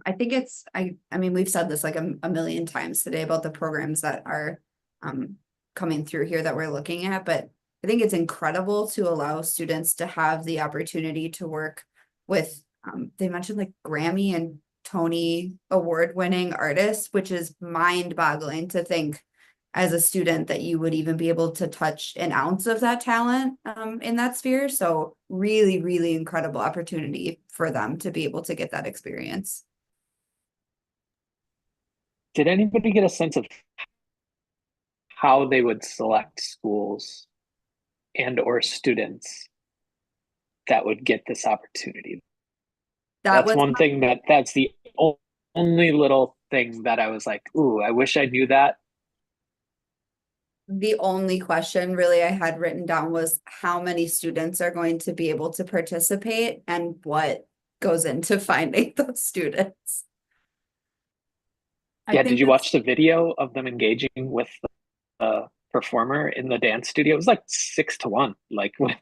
I think I mean, we've said this like a million times today about the programs that are coming through here that we're looking at, but I think it's incredible to allow students to have the opportunity to work with, they mentioned like Grammy and Tony award-winning artists, which is mind-boggling to think as a student that you would even be able to touch an ounce of that talent in that sphere. So really, really incredible opportunity for them to be able to get that experience. Did anybody get a sense of how they would select schools and or students that would get this opportunity? That's one thing that's the only little thing that I was like, ooh, I wish I knew that. The only question really I had written down was how many students are going to be able to participate and what goes into finding those students. Yeah, did you watch the video of them engaging with the performer in the dance studio? It was like 6-1, like with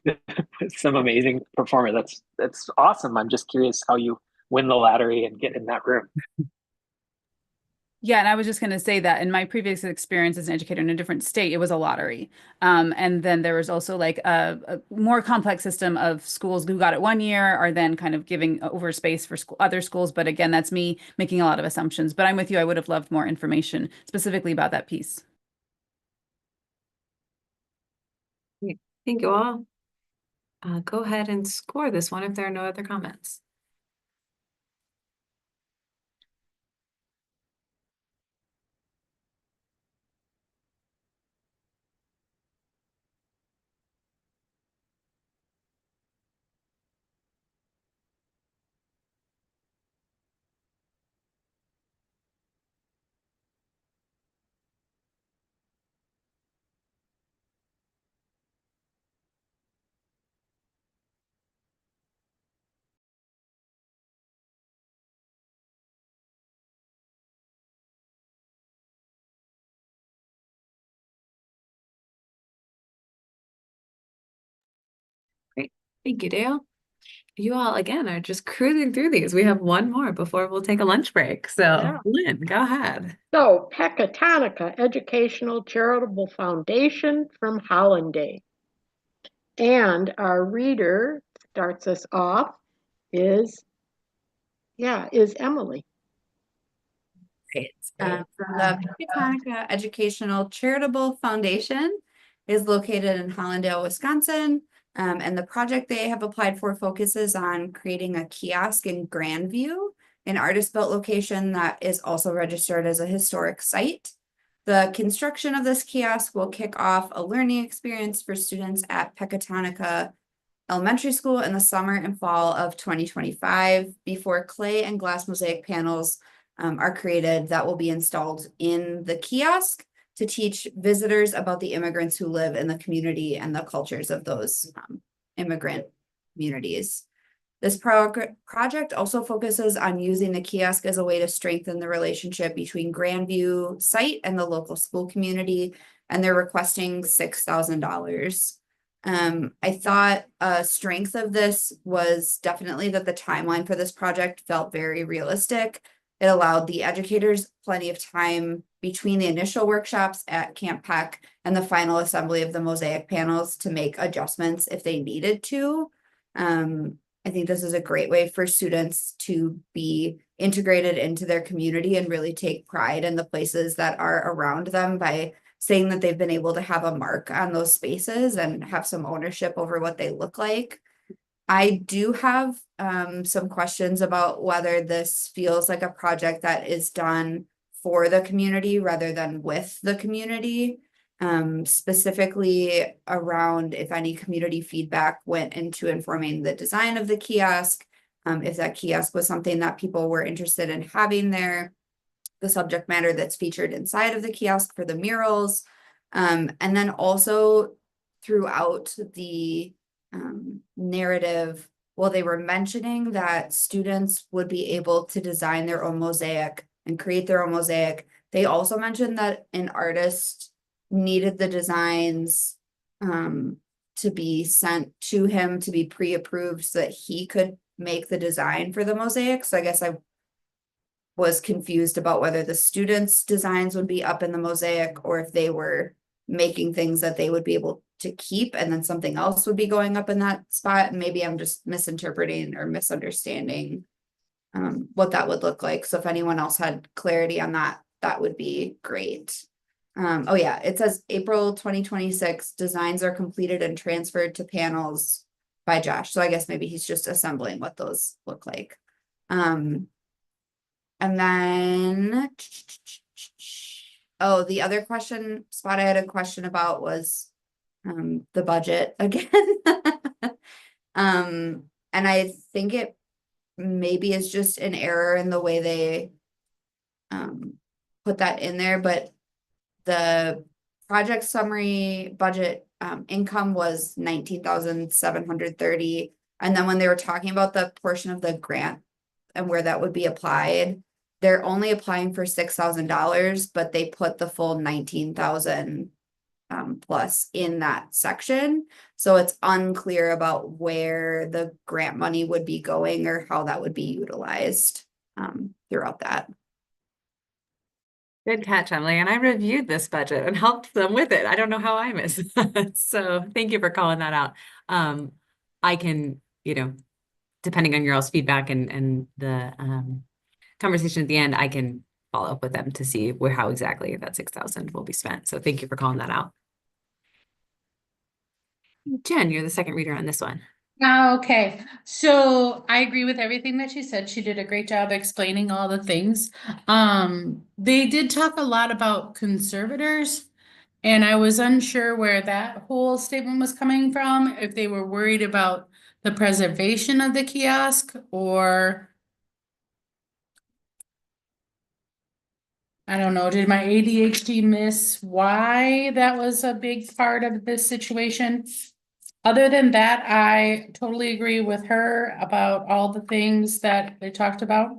some amazing performer. That's awesome. I'm just curious how you win the lottery and get in that room. Yeah, and I was just going to say that in my previous experience as an educator in a different state, it was a lottery. And then there was also like a more complex system of schools who got it one year are then kind of giving over space for other schools. But again, that's me making a lot of assumptions. But I'm with you. I would have loved more information specifically about that piece. Thank you all. Go ahead and score this one if there are no other comments. Great. Thank you, Dale. You all again are just cruising through these. We have one more before we'll take a lunch break. So, Yeah. Lynn, go ahead. So Pecatonica Educational Charitable Foundation from Hollanday. And our reader starts us off is Emily. Great. The Pecatonica Educational Charitable Foundation is located in Hollandale, Wisconsin. And the project they have applied for focuses on creating a kiosk in Grandview, an artist-built location that is also registered as a historic site. The construction of this kiosk will kick off a learning experience for students at Pecatonica elementary school in the summer and fall of 2025 before clay and glass mosaic panels are created that will be installed in the kiosk to teach visitors about the immigrants who live in the community and the cultures of those immigrant communities. This project also focuses on using the kiosk as a way to strengthen the relationship between Grandview site and the local school community, and they're requesting $6,000. I thought a strength of this was definitely that the timeline for this project felt very realistic. It allowed the educators plenty of time between the initial workshops at Camp Peck and the final assembly of the mosaic panels to make adjustments if they needed to. I think this is a great way for students to be integrated into their community and really take pride in the places that are around them by saying that they've been able to have a mark on those spaces and have some ownership over what they look like. I do have some questions about whether this feels like a project that is done for the community rather than with the community. Specifically around if any community feedback went into informing the design of the kiosk, if that kiosk was something that people were interested in having there, the subject matter that's featured inside of the kiosk for the murals, and then also throughout the narrative, well, they were mentioning that students would be able to design their own mosaic and create their own mosaic. They also mentioned that an artist needed the designs to be sent to him to be pre-approved so that he could make the design for the mosaic. So I guess I was confused about whether the students' designs would be up in the mosaic or if they were making things that they would be able to keep and then something else would be going up in that spot. And maybe I'm just misinterpreting or misunderstanding what that would look like. So if anyone else had clarity on that, that would be great. Oh yeah, it says April 2026, designs are completed and transferred to panels by Josh. So I guess maybe he's just assembling what those look like. And then, oh, the other spot I had a question about was the budget again. And I think it maybe is just an error in the way they put that in there, but the project summary budget income was 19,730. And then when they were talking about the portion of the grant and where that would be applied, they're only applying for $6,000, but they put the full 19,000 plus in that section. So it's unclear about where the grant money would be going or how that would be utilized throughout that. Good catch, Emily. And I reviewed this budget and helped them with it. I don't know how I missed that. So thank you for calling that out. I can, depending on your all's feedback and the conversation at the end, I can follow up with them to see how exactly that 6,000 will be spent. So thank you for calling that out. Jen, you're the second reader on this one. Okay, so I agree with everything that she said. She did a great job explaining all the things. They did talk a lot about conservators, and I was unsure where that whole statement was coming from, if they were worried about the preservation of the kiosk or I don't know, did my ADHD miss why that was a big part of this situation? Other than that, I totally agree with her about all the things that they talked about.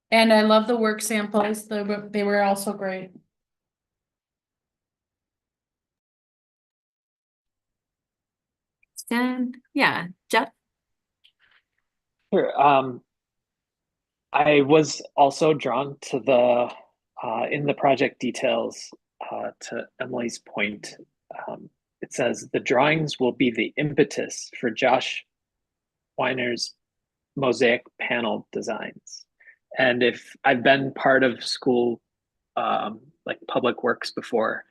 And I love the work samples. They were also great. And yeah, Jeff. Sure. I was also drawn to the in the project details to Emily's point. It says the drawings will be the impetus for Josh Weiner's mosaic panel designs. And if I've been part of school like public works before,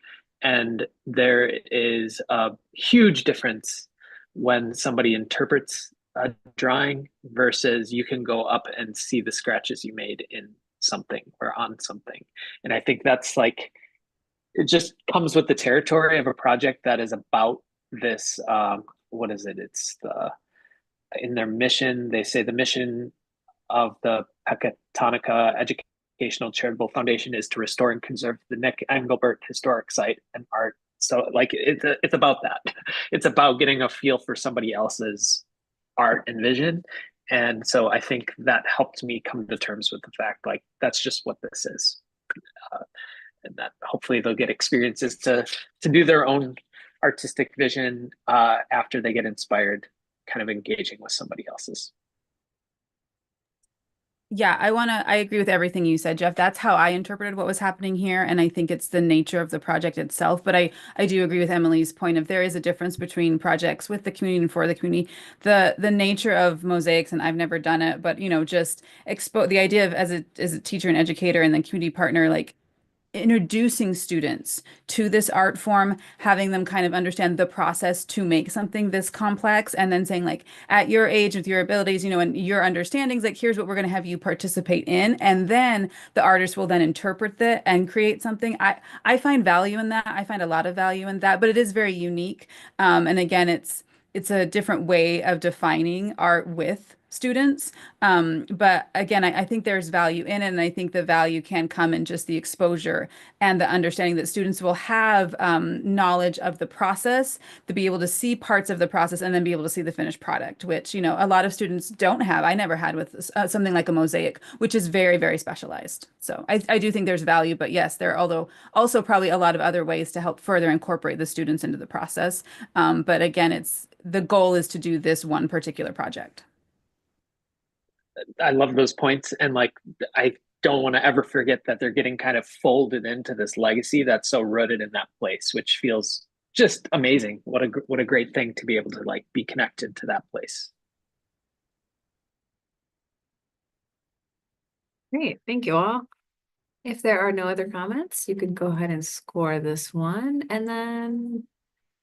and there is a huge difference when somebody interprets a drawing versus you can go up and see the scratches you made in something or on something. And I think that's like, it just comes with the territory of a project that is about this, what is it? It's in their mission, they say the mission of the Pecatonica Educational Charitable Foundation is to restore and conserve the Nick Engelbert Historic Site and Art. So like it's about that. It's about getting a feel for somebody else's art and vision. And so I think that helped me come to terms with the fact like that's just what this is. And that hopefully they'll get experiences to do their own artistic vision after they get inspired, kind of engaging with somebody else's. Yeah, I agree with everything you said, Jeff. That's how I interpreted what was happening here. And I think it's the nature of the project itself. But I do agree with Emily's point of there is a difference between projects with the community and for the community. The nature of mosaics, and I've never done it, but just expose the idea of as a teacher and educator and then community partner, like introducing students to this art form, having them kind of understand the process to make something this complex, and then saying like, at your age with your abilities, and your understandings, like here's what we're going to have you participate in, and then the artist will then interpret that and create something. I find value in that. I find a lot of value in that, but it is very unique. And again, it's a different way of defining art with students. But again, I think there's value in it, and I think the value can come in just the exposure and the understanding that students will have knowledge of the process, to be able to see parts of the process and then be able to see the finished product, which, a lot of students don't have. I never had with something like a mosaic, which is very, very specialized. So I do think there's value, but yes, there are also probably a lot of other ways to help further incorporate the students into the process. But again, the goal is to do this one particular project. I love those points, and like I don't want to ever forget that they're getting kind of folded into this legacy that's so rooted in that place, which feels just amazing. What a great thing to be able to like be connected to that place. Great, thank you all. If there are no other comments, you can go ahead and score this one, and then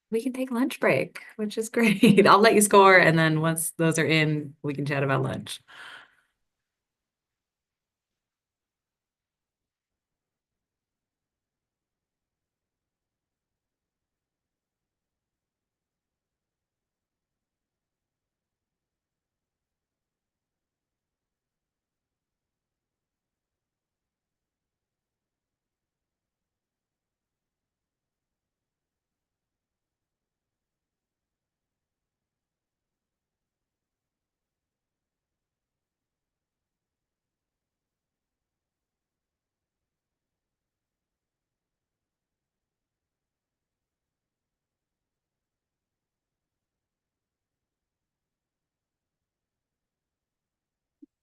we can take lunch break, which is great. I'll let you score, and then once those are in, we can chat about lunch.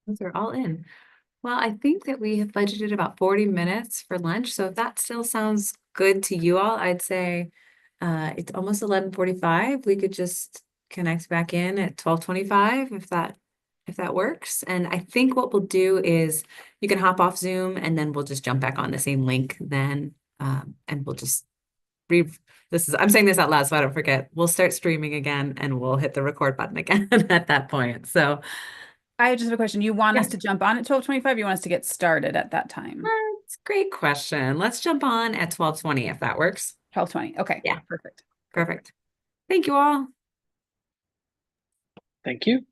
Those are all in. Well, I think that we have budgeted about 40 minutes for lunch. So if that still sounds good to you all, I'd say it's almost 11:45. We could just connect back in at 12:25 if that works. And I think what we'll do is you can hop off Zoom and then we'll just jump back on the same link then. And we'll just I'm saying this out loud so I don't forget. We'll start streaming again and we'll hit the record button again at that point. So I just have a question. You want us Yeah. to jump on at 12:25? You want us to get started at that time? That's a great question. Let's jump on at 12:20 if that works. 12:20. Okay. Yeah. Perfect. Perfect. Thank you all. Thank you.